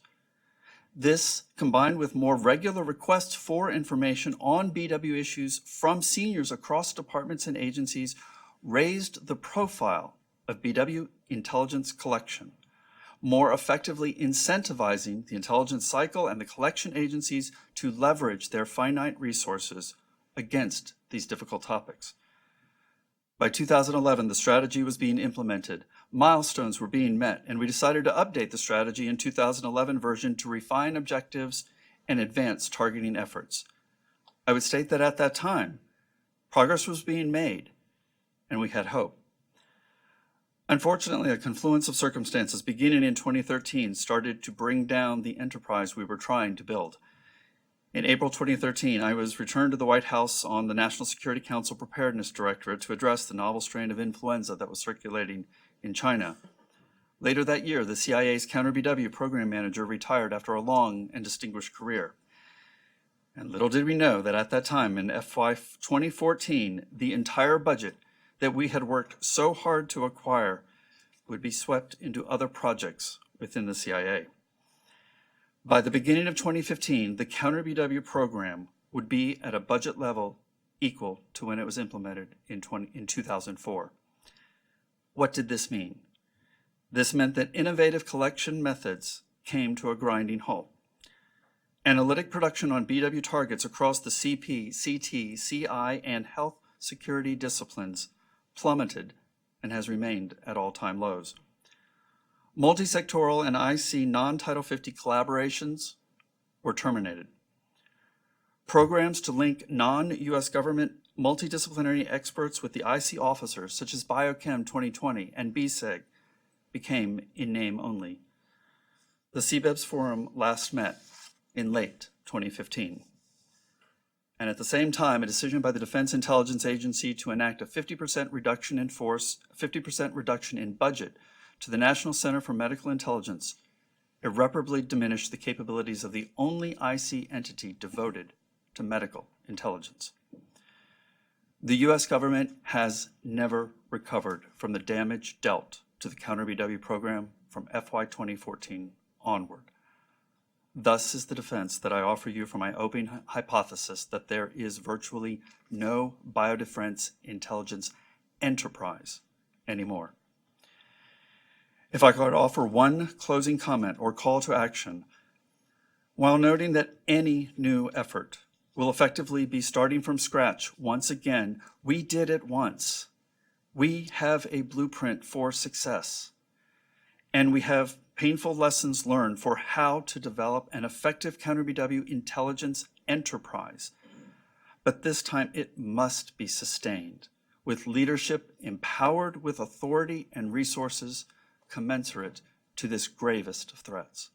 This, combined with more regular requests for information on BW issues from seniors across departments and agencies, raised the profile of BW intelligence collection, more effectively incentivizing the intelligence cycle and the collection agencies to leverage their finite resources against these difficult topics. By 2011, the strategy was being implemented, milestones were being met, and we decided to update the strategy in 2011 version to refine objectives and advance targeting efforts. I would state that at that time, progress was being made, and we had hope. Unfortunately, a confluence of circumstances beginning in 2013 started to bring down the enterprise we were trying to build. In April 2013, I was returned to the White House on the National Security Council Preparedness Directorate to address the novel strain of influenza that was circulating in China. Later that year, the CIA's Counter-BW program manager retired after a long and distinguished career. And little did we know that at that time, in FY 2014, the entire budget that we had worked so hard to acquire would be swept into other projects within the CIA. By the beginning of 2015, the Counter BW program would be at a budget level equal to when it was implemented in 2004. What did this mean? This meant that innovative collection methods came to a grinding halt. Analytic production on BW targets across the CP, CT, CI, and health security disciplines plummeted and has remained at all-time lows. Multi-sectoral and IC non-Title 50 collaborations were terminated. Programs to link non-U.S. government multidisciplinary experts with the IC officers, such as Biochem 2020 and BSEG, became in name only. The CBEBS Forum last met in late 2015. And at the same time, a decision by the Defense Intelligence Agency to enact a 50% reduction in force, a 50% reduction in budget to the National Center for Medical Intelligence irreparably diminished the capabilities of the only IC entity devoted to medical intelligence. The U.S. government has never recovered from the damage dealt to the Counter BW program from FY 2014 onward. Thus is the defense that I offer you for my opening hypothesis that there is virtually no biodefense intelligence enterprise anymore. If I could offer one closing comment or call to action, while noting that any new effort will effectively be starting from scratch once again, we did it once. We have a blueprint for success, and we have painful lessons learned for how to develop an effective Counter BW intelligence enterprise. But this time it must be sustained with leadership empowered with authority and resources commensurate to this gravest of threats.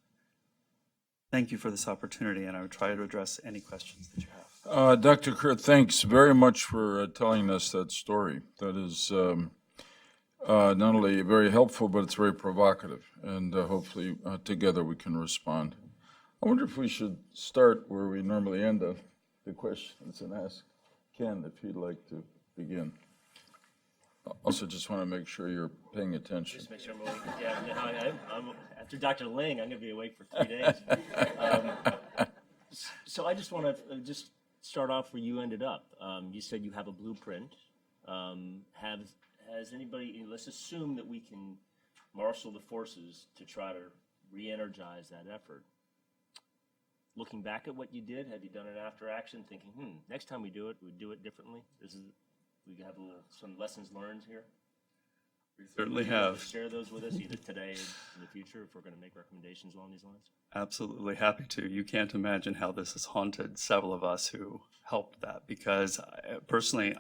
Thank you for this opportunity, and I will try to address any questions that you have. Dr. Kurt, thanks very much for telling us that story. That is not only very helpful, but it's very provocative, and hopefully together we can respond. I wonder if we should start where we normally end the questions and ask Ken if he'd like to begin. Also, just want to make sure you're paying attention. Just make sure I'm awake. Yeah, I'm after Dr. Ling, I'm going to be awake for 3 days. So I just want to just start off where you ended up. You said you have a blueprint. Has anybody, let's assume that we can marshal the forces to try to re-energize that effort. Looking back at what you did, have you done it after action, thinking, next time we do it differently? We have some lessons learned here? We certainly have. Share those with us either today or in the future if we're going to make recommendations along these lines? Absolutely happy to. You can't imagine how this has haunted several of us who helped that, because personally,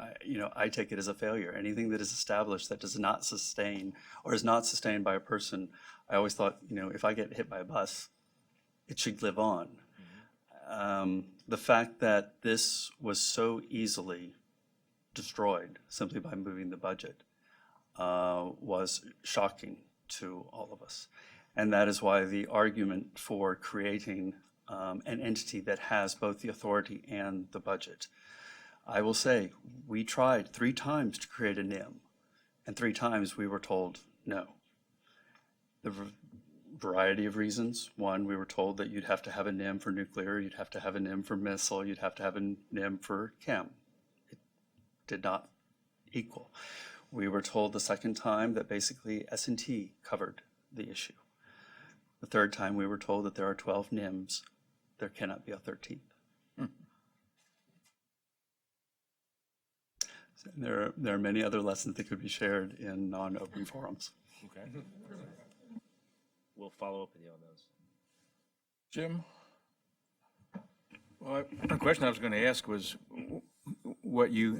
I take it as a failure. Anything that is established that does not sustain or is not sustained by a person, I always thought, if I get hit by a bus, it should live on. The fact that this was so easily destroyed simply by moving the budget was shocking to all of us. And that is why the argument for creating an entity that has both the authority and the budget. I will say, we tried 3 times to create a NIM, and 3 times we were told no. The variety of reasons. One, we were told that you'd have to have a NIM for nuclear, you'd have to have a NIM for missile, you'd have to have a NIM for chem. It did not equal. We were told the second time that basically S&T covered the issue. The third time we were told that there are 12 NIMs, there cannot be a 13th. So there are many other lessons that could be shared in non-open forums. Okay. We'll follow up with you on those. Jim? Well, the question I was going to ask was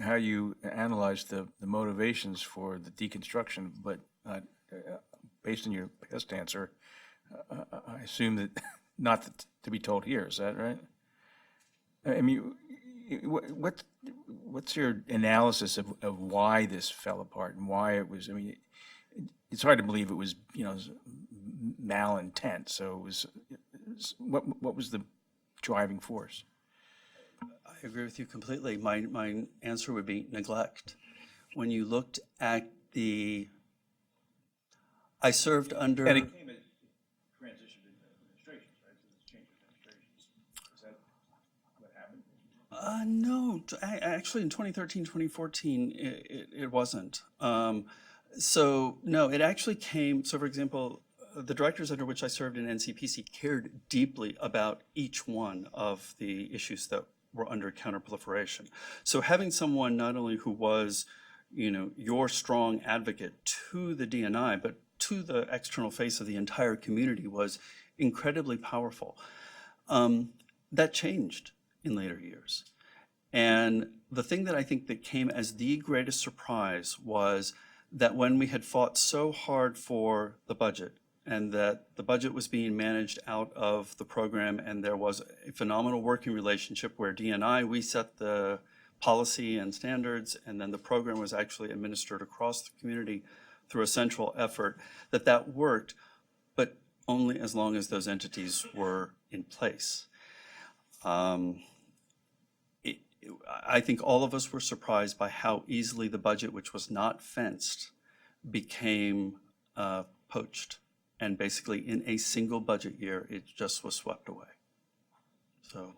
how you analyzed the motivations for the deconstruction, but based on your past answer, I assume that not to be told here. Is that right? I mean, what's your analysis of why this fell apart and why it was? I mean, it's hard to believe it was malintent. So it was what was the driving force? I agree with you completely. My answer would be neglect. When you looked at the I served under. And it came at transition administrations, right? So it's change of administrations. Is that what happened? No, actually in 2013, 2014, it wasn't. So no, it actually came, so for example, the directors under which I served in NCPC cared deeply about each one of the issues that were under counterproliferation. So having someone not only who was, your strong advocate to the DNI, but to the external face of the entire community was incredibly powerful. That changed in later years. And the thing that I think that came as the greatest surprise was that when we had fought so hard for the budget, and that the budget was being managed out of the program, and there was a phenomenal working relationship where DNI, we set the policy and standards, and then the program was actually administered across the community through a central effort, that worked, but only as long as those entities were in place. I think all of us were surprised by how easily the budget, which was not fenced, became poached. And basically in a single budget year, it just was swept away. So.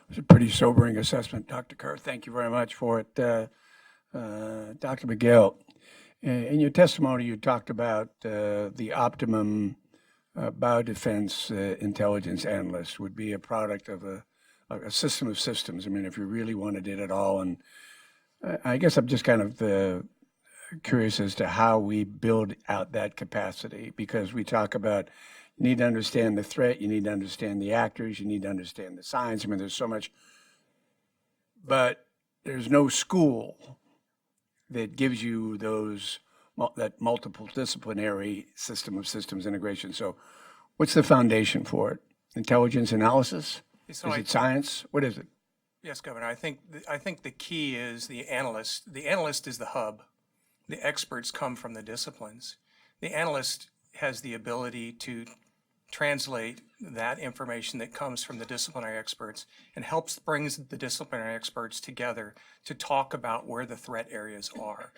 It's a pretty sobering assessment, Dr. Kerr. Thank you very much for it. Dr. McGill, in your testimony, you talked about the optimum biodefense intelligence analyst would be a product of a system of systems. I mean, if you really wanted it at all. And I guess I'm just kind of curious as to how we build out that capacity, because we talk about you need to understand the threat, you need to understand the actors, you need to understand the science. I mean, there's so much, but there's no school that gives you that multiple disciplinary system of systems integration. So what's the foundation for it? Intelligence analysis? So is it science? What is it? Yes, Governor. I think the key is the analyst. The analyst is the hub. The experts come from the disciplines. The analyst has the ability to translate that information that comes from the disciplinary experts and brings the disciplinary experts together to talk about where the threat areas are.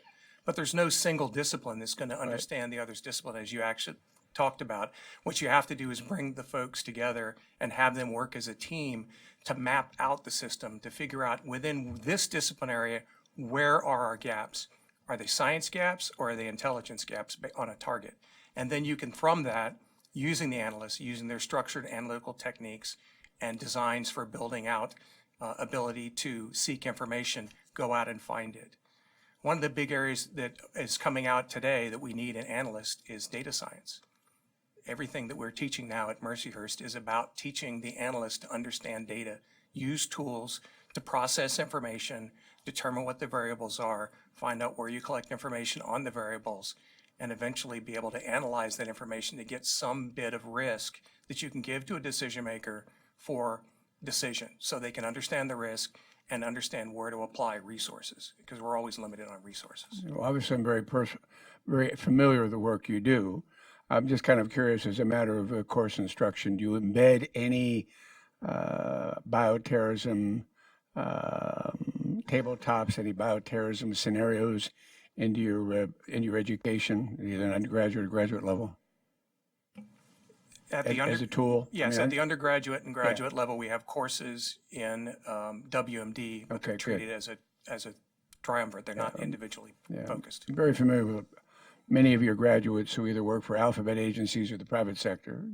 But there's no single discipline that's going to understand the other's discipline, as you actually talked about. What you have to do is bring the folks together and have them work as a team to map out the system, to figure out within this discipline area, where are our gaps? Are they science gaps or are they intelligence gaps on a target? And then you can, from that, using the analysts, using their structured analytical techniques and designs for building out ability to seek information, go out and find it. One of the big areas that is coming out today that we need an analyst is data science. Everything that we're teaching now at Mercyhurst is about teaching the analyst to understand data, use tools to process information, determine what the variables are, find out where you collect information on the variables, and eventually be able to analyze that information to get some bit of risk that you can give to a decision maker for decision, so they can understand the risk and understand where to apply resources, because we're always limited on resources. Well, obviously, I'm very familiar with the work you do. I'm just kind of curious, as a matter of course instruction, do you embed any bioterrorism tabletops, any bioterrorism scenarios into your education, either undergraduate or graduate level? As a tool? Yes, at the undergraduate and graduate level, we have courses in WMD, but they're treated as a triumvirate. They're not individually focused. I'm very familiar with many of your graduates who either work for alphabet agencies or the private sector.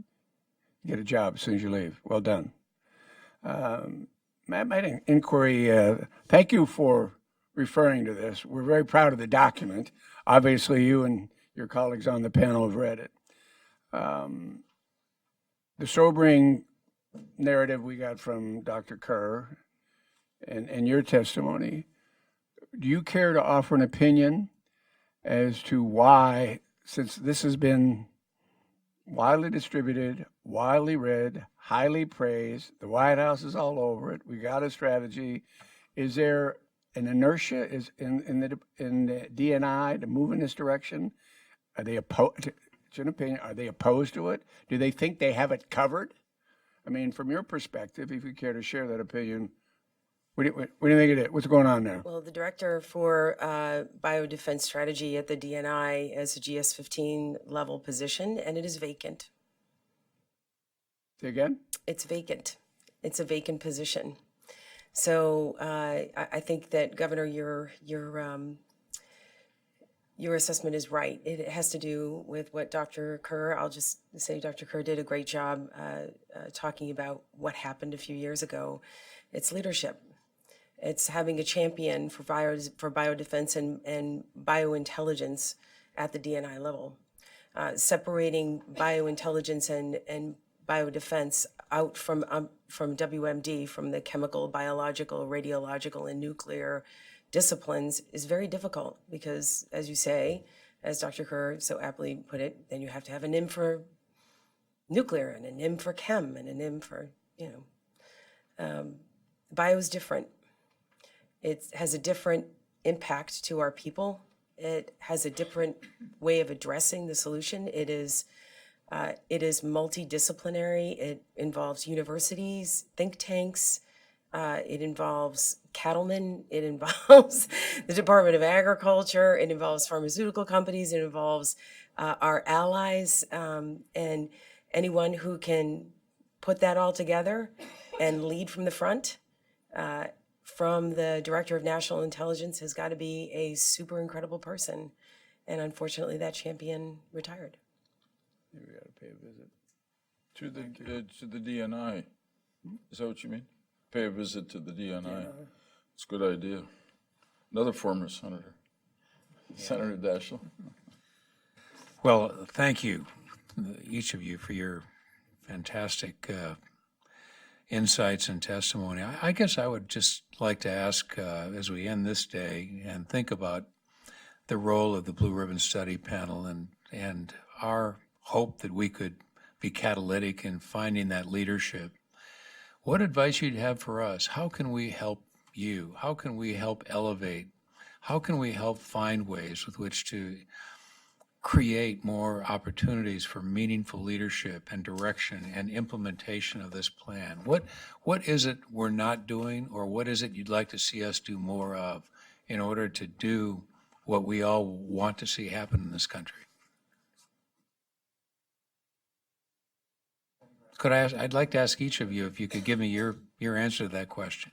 You get a job as soon as you leave. Well done. My inquiry, thank you for referring to this. We're very proud of the document. Obviously, you and your colleagues on the panel have read it. The sobering narrative we got from Dr. Kerr and your testimony, do you care to offer an opinion as to why, since this has been widely distributed, widely read, highly praised, the White House is all over it, we got a strategy, is there an inertia in the DNI to move in this direction? Are they opposed? It's an opinion. Are they opposed to it? Do they think they have it covered? I mean, from your perspective, if you care to share that opinion, What do you think of it? What's going on there? Well, the director for Biodefense Strategy at the DNI is a GS-15 level position, and it is vacant. Say again? It's vacant. It's a vacant position. So I think that, Governor, your assessment is right. It has to do with what Dr. Kerr, I'll just say Dr. Kerr did a great job talking about what happened a few years ago. It's leadership. It's having a champion for biodefense and biointelligence at the DNI level. Separating biointelligence and biodefense out from WMD, from the chemical, biological, radiological, and nuclear disciplines is very difficult because, as you say, as Dr. Kerr so aptly put it, then you have to have a NIM for nuclear and a NIM for chem and a NIM for, bio is different. It has a different impact to our people. It has a different way of addressing the solution. It is multidisciplinary. It involves universities, think tanks. It involves cattlemen. It involves the Department of Agriculture. It involves pharmaceutical companies. It involves our allies, and anyone who can put that all together and lead from the front. From the Director of National Intelligence has got to be a super incredible person. And unfortunately, that champion retired. Maybe we got to pay a visit. To the DNI. Is that what you mean? Pay a visit to the DNI. It's a good idea. Another former senator, Senator Daschle. Well, thank you, each of you, for your fantastic insights and testimony. I guess I would just like to ask, as we end this day and think about the role of the Blue Ribbon Study Panel and our hope that we could be catalytic in finding that leadership, what advice you'd have for us? How can we help you? How can we help elevate? How can we help find ways with which to create more opportunities for meaningful leadership and direction and implementation of this plan? What is it we're not doing, or what is it you'd like to see us do more of in order to do what we all want to see happen in this country? I'd like to ask each of you if you could give me your answer to that question.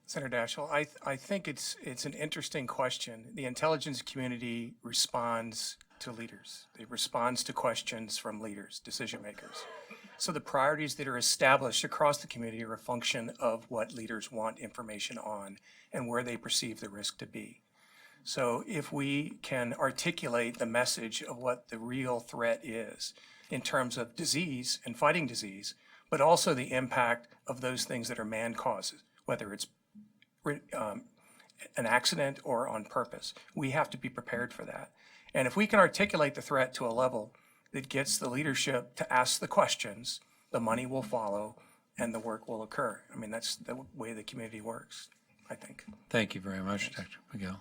Senator Daschle, I think it's an interesting question. The intelligence community responds to leaders. It responds to questions from leaders, decision makers. So the priorities that are established across the community are a function of what leaders want information on and where they perceive the risk to be. So if we can articulate the message of what the real threat is in terms of disease and fighting disease, but also the impact of those things that are man causes, whether it's an accident or on purpose, we have to be prepared for that. And if we can articulate the threat to a level that gets the leadership to ask the questions, the money will follow and the work will occur. I mean, that's the way the community works, I think. Thank you very much, Dr. Miguel.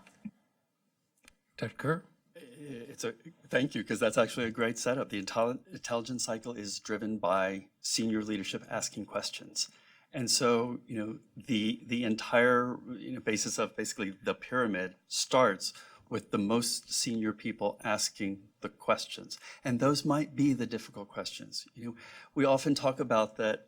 Dr. Kerr? Thank you, because that's actually a great setup. The intelligence cycle is driven by senior leadership asking questions. And so, the entire basis of basically the pyramid starts with the most senior people asking the questions. And those might be the difficult questions. We often talk about that,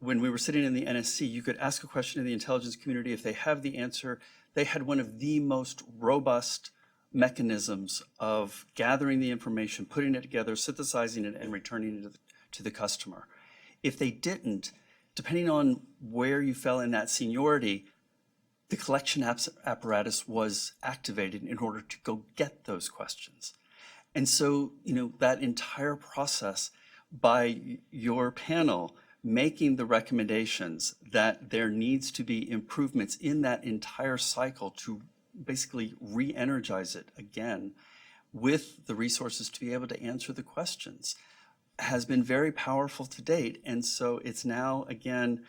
when we were sitting in the NSC, you could ask a question to the intelligence community. If they have the answer, they had one of the most robust mechanisms of gathering the information, putting it together, synthesizing it, and returning it to the customer. If they didn't, depending on where you fell in that seniority, the collection apparatus was activated in order to go get those questions. And so, that entire process by your panel making the recommendations that there needs to be improvements in that entire cycle to basically re-energize it again with the resources to be able to answer the questions has been very powerful to date. And so it's now, again,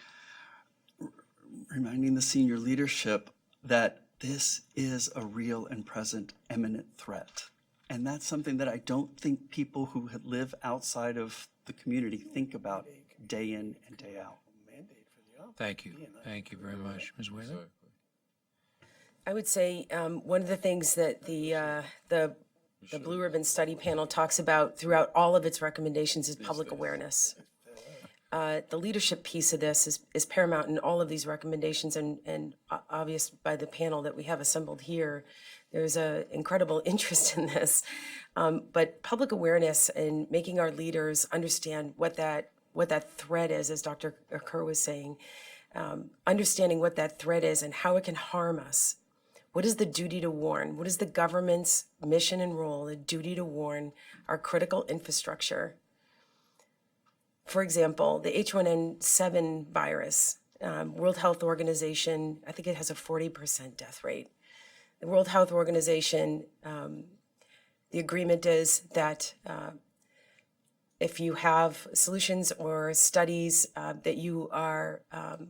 reminding the senior leadership that this is a real and present imminent threat. And that's something that I don't think people who live outside of the community think about day in and day out. Mandate for the Thank you. Thank you very much. Ms. Whalen? I would say one of the things that the Blue Ribbon Study Panel talks about throughout all of its recommendations is public awareness. The leadership piece of this is paramount in all of these recommendations, and obvious by the panel that we have assembled here. There's an incredible interest in this, but public awareness and making our leaders understand what that threat is, as Dr. Kerr was saying, understanding what that threat is and how it can harm us. What is the duty to warn? What is the government's mission and role, the duty to warn our critical infrastructure? For example, the H1N7 virus, World Health Organization, I think it has a 40% death rate. The World Health Organization, the agreement is that if you have solutions or studies that you are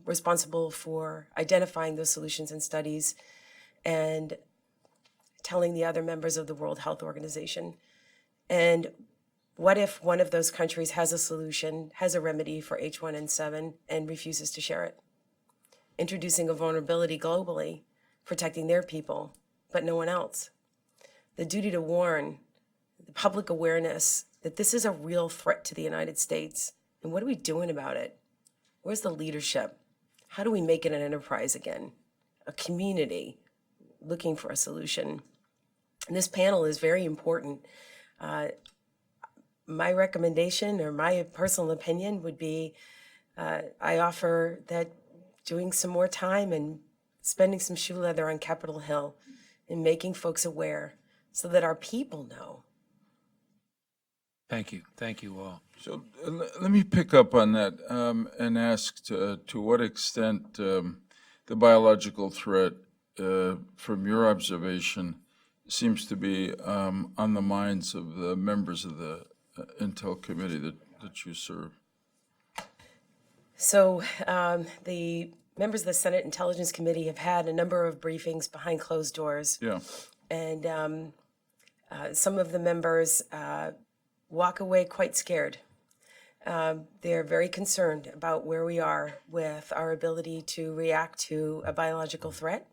responsible for identifying those solutions and studies and telling the other members of the World Health Organization. And what if one of those countries has a solution, has a remedy for H1N7 and refuses to share it? Introducing a vulnerability globally, protecting their people, but no one else. The duty to warn, the public awareness that this is a real threat to the United States. And what are we doing about it? Where's the leadership? How do we make it an enterprise again? A community looking for a solution. And this panel is very important. My recommendation or my personal opinion would be, I offer that doing some more time and spending some shoe leather on Capitol Hill and making folks aware so that our people know. Thank you. Thank you all. So let me pick up on that and ask to what extent the biological threat, from your observation, seems to be on the minds of the members of the Intel committee that you serve. So the members of the Senate Intelligence Committee have had a number of briefings behind closed doors. Yeah. And some of the members walk away quite scared. They're very concerned about where we are with our ability to react to a biological threat,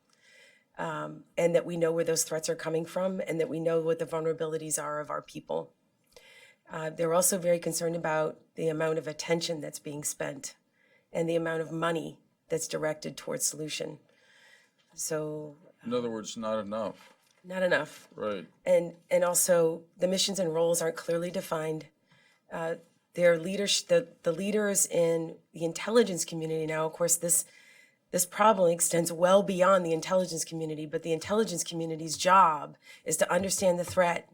and that we know where those threats are coming from, and that we know what the vulnerabilities are of our people. They're also very concerned about the amount of attention that's being spent and the amount of money that's directed towards solution. So, In other words, not enough. not enough. Right. And also, the missions and roles aren't clearly defined. Their leadership, the leaders in the intelligence community now, of course, this problem extends well beyond the intelligence community, but the intelligence community's job is to understand the threat,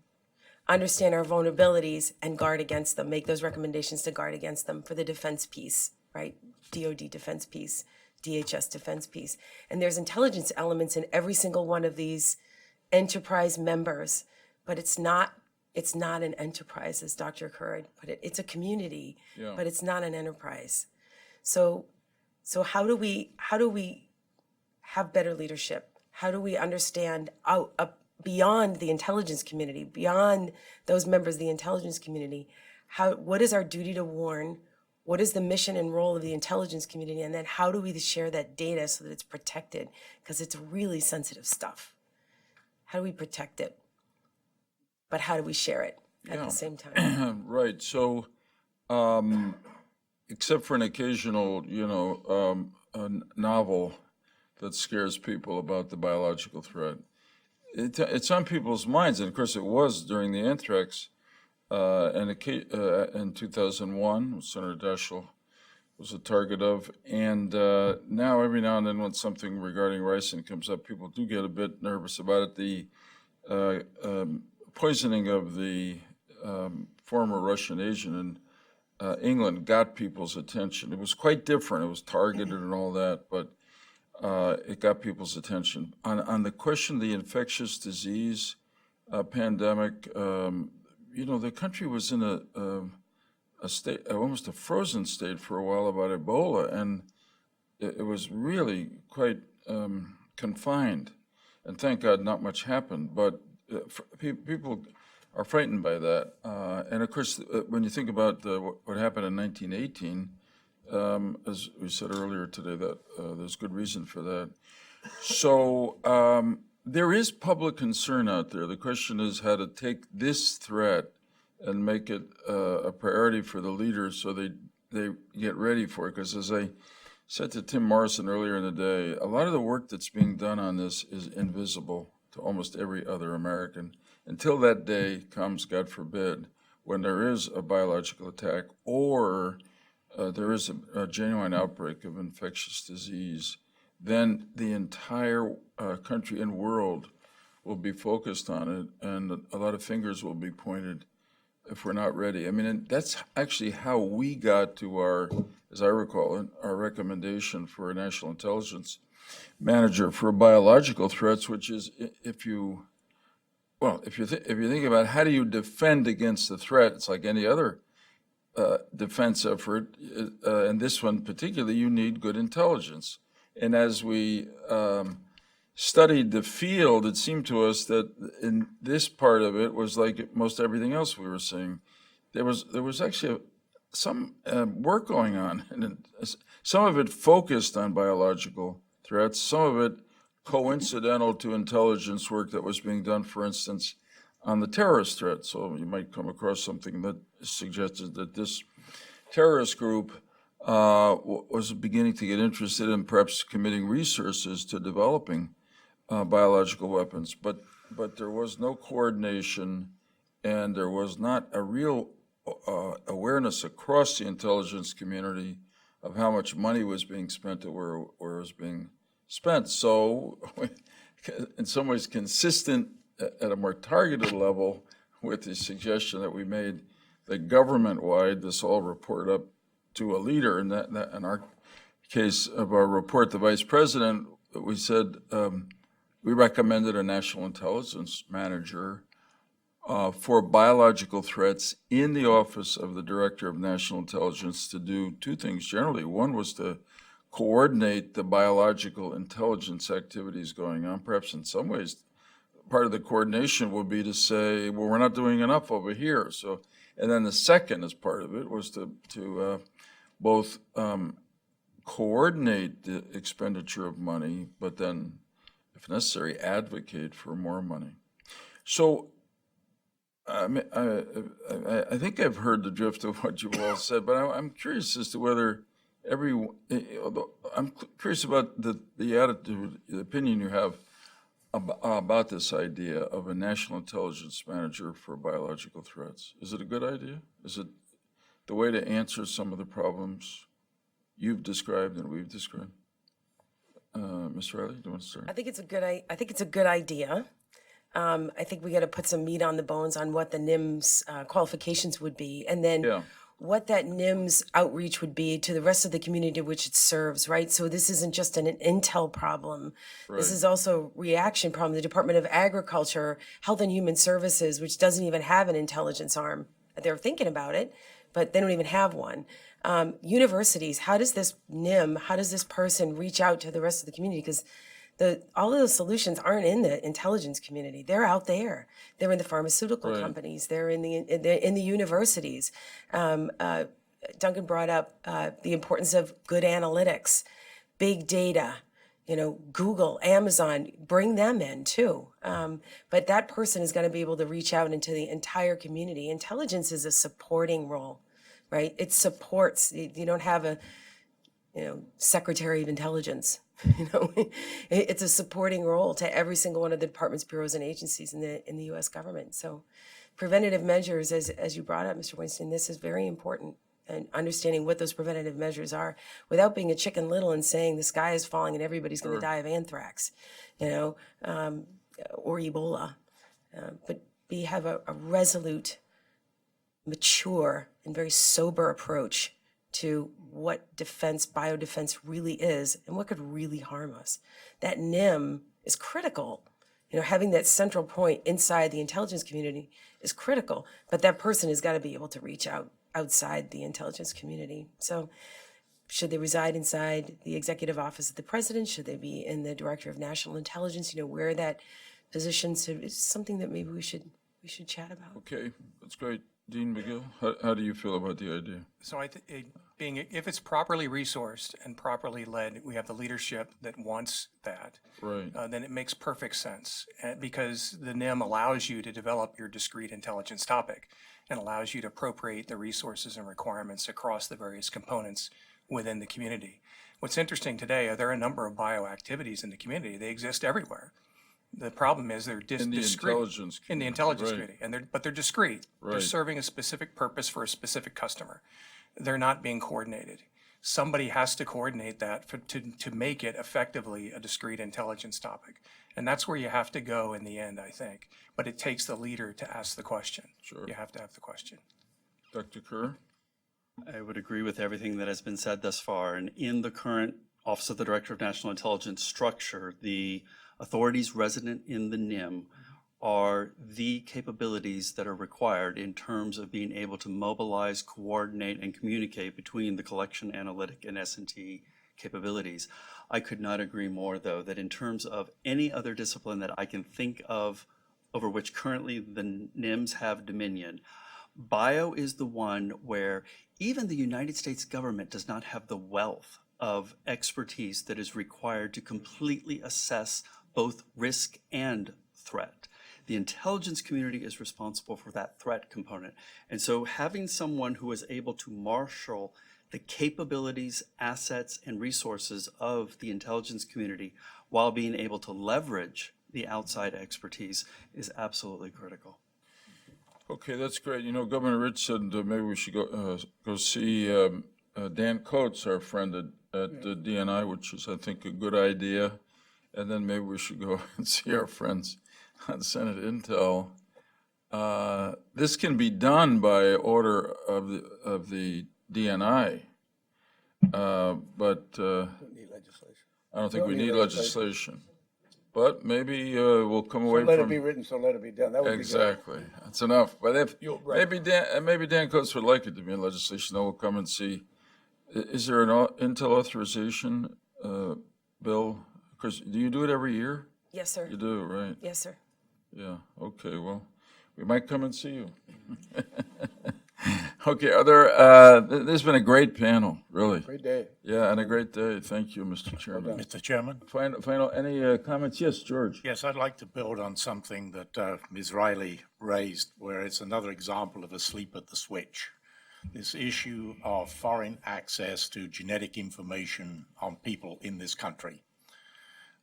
understand our vulnerabilities, and guard against them, make those recommendations to guard against them for the defense piece, right? DoD defense piece, DHS defense piece. And there's intelligence elements in every single one of these enterprise members, but it's not an enterprise, as Dr. Kerr put it. It's a community, but it's not an enterprise. So how do we have better leadership? How do we understand out beyond the intelligence community, beyond those members of the intelligence community? What is our duty to warn? What is the mission and role of the intelligence community? And then how do we share that data so that it's protected? Because it's really sensitive stuff. How do we protect it? But how do we share it at the same time? Right. So, except for an occasional, a novel that scares people about the biological threat, it's on people's minds. And of course, it was during the anthrax in 2001, Senator Daschle was a target of. And now, every now and then, when something regarding ricin comes up, people do get a bit nervous about it. The poisoning of the former Russian agent in England got people's attention. It was quite different. It was targeted and all that, but it got people's attention. On the question of the infectious disease pandemic, the country was in a state, almost a frozen state for a while about Ebola, and it was really quite confined. And thank God not much happened, but people are frightened by that. And of course, when you think about what happened in 1918, as we said earlier today, that there's good reason for that. So there is public concern out there. The question is how to take this threat and make it a priority for the leaders so they get ready for it. Because as I said to Tim Morrison earlier in the day, a lot of the work that's being done on this is invisible to almost every other American until that day comes, God forbid, when there is a biological attack or there is a genuine outbreak of infectious disease. Then the entire country and world will be focused on it, and a lot of fingers will be pointed if we're not ready. I mean, and that's actually how we got to our, as I recall it, our recommendation for a national intelligence manager for biological threats, which is if you think about how do you defend against the threat, it's like any other defense effort, and this one particularly, you need good intelligence. And as we studied the field, it seemed to us that in this part of it was like most everything else we were seeing. There was actually some work going on, and some of it focused on biological threats, some of it coincidental to intelligence work that was being done, for instance, on the terrorist threat. So you might come across something that suggested that this terrorist group was beginning to get interested in perhaps committing resources to developing biological weapons, but there was no coordination, and there was not a real awareness across the intelligence community of how much money was being spent or where it was being spent. So, in some ways, consistent at a more targeted level with the suggestion that we made that government-wide, this all report up to a leader. And that in our case of our report, the vice president, we said we recommended a national intelligence manager for biological threats in the office of the director of national intelligence to do two things generally. One was to coordinate the biological intelligence activities going on. Perhaps in some ways, part of the coordination would be to say, well, we're not doing enough over here. So, and then the second, as part of it, was to both coordinate the expenditure of money, but then, if necessary, advocate for more money. So, I think I've heard the drift of what you all said, but I'm curious as to whether I'm curious about the attitude, the opinion you have about this idea of a national intelligence manager for biological threats. Is it a good idea? Is it the way to answer some of the problems you've described and we've described? Ms. Riley, do you want to start? I think it's a good idea. I think we got to put some meat on the bones on what the NIMS qualifications would be, and then what that NIMS outreach would be to the rest of the community which it serves, right? So this isn't just an intel problem. Right. This is also a reaction problem. The Department of Agriculture, Health and Human Services, which doesn't even have an intelligence arm. They're thinking about it, but they don't even have one. Universities, how does this person reach out to the rest of the community? Because all of those solutions aren't in the intelligence community. They're out there. They're in the pharmaceutical companies. They're in the universities. Duncan brought up the importance of good analytics, big data. Google, Amazon, bring them in too. But that person is going to be able to reach out into the entire community. Intelligence is a supporting role, right? It supports. You don't have a Secretary of Intelligence. It's a supporting role to every single one of the departments, bureaus, and agencies in the U.S. government. So, preventative measures, as you brought up, Mr. Weinstein, this is very important. And understanding what those preventative measures are, without being a Chicken Little and saying the sky is falling and everybody's going to die of anthrax, or Ebola, but have a resolute, mature, and very sober approach to what biodefense really is and what could really harm us. That NIM is critical. Having that central point inside the intelligence community is critical, but that person has got to be able to reach outside the intelligence community. So should they reside inside the executive office of the president? Should they be in the director of national intelligence? Where that position is something that maybe we should chat about. Okay, that's great. Dean McGill, how do you feel about the idea? So if it's properly resourced and properly led, we have the leadership that wants that. Right. Then it makes perfect sense because the NIM allows you to develop your discrete intelligence topic and allows you to appropriate the resources and requirements across the various components within the community. What's interesting today, there are a number of bioactivities in the community. They exist everywhere. The problem is they're In the discrete. intelligence In the community, intelligence right. community, but they're discrete. They're Right. serving a specific purpose for a specific customer. They're not being coordinated. Somebody has to coordinate that to make it effectively a discrete intelligence topic. And that's where you have to go in the end, I think. But it takes the leader to ask the question. Sure. You have to have the question. Dr. Kerr? I would agree with everything that has been said thus far. And in the current Office of the Director of National Intelligence structure, the authorities resident in the NIM are the capabilities that are required in terms of being able to mobilize, coordinate, and communicate between the collection, analytic, and S&T capabilities. I could not agree more, though, that in terms of any other discipline that I can think of over which currently the NIMs have dominion, bio is the one where even the United States government does not have the wealth of expertise that is required to completely assess both risk and threat. The intelligence community is responsible for that threat component. And so having someone who is able to marshal the capabilities, assets, and resources of the intelligence community while being able to leverage the outside expertise is absolutely critical. Okay, that's great. You know, Governor Rich said maybe we should go see Dan Coates, our friend at the DNI, which is, I think, a good idea. And then maybe we should go and see our friends on Senate Intel. This can be done by order of the DNI, but I don't think we need legislation. But maybe we'll come away Let it from. be written, so let it be done. That would be good. Exactly, that's enough. But if right. maybe Dan Coates would like it to be in legislation, then we'll come and see. Is there an Intel authorization bill? Chris, do you do it every year? Yes, sir. You do, right? Yes, sir. Yeah. Okay. Well, we might come and see you. Okay. There's been a great panel, really. Great day. Yeah, and a great day. Thank you, Mr. Chairman. Mr. Chairman? Final any comments? Yes, George. Yes, I'd like to build on something that Ms. Riley raised, where it's another example of a sleep at the switch. This issue of foreign access to genetic information on people in this country.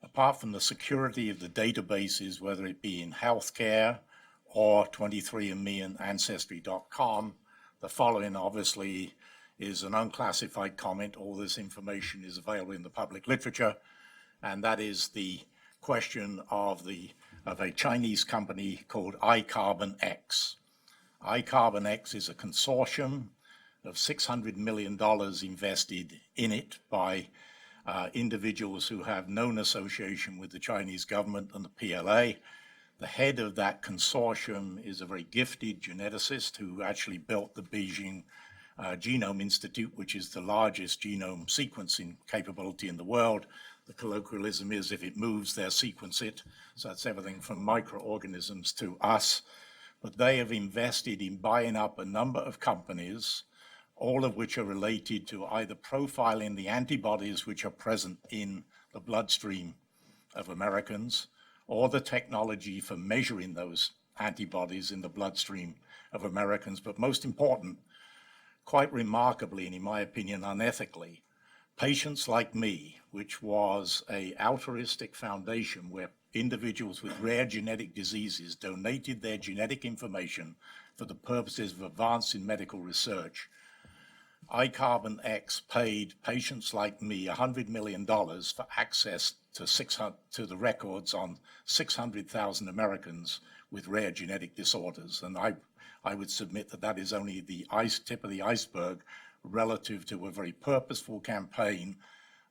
Apart from the security of the databases, whether it be in healthcare or 23andMe and Ancestry.com, the following obviously is an unclassified comment. All this information is available in the public literature, and that is the question of a Chinese company called iCarbonX. iCarbonX is a consortium of $600 million invested in it by individuals who have known association with the Chinese government and the PLA. The head of that consortium is a very gifted geneticist who actually built the Beijing Genome Institute, which is the largest genome sequencing capability in the world. The colloquialism is if it moves, they'll sequence it. So that's everything from microorganisms to us. But they have invested in buying up a number of companies, all of which are related to either profiling the antibodies which are present in the bloodstream of Americans, or the technology for measuring those antibodies in the bloodstream of Americans. But most important, quite remarkably, and in my opinion, unethically, Patients Like Me, which was an altruistic foundation where individuals with rare genetic diseases donated their genetic information for the purposes of advancing medical research. iCarbonX paid Patients Like Me $100 million for access to the records on 600,000 Americans with rare genetic disorders. And I would submit that that is only the tip of the iceberg relative to a very purposeful campaign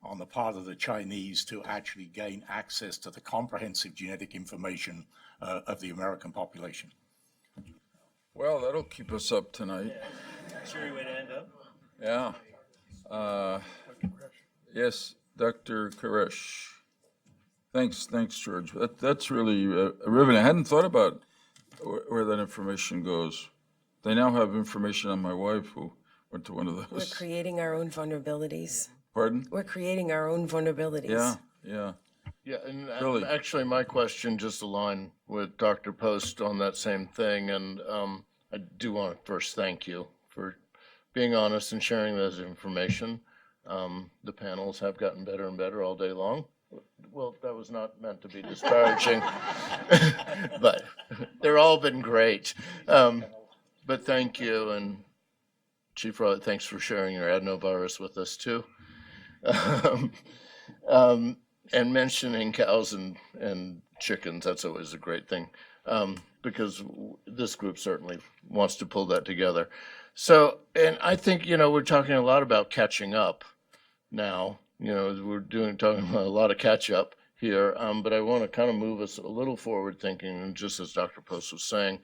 on the part of the Chinese to actually gain access to the comprehensive genetic information of the American population. Well, that'll keep us up tonight. Cheery way to end up. Yeah. Yes, Dr. Koresh. Thanks, George. That's really riveting. I hadn't thought about where that information goes. They now have information on my wife, who went to one of We're those. creating our own vulnerabilities. Pardon? We're creating our own vulnerabilities. Yeah, yeah. Yeah, and Really? actually, my question just aligned with Dr. Post on that same thing, and I do want to first thank you for being honest and sharing that information. The panels have gotten better and better all day long. Well, that was not meant to be disparaging, but they're all been great. But thank you, and Chief Rowlett, thanks for sharing your adenovirus with us too. And mentioning cows and chickens, that's always a great thing, because this group certainly wants to pull that together. So, and I think, we're talking a lot about catching up now. We're talking about a lot of catch up here, but I want to kind of move us a little forward thinking, and just as Dr. Post was saying,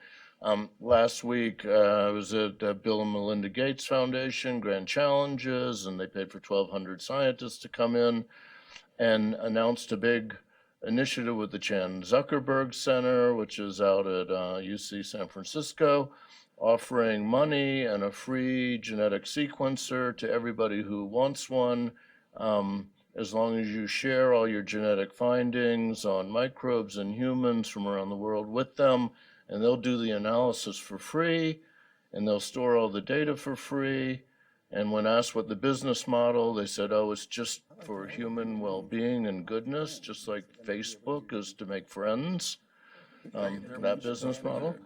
last week I was at Bill and Melinda Gates Foundation, Grand Challenges, and they paid for 1,200 scientists to come in and announced a big initiative with the Chan Zuckerberg Center, which is out at UC San Francisco, offering money and a free genetic sequencer to everybody who wants one, as long as you share all your genetic findings on microbes and humans from around the world with them, and they'll do the analysis for free, and they'll store all the data for free. And when asked what the business model, they said, oh, it's just for human well-being and goodness, just like Facebook is to make friends, that business model.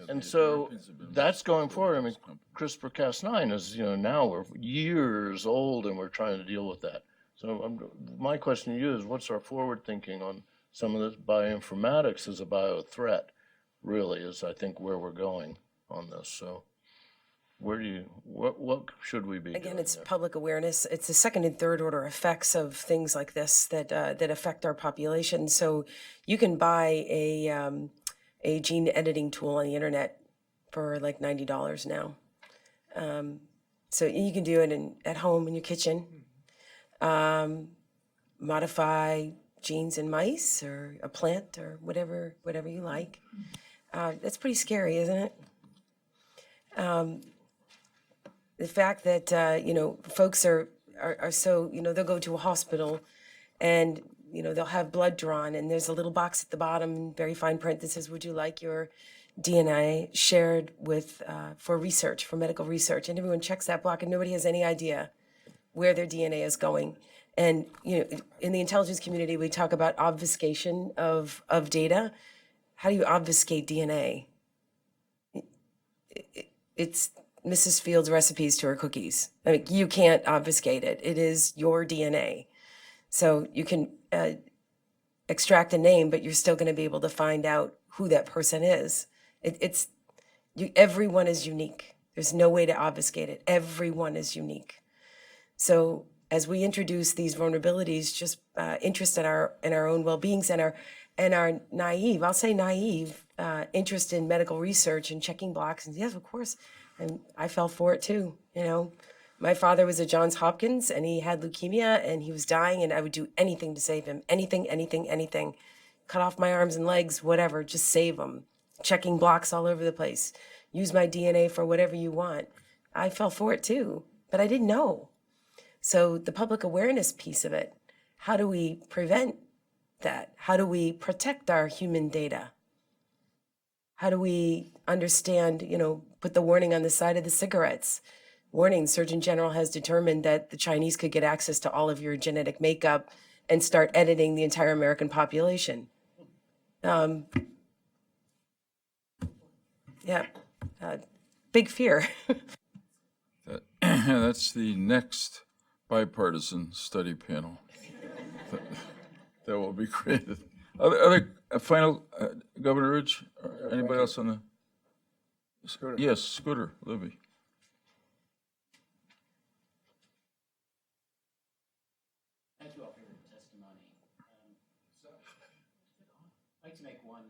And so that's going forward. I mean, CRISPR-Cas9 is, now we're years old and we're trying to deal with that. So my question to you is, what's our forward thinking on some of this? Bioinformatics as a bio threat really is, I think, where we're going on this. So what should we be Again, doing it's there? public awareness. It's the second and third order effects of things like this that affect our population. So you can buy a gene editing tool on the internet for like $90 now. So you can do it at home in your kitchen. Modify genes in mice or a plant or whatever you like. That's pretty scary, isn't it? The fact that, folks are so, they'll go to a hospital and, they'll have blood drawn and there's a little box at the bottom, very fine print that says, would you like your DNA shared with, for research, for medical research? And everyone checks that block and nobody has any idea where their DNA is going. And, in the intelligence community, we talk about obfuscation of data. How do you obfuscate DNA? It's Mrs. Fields' recipes to her cookies. I mean, you can't obfuscate it. It is your DNA. So you can extract a name, but you're still going to be able to find out who that person is. Everyone is unique. There's no way to obfuscate it. Everyone is unique. So as we introduce these vulnerabilities, just interest in our own well-beings and our naive, I'll say naive, interest in medical research and checking blocks. And yes, of course, and I fell for it too. My father was at Johns Hopkins and he had leukemia and he was dying and I would do anything to save him. Anything. Cut off my arms and legs, whatever, just save him. Checking blocks all over the place. Use my DNA for whatever you want. I fell for it too, but I didn't know. So the public awareness piece of it, how do we prevent that? How do we protect our human data? How do we understand, put the warning on the side of the cigarettes? Warning, Surgeon General has determined that the Chinese could get access to all of your genetic makeup and start editing the entire American population. Big fear. That's the next bipartisan study panel that will be created. Other final, Governor Ridge, or anybody else on the? Scooter. Yes, Scooter, Libby. Thank you all for your testimony. I'd like to make one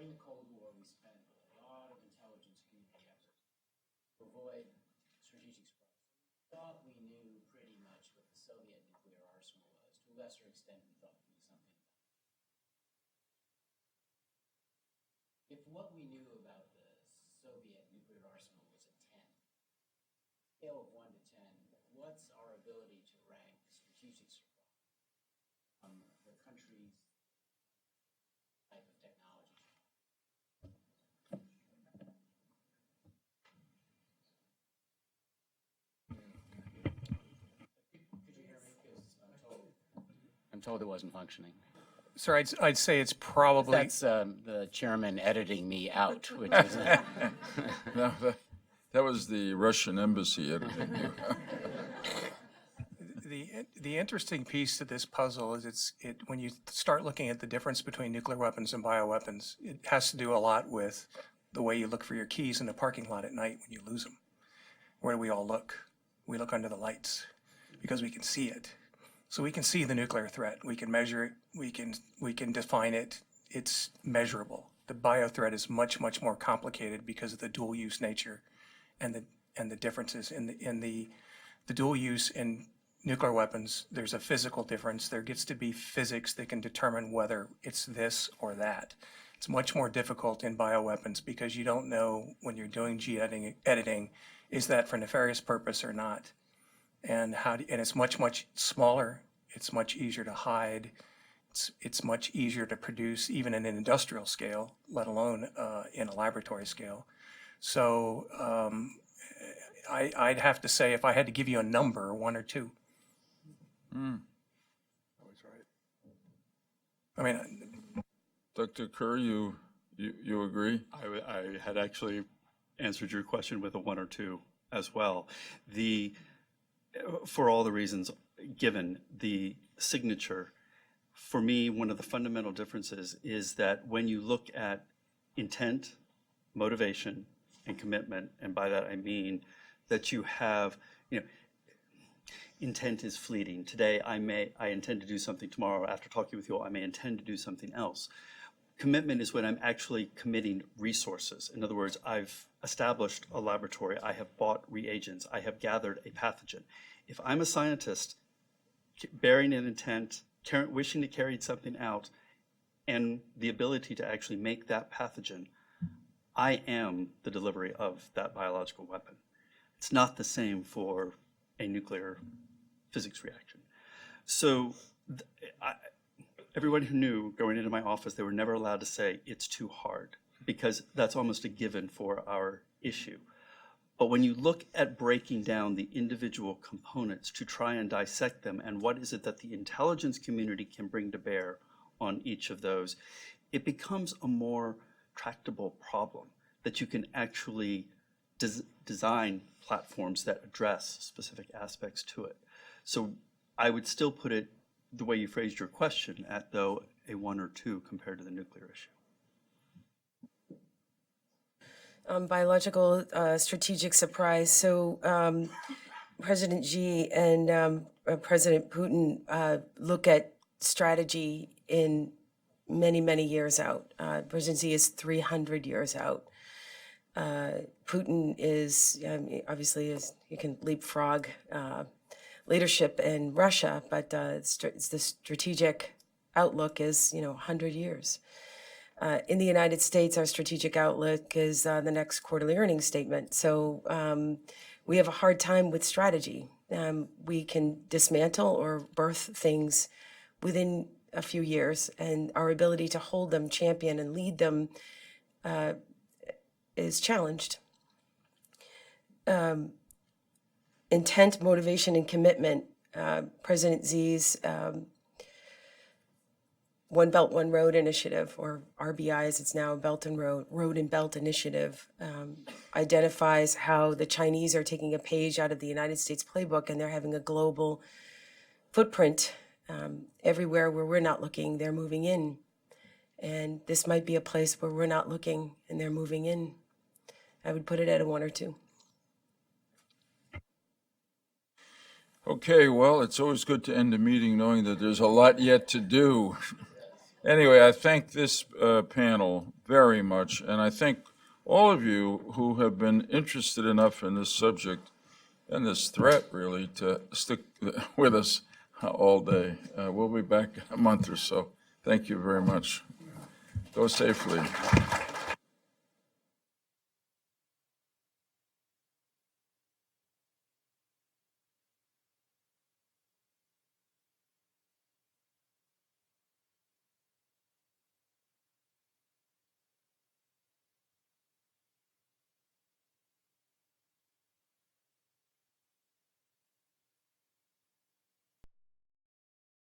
during the Cold War, we spent a lot of intelligence community efforts to avoid strategic surprise. We thought we knew pretty much what the Soviet nuclear arsenal was. To a lesser extent, we thought we knew something. If what we knew about the Soviet nuclear arsenal was a 10. Scale of 1 to 10, what's our ability to rank strategic surprise the country's type of technology? Could you hear me? Because I'm told it wasn't functioning. Sir, I'd say it's probably, That's the chairman editing me out, which is No, that was the Russian embassy editing you. the interesting piece to this puzzle is when you start looking at the difference between nuclear weapons and bioweapons, it has to do a lot with the way you look for your keys in the parking lot at night when you lose them. Where do we all look? We look under the lights because we can see it. So we can see the nuclear threat. We can measure it. We can define it. It's measurable. The bio threat is much more complicated because of the dual use nature and the differences in the dual use in nuclear weapons. There's a physical difference. There gets to be physics that can determine whether it's this or that. It's much more difficult in bioweapons because you don't know when you're doing gene editing, is that for nefarious purpose or not? And it's much smaller. It's much easier to hide. It's much easier to produce even in an industrial scale, let alone in a laboratory scale. So I'd have to say, if I had to give you a number, 1 or 2. Always right. I mean, Dr. Kerr, you agree? I had actually answered your question with a 1 or 2 as well. For all the reasons given, the signature, for me, one of the fundamental differences is that when you look at intent, motivation, and commitment, and by that I mean that you have, intent is fleeting. Today, I intend to do something. Tomorrow, after talking with you all, I may intend to do something else. Commitment is when I'm actually committing resources. In other words, I've established a laboratory, I have bought reagents, I have gathered a pathogen. If I'm a scientist bearing an intent, wishing to carry something out, and the ability to actually make that pathogen, I am the delivery of that biological weapon. It's not the same for a nuclear physics reaction. So everyone who knew going into my office, they were never allowed to say it's too hard, because that's almost a given for our issue. But when you look at breaking down the individual components to try and dissect them, and what is it that the intelligence community can bring to bear on each of those, it becomes a more tractable problem that you can actually design platforms that address specific aspects to it. So I would still put it, the way you phrased your question, at though a 1 or 2 compared to the nuclear issue. Biological strategic surprise. So President Xi and President Putin look at strategy in many years out. President Xi is 300 years out. Putin is, obviously, you can leapfrog leadership in Russia, but the strategic outlook is, 100 years. In the United States, our strategic outlook is the next quarterly earnings statement. So we have a hard time with strategy. We can dismantle or birth things within a few years, and our ability to hold them, champion, and lead them is challenged. Intent, motivation, and commitment. President Xi's One Belt, One Road initiative, or RBI as it's now, Road and Belt Initiative, identifies how the Chinese are taking a page out of the United States playbook, and they're having a global footprint. Everywhere where we're not looking, they're moving in. And this might be a place where we're not looking and they're moving in. I would put it at a 1 or 2. Okay, well, it's always good to end a meeting knowing that there's a lot yet to do. Anyway, I thank this panel very much, and I thank all of you who have been interested enough in this subject and this threat, really, to stick with us all day. We'll be back in a month or so. Thank you very much. Go safely.